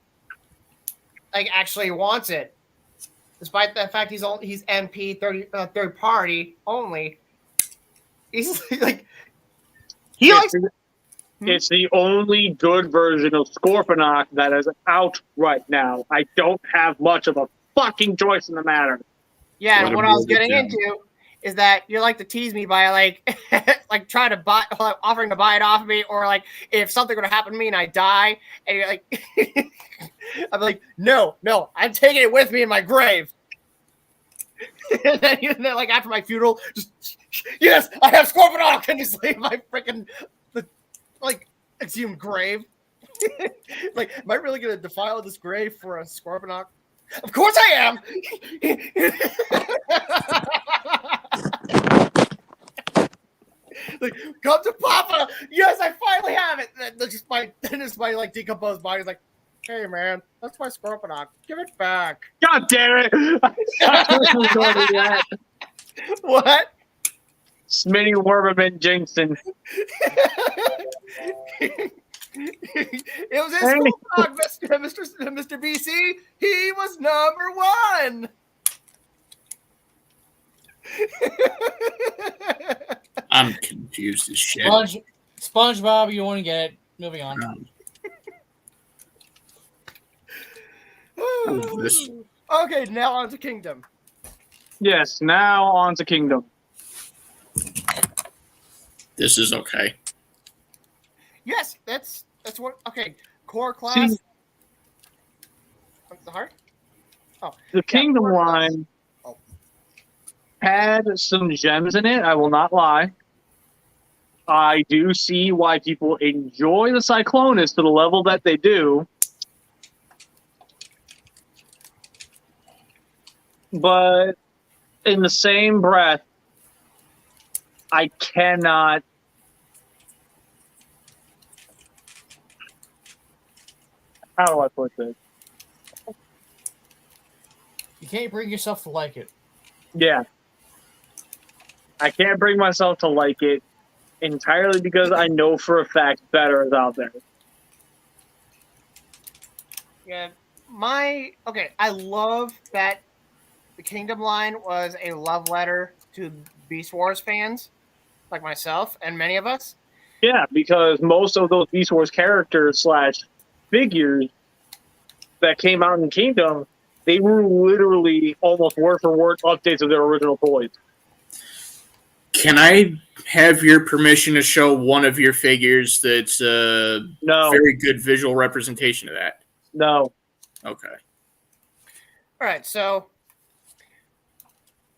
Speaker 1: actually wants it, despite the fact he's MP third party only. He's
Speaker 2: It's the only good version of Scorponok that is out right now. I don't have much of a fucking choice in the matter.
Speaker 1: Yeah, what I was getting into is that you like to tease me by trying to buy, offering to buy it off of me, or if something would happen to me and I die, and you're like, I'm like, no, I'm taking it with me in my grave. and then after my funeral, just yes, I have Scorponok, and just leave my freaking exhumed grave. Am I really gonna defile this grave for a Scorponok? Of course I am. Come to Papa. Yes, I finally have it. Then just my decomposed body's like, hey man, that's my Scorponok. Give it back.
Speaker 2: God damn it!
Speaker 1: What?
Speaker 2: Smitty Werberman Jensen.
Speaker 1: It was his Scorponok, Mr. BC. He was number one.
Speaker 3: I'm confused as shit.
Speaker 4: SpongeBob, you want to get it. Moving on.
Speaker 1: Okay, now on to Kingdom.
Speaker 2: Yes, now on to Kingdom.
Speaker 3: This is okay.
Speaker 1: Yes, that's what. Okay, core class.
Speaker 2: See,
Speaker 1: what's the heart? Oh,
Speaker 2: the Kingdom line had some gems in it. I will not lie. I do see why people enjoy the Cyclonus to the level that they do. But in the same breath, I cannot. How do I put this?
Speaker 4: You can't bring yourself to like it.
Speaker 2: Yeah. I can't bring myself to like it entirely because I know for a fact better is out there.
Speaker 1: Yeah, I love that the Kingdom line was a love letter to Beast Wars fans like myself and many of us.
Speaker 2: Yeah, because most of those Beast Wars characters / figures that came out in Kingdom, they were literally almost word for word updates of their original toys.
Speaker 3: Can I have your permission to show one of your figures that's a very good visual representation of that?
Speaker 2: No.
Speaker 3: Okay.
Speaker 1: All right, so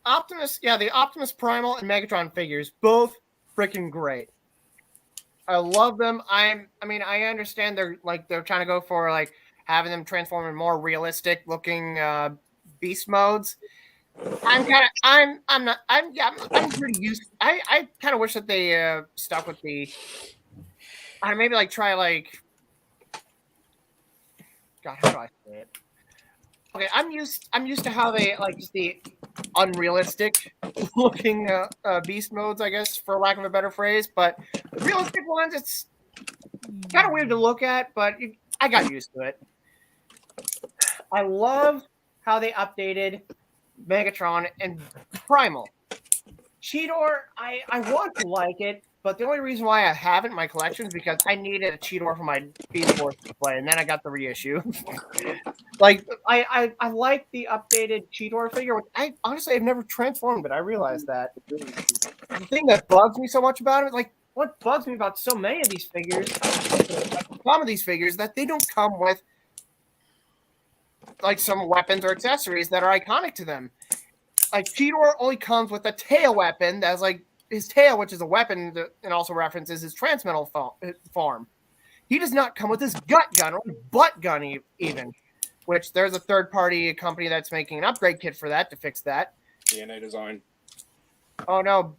Speaker 1: the Optimus Primal and Megatron figures, both freaking great. I love them. I understand they're trying to go for having them transform in more realistic looking beast modes. I'm pretty used. I kind of wish that they stuck with the. Maybe try God, how do I say it? Okay, I'm used to how they just the unrealistic looking beast modes, I guess, for lack of a better phrase. But the realistic ones, it's kind of weird to look at, but I got used to it. I love how they updated Megatron and Primal. Cheetor, I want to like it, but the only reason why I have it in my collection is because I needed a Cheetor for my Beast Wars to play, and then I got the reissue. I like the updated Cheetor figure, which I honestly have never transformed it. I realized that. The thing that bugs me so much about it, what bugs me about so many of these figures, some of these figures, that they don't come with like some weapons or accessories that are iconic to them. Like Cheetor only comes with a tail weapon that's like his tail, which is a weapon that, and also references his transmetal form. He does not come with his gut gun or butt gun even, which there's a third-party company that's making an upgrade kit for that to fix that.
Speaker 5: DNA design.
Speaker 1: Oh no,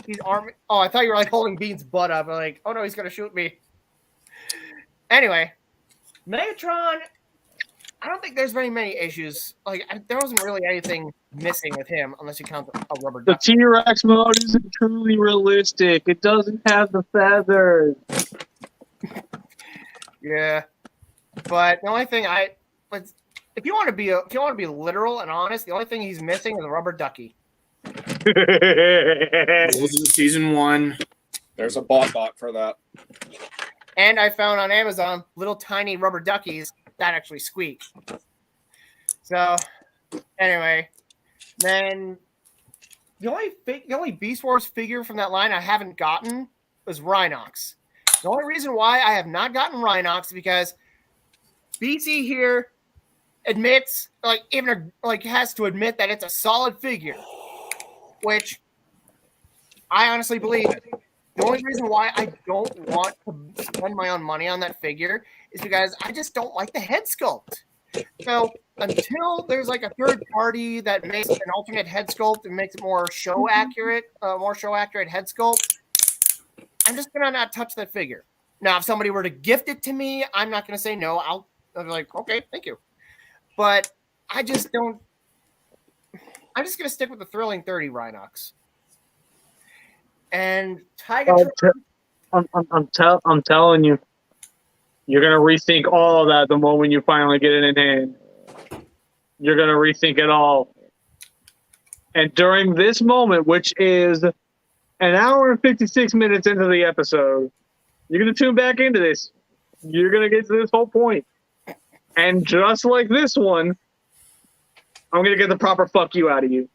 Speaker 1: he's arming. Oh, I thought you were like holding Bean's butt up. I'm like, oh no, he's gonna shoot me. Anyway, Megatron. I don't think there's very many issues. Like there wasn't really anything missing with him, unless you count a rubber
Speaker 2: The
Speaker 1: duck.
Speaker 2: T-Rex mode isn't truly realistic. It doesn't have the feathers.
Speaker 1: Yeah, but the only thing if you want to be literal and honest, the only thing he's missing is a rubber ducky.
Speaker 3: It was in season 1.
Speaker 5: There's a bot for that.
Speaker 1: And I found on Amazon little tiny rubber duckies that actually squeak. So, anyway, then the only Beast Wars figure from that line I haven't gotten was Rhinox. The only reason why I have not gotten Rhinox is because BC here admits, has to admit that it's a solid figure, which I honestly believe it. The only reason why I don't want to spend my own money on that figure is because I just don't like the head sculpt. So until there's like a third party that makes an alternate head sculpt and makes it more show accurate head sculpt, I'm just gonna not touch that figure. Now, if somebody were to gift it to me, I'm not gonna say no. I'll be like, okay, thank you. But I just don't. I'm just gonna stick with the Thrilling 30 Rhinox. And Tiger.
Speaker 2: I'm telling you, you're gonna rethink all of that the moment you finally get it in hand. You're gonna rethink it all. And during this moment, which is an hour and 56 minutes into the episode, you're going to tune back into this. You're going to get to this whole point. And just like this one, I'm going to get the proper fuck you out of you.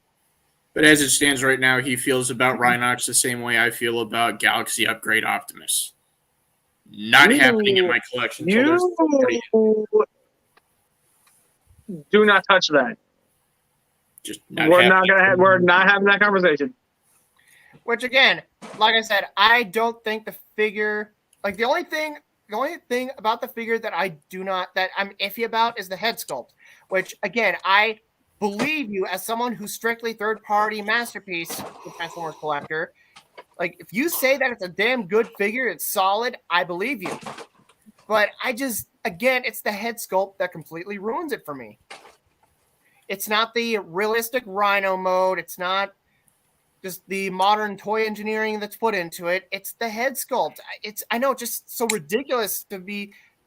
Speaker 3: But as it stands right now, he feels about Rhinox the same way I feel about Galaxy Upgrade Optimus. Not happening in my collection.
Speaker 2: Do not touch that.
Speaker 3: Just
Speaker 2: we're not having that conversation.
Speaker 1: Which again, like I said, I don't think the figure, like the only thing about the figure that I'm iffy about is the head sculpt, which again, I believe you as someone who's strictly third-party Masterpiece Transformers collector. Like if you say that it's a damn good figure, it's solid, I believe you. But it's the head sculpt that completely ruins it for me. It's not the realistic Rhino mode, it's not just the modern toy engineering that's put into it. It's the head sculpt. I know, just so ridiculous to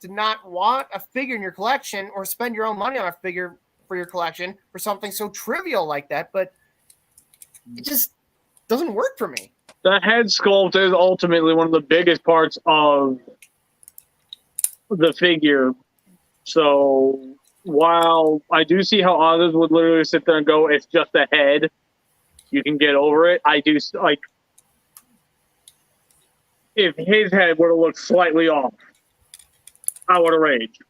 Speaker 1: not want a figure in your collection or spend your own money on a figure for your collection for something so trivial like that, but it just doesn't work for me.
Speaker 2: The head sculpt is ultimately one of the biggest parts of the figure. So while I do see how others would literally sit there and go, it's just a head, you can get over it. I do, like, if his head would have looked slightly off, I would have raged.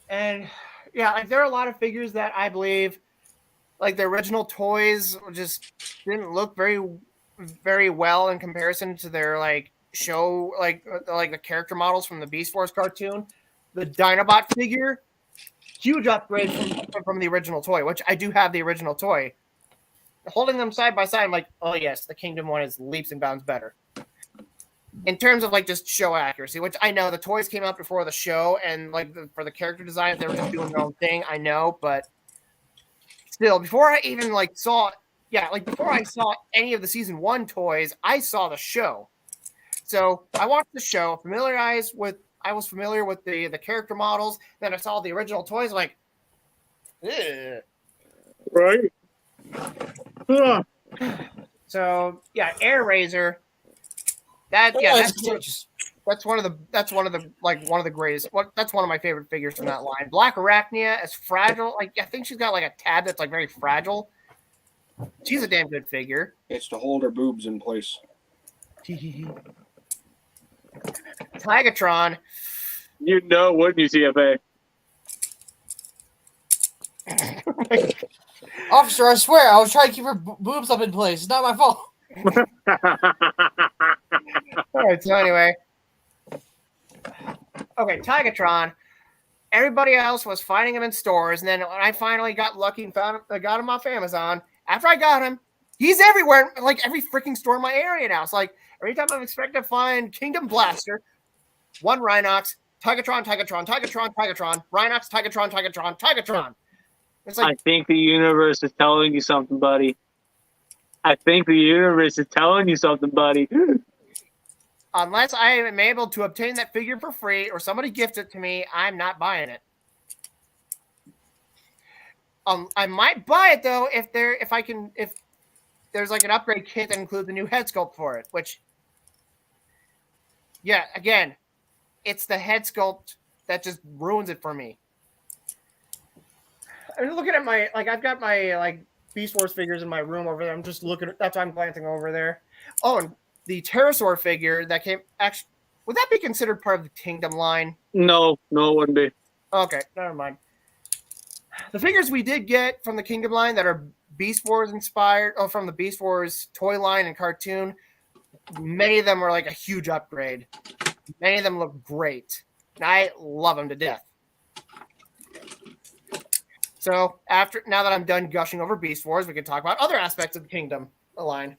Speaker 1: And yeah, like there are a lot of figures that I believe, like the original toys, just didn't look very, very well in comparison to their like show, like the character models from the Beast Wars cartoon. The Dinobot figure, huge upgrade from the original toy, which I do have the original toy. Holding them side by side, I'm like, oh yes, the Kingdom one is leaps and bounds better. In terms of like just show accuracy, which I know the toys came out before the show, and like for the character designs, they were just doing their own thing. I know, but still, before I even like saw any of the season 1 toys, I saw the show. So I watched the show, I was familiar with the character models. Then I saw the original toys, like, ugh.
Speaker 2: Right. Ugh.
Speaker 1: So yeah, Air Razor. That's one of the greatest. That's one of my favorite figures from that line. Black Arachnia is fragile. Like I think she's got like a tab that's like very fragile. She's a damn good figure.
Speaker 5: It's to hold her boobs in place.
Speaker 1: Tigatron.
Speaker 2: You know, wouldn't you, CFA?
Speaker 4: Officer, I swear, I was trying to keep her boobs up in place. It's not my fault.
Speaker 1: All right, so anyway. Okay, Tigatron. Everybody else was finding him in stores, and then when I finally got lucky and found him, I got him off Amazon. After I got him, he's everywhere, like every freaking store in my area now. It's like every time I'm expecting to find Kingdom Blaster, one Rhinox, Tigatron, Rhinox, Tigatron. It's
Speaker 2: I
Speaker 1: like
Speaker 2: think the universe is telling you something, buddy. I think the universe is telling you something, buddy.
Speaker 1: unless I am able to obtain that figure for free or somebody gifts it to me, I'm not buying it. I might buy it though if there's like an upgrade kit that includes a new head sculpt for it. Which, yeah, again, it's the head sculpt that just ruins it for me. I'm looking at my I've got my Beast Wars figures in my room over there. I'm just looking at that's why I'm glancing over there. Oh, and the Pterosaur figure that came actually would that be considered part of the Kingdom line?
Speaker 2: No, it wouldn't be.
Speaker 1: Okay, never mind. The figures we did get from the Kingdom line that are Beast Wars inspired, from the Beast Wars toy line and cartoon, many of them are like a huge upgrade. Many of them look great. And I love them to death. So now that I'm done gushing over Beast Wars, we can talk about other aspects of the Kingdom line.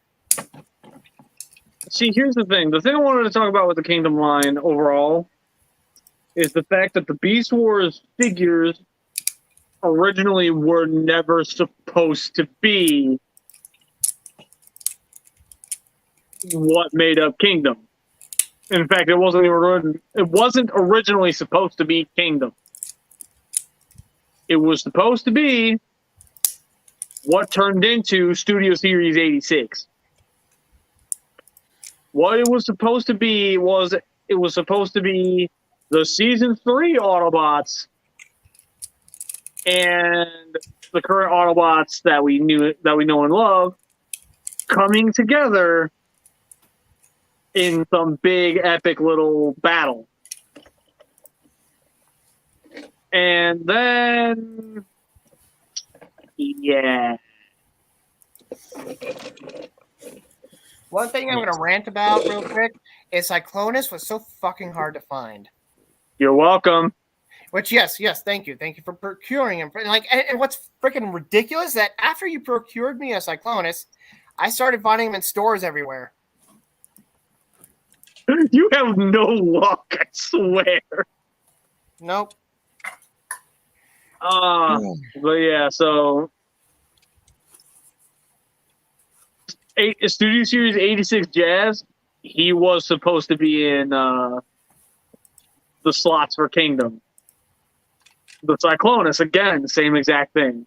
Speaker 2: See, here's the thing. The thing I wanted to talk about with the Kingdom line overall is the fact that the Beast Wars figures originally were never supposed to be what made up Kingdom. In fact, it wasn't originally supposed to be Kingdom. It was supposed to be what turned into Studio Series 86. What it was supposed to be was it was supposed to be the Season 3 Autobots and the current Autobots that we know and love coming together in some big epic little battle. And then yeah.
Speaker 1: One thing I'm going to rant about real quick is Cyclonus was so fucking hard to find.
Speaker 2: You're welcome.
Speaker 1: Which, yes, thank you for procuring him. And what's freaking ridiculous that after you procured me a Cyclonus, I started finding him in stores everywhere.
Speaker 2: You have no luck, I swear.
Speaker 1: Nope.
Speaker 2: But yeah, so Studio Series 86 Jazz, he was supposed to be in the slots for Kingdom. The Cyclonus, again, same exact thing.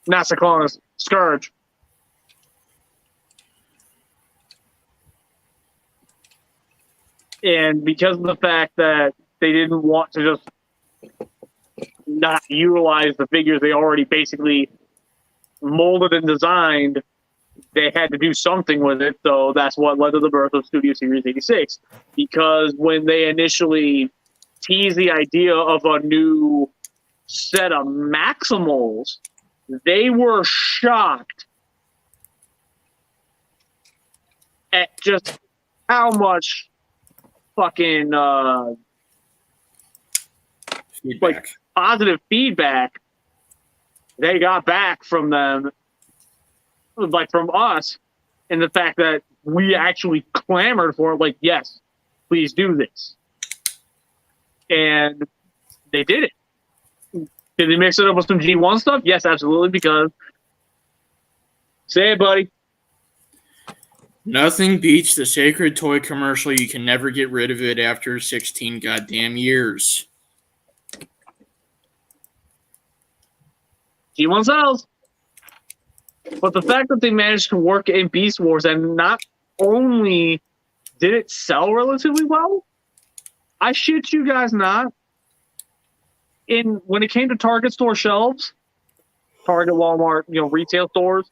Speaker 2: Not Cyclonus, Scourge. And because of the fact that they didn't want to just not utilize the figures they already basically molded and designed, they had to do something with it. So that's what led to the birth of Studio Series 86. Because when they initially teased the idea of a new set of Maximals, they were shocked at just how much fucking
Speaker 3: Feedback.
Speaker 2: positive feedback they got back from them, like from us, and the fact that we actually clamored for it, like, yes, please do this. And they did it. Did they mix it up with some G1 stuff? Yes, absolutely, because say it, buddy.
Speaker 3: Nothing beats the Sacred Toy commercial. You can never get rid of it after 16 goddamn years.
Speaker 2: G1 sells. But the fact that they managed to work in Beast Wars, and not only did it sell relatively well, I shit you guys not, when it came to Target store shelves, Target, Walmart, retail stores,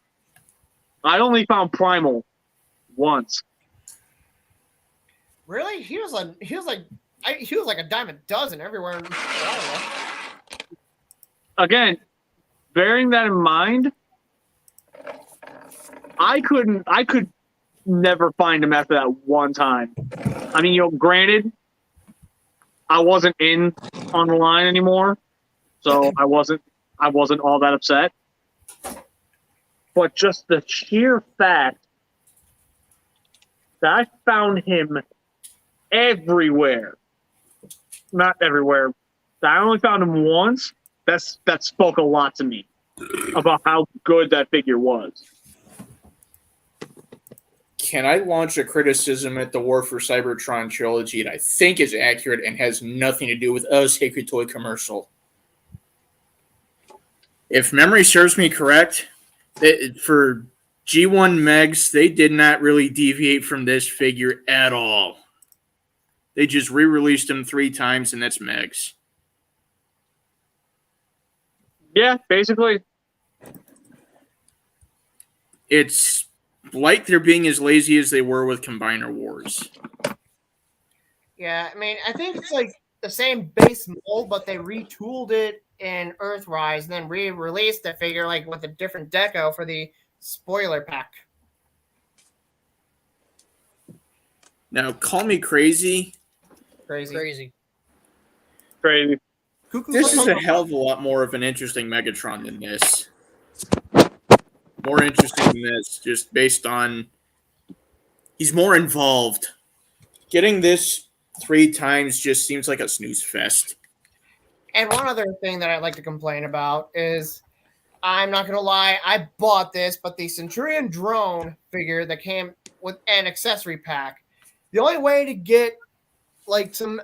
Speaker 2: I only found Primal once.
Speaker 1: Really? He was like he was like a dime a dozen everywhere.
Speaker 2: Again, bearing that in mind, I could never find him after that one time. I mean, granted, I wasn't in on the line anymore, so I wasn't all that upset. But just the sheer fact that I found him everywhere, not everywhere, that I only found him once, that spoke a lot to me about how good that figure was.
Speaker 3: Can I launch a criticism at the War for Cybertron trilogy that I think is accurate and has nothing to do with a Sacred Toy commercial? If memory serves me correct, for G1 Megs, they did not really deviate from this figure at all. They just re-released him 3 times, and that's Megs.
Speaker 2: Yeah, basically.
Speaker 3: It's like they're being as lazy as they were with Combiner Wars.
Speaker 1: Yeah, I mean, I think it's like the same base mold, but they retooled it in Earthrise, and then re-released the figure like with a different deco for the spoiler pack.
Speaker 3: Now, call me crazy.
Speaker 1: Crazy.
Speaker 3: This is a hell of a lot more of an interesting Megatron than this. More interesting than this, just based on he's more involved. Getting this 3 times just seems like a snooze fest.
Speaker 1: And one other thing that I'd like to complain about is, I'm not going to lie, I bought this, but the Centurion drone figure that came with an accessory pack, the only way to get like some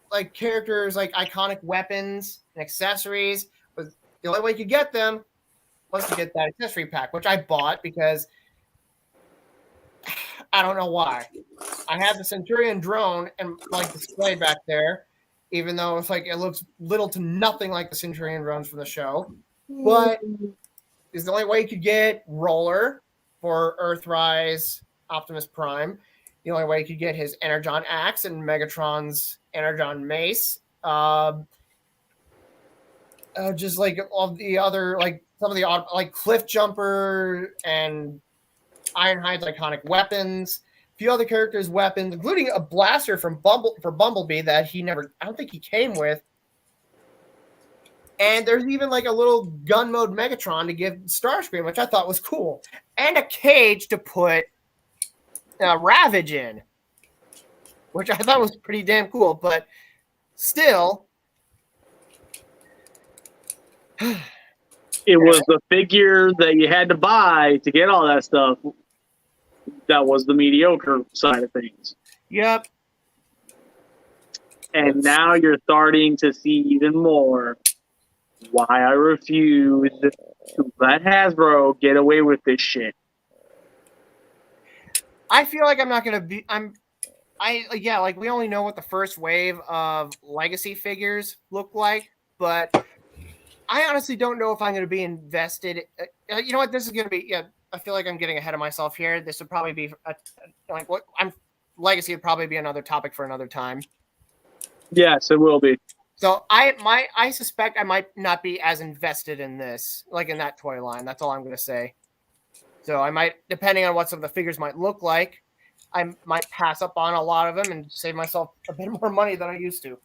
Speaker 1: like characters like iconic weapons and accessories, was the only way you could get them was to get that accessory pack, which I bought because I don't know why. I have the Centurion drone and like displayed back there, even though it's like it looks little to nothing like the Centurion drones from the show. But it's the only way you could get Roller for Earthrise Optimus Prime. The only way you could get his Energon Axe and Megatron's Energon Mace. Just like all the other, like some of the like Cliff Jumper and Ironhide's iconic weapons. A few other characters' weapons, including a blaster from Bumblebee that I don't think he came with. And there's even like a little gun mode Megatron to give Starscream, which I thought was cool. And a cage to put Ravage in, which I thought was pretty damn cool. But still,
Speaker 2: it was the figure that you had to buy to get all that stuff. That was the mediocre side of things.
Speaker 1: Yep.
Speaker 2: And now you're starting to see even more why I refuse to let Hasbro get away with this shit.
Speaker 1: I feel like I'm not going to be... like we only know what the first wave of legacy figures look like, but I honestly don't know if I'm going to be invested. You know what? This is going to be... Yeah, I feel like I'm getting ahead of myself here. This would probably be... Legacy would probably be another topic for another time.
Speaker 2: Yes, it will be.
Speaker 1: So I suspect I might not be as invested in this, like in that toy line. That's all I'm going to say. So I might, depending on what some of the figures might look like, I might pass up on a lot of them and save myself a bit more money than I used to.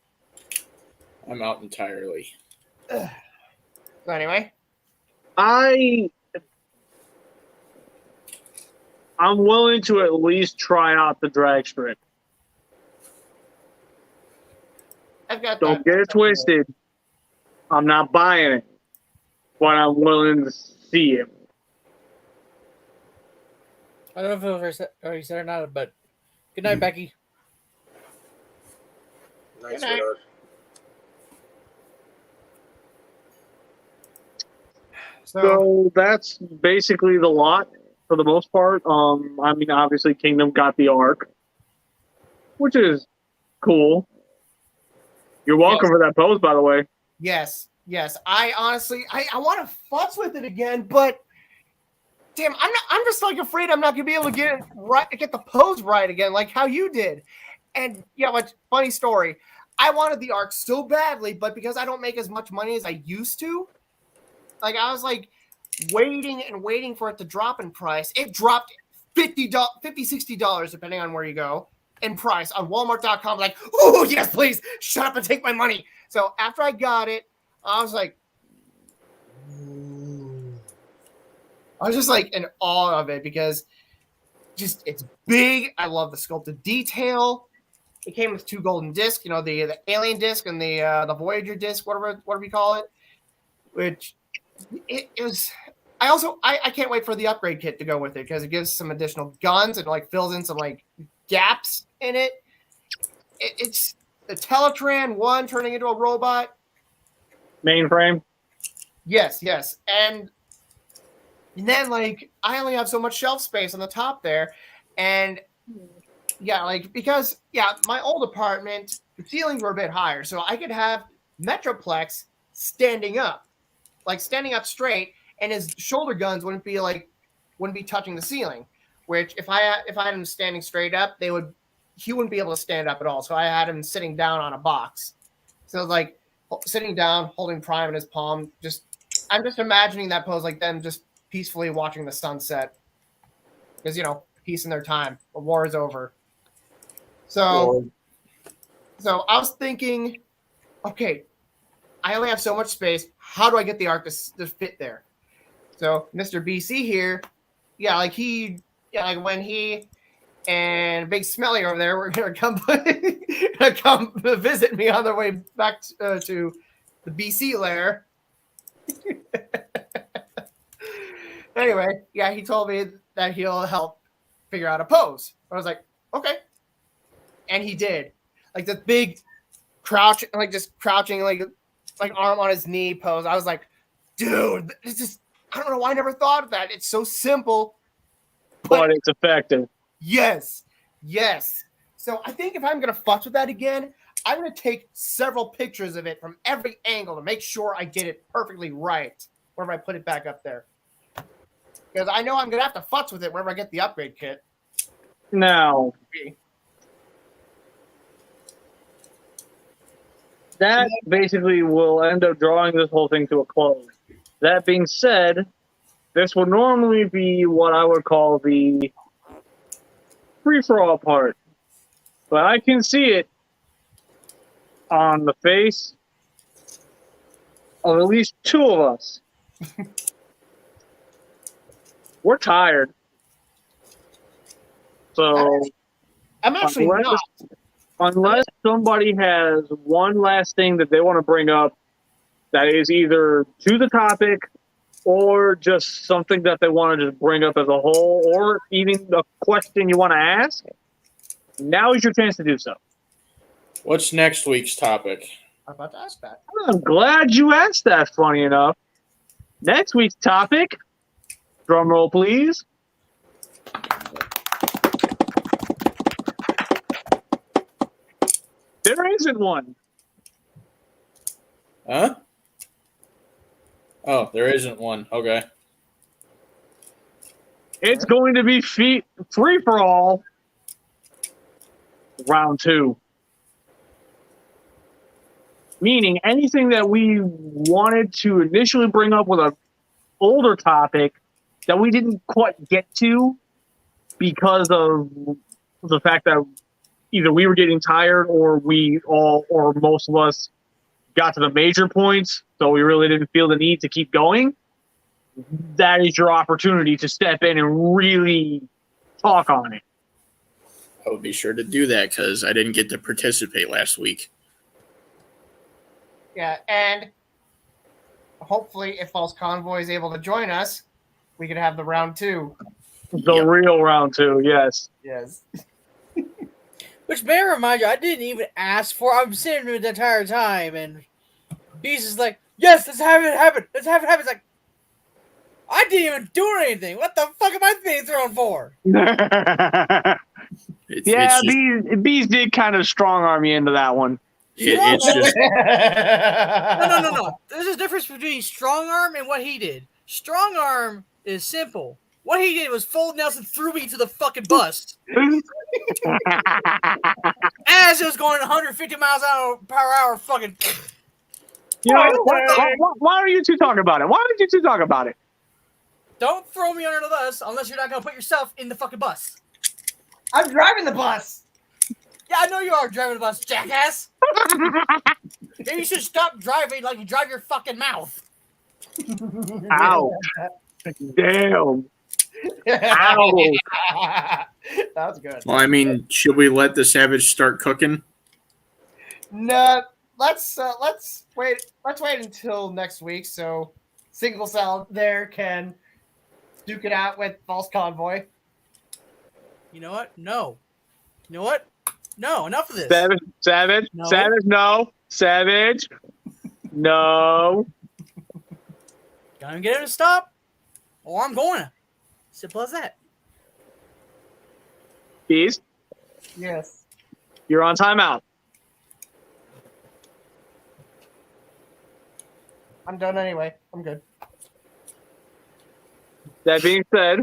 Speaker 3: I'm out entirely.
Speaker 1: So anyway,
Speaker 2: I'm willing to at least try out the drag strip. Don't get it twisted. I'm not buying it, but I'm willing to see it.
Speaker 4: I don't know if it was said or not, but good night, Becky.
Speaker 5: Nice,
Speaker 1: Good night.
Speaker 5: sweetheart.
Speaker 2: So that's basically the lot for the most part. I mean, obviously, Kingdom got the arc, which is cool. You're welcome for that pose, by the way.
Speaker 1: yes. I honestly, I want to futz with it again, but damn, I'm just like afraid I'm not gonna be able to get the pose right again, like how you did. And yeah, what funny story. I wanted the Arc so badly, but because I don't make as much money as I used to, like I was like waiting and waiting for it to drop in price. It dropped $50, $60, depending on where you go, in price on Walmart.com. Like, oh yes, please shut up and take my money. So after I got it, I was like, I was just like in awe of it because just it's big. I love the sculpted detail. It came with 2 golden discs, the alien disc and the Voyager disc, whatever you call it. Which it was. I can't wait for the upgrade kit to go with it because it gives some additional guns and like fills in some like gaps in it. It's the Teletran 1 turning into a robot.
Speaker 2: Mainframe.
Speaker 1: Yes, and then like I only have so much shelf space on the top there, and because my old apartment, the ceilings were a bit higher, so I could have Metroplex standing up straight, and his shoulder guns wouldn't be touching the ceiling. Which if I had him standing straight up, he wouldn't be able to stand up at all. So I had him sitting down on a box. So like sitting down, holding Prime in his palm. I'm just imagining that pose, like them just peacefully watching the sunset, because peace in their time. The war is over. So I was thinking, okay, I only have so much space. How do I get the Arc to fit there? So Mr. BC here, when he and Big Smelly over there were gonna come visit me on their way back to the BC lair. Anyway, he told me that he'll help figure out a pose. I was like, okay. And he did. Like the big crouch, like just crouching, like arm on his knee pose. I was like, dude, it's just, I don't know why I never thought of that. It's so simple.
Speaker 2: But it's effective.
Speaker 1: Yes. So I think if I'm going to fuss with that again, I'm going to take several pictures of it from every angle to make sure I get it perfectly right whenever I put it back up there. Because I know I'm going to have to futz with it whenever I get the upgrade kit.
Speaker 2: Now, that basically will end up drawing this whole thing to a close. That being said, this would normally be what I would call the free-for-all part. But I can see it on the face of at least 2 of us. We're tired. So
Speaker 1: I'm actually not.
Speaker 2: Unless somebody has one last thing that they want to bring up that is either to the topic or just something that they want to just bring up as a whole, or even a question you want to ask, now is your chance to do so.
Speaker 3: What's next week's topic?
Speaker 1: I'm about to ask that.
Speaker 2: I'm glad you asked that, funny enough. Next week's topic, drum roll please. There isn't one.
Speaker 3: Huh? Oh, there isn't one. Okay.
Speaker 2: It's going to be free-for-all round 2. Meaning anything that we wanted to initially bring up with an older topic that we didn't quite get to because of the fact that either we were getting tired or or most of us got to the major points, so we really didn't feel the need to keep going. That is your opportunity to step in and really talk on it.
Speaker 3: I will be sure to do that because I didn't get to participate last week.
Speaker 1: Yeah, and hopefully if False Convoy is able to join us, we could have the round 2.
Speaker 2: The real round 2, yes.
Speaker 1: Yes.
Speaker 4: Which may remind you, I didn't even ask for. I'm sitting there the entire time, and Beast is like, "Yes, let's have it happen. Let's have it happen." It's like, I didn't even do anything. What the fuck am I being thrown for?
Speaker 2: Bees did kind of strong arm you into that one.
Speaker 3: It's just
Speaker 4: No. There's a difference between strong arm and what he did. Strong arm is simple. What he did was fold Nelson threw me to the fucking bus as it was going 150 miles per hour. Fucking.
Speaker 2: You know, why are you two talking about it? Why did you two talk about it?
Speaker 4: Don't throw me under the bus unless you're not gonna put yourself in the fucking bus.
Speaker 1: I'm driving the bus.
Speaker 4: Yeah, I know you are driving the bus, jackass. Maybe you should stop driving like you drive your fucking mouth.
Speaker 2: Ow. Damn.
Speaker 1: Ow. That was good.
Speaker 3: Well, I mean, should we let the Savage start cooking?
Speaker 1: No, let's wait. Let's wait until next week so Single Cell there can duke it out with False Convoy.
Speaker 4: You know what? No. You know what? No. Enough of this.
Speaker 2: Savage.
Speaker 4: No.
Speaker 2: Savage. No. Savage. No.
Speaker 4: Gotta get him to stop, or I'm going to. Simple as that.
Speaker 2: Beast,
Speaker 1: Yes.
Speaker 2: you're on timeout.
Speaker 1: I'm done anyway. I'm good.
Speaker 2: That being said,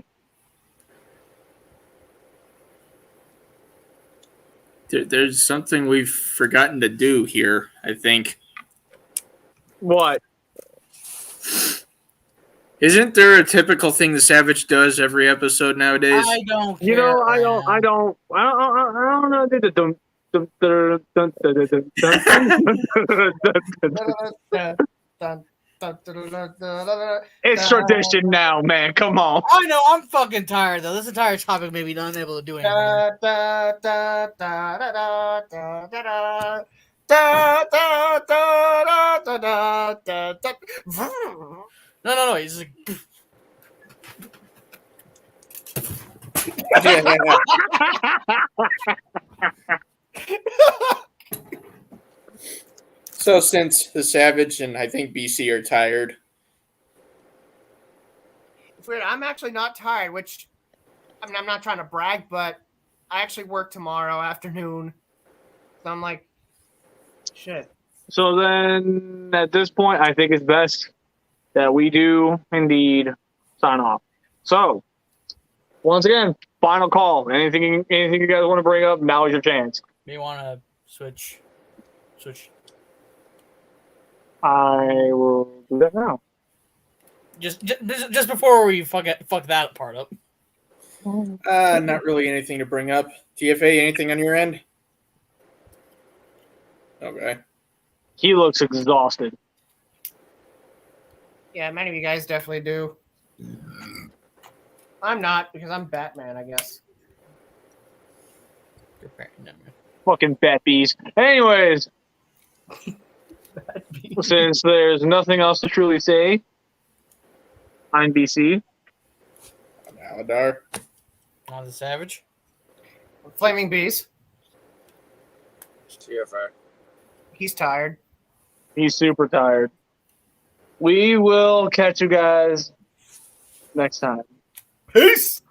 Speaker 3: There's something we've forgotten to do here, I think.
Speaker 2: what?
Speaker 3: Isn't there a typical thing the Savage does every episode nowadays?
Speaker 4: I don't care.
Speaker 2: You know, I don't know. It's tradition now, man. Come on.
Speaker 4: I know. I'm fucking tired though. This entire topic made me unable to do anything. No. He's like,
Speaker 3: So since the Savage and I think BC are tired,
Speaker 1: It's weird. I'm actually not tired, which I mean, I'm not trying to brag, but I actually work tomorrow afternoon. So I'm like, shit.
Speaker 2: So then, at this point, I think it's best that we do indeed sign off. So, once again, final call. Anything you guys want to bring up? Now is your chance.
Speaker 4: may want to switch.
Speaker 2: I will do that now.
Speaker 4: Just before we fuck that part up.
Speaker 3: not really anything to bring up. TFA, anything on your end? Okay.
Speaker 2: He looks exhausted.
Speaker 1: Yeah, many of you guys definitely do. I'm not because I'm Batman, I guess.
Speaker 2: Fucking bat bees. Anyways, since there's nothing else to truly say, I'm BC.
Speaker 3: I'm Aladar.
Speaker 4: On the Savage.
Speaker 1: Flaming Bees.
Speaker 5: TFA.
Speaker 1: He's tired.
Speaker 2: He's super tired. We will catch you guys next time.
Speaker 1: Peace.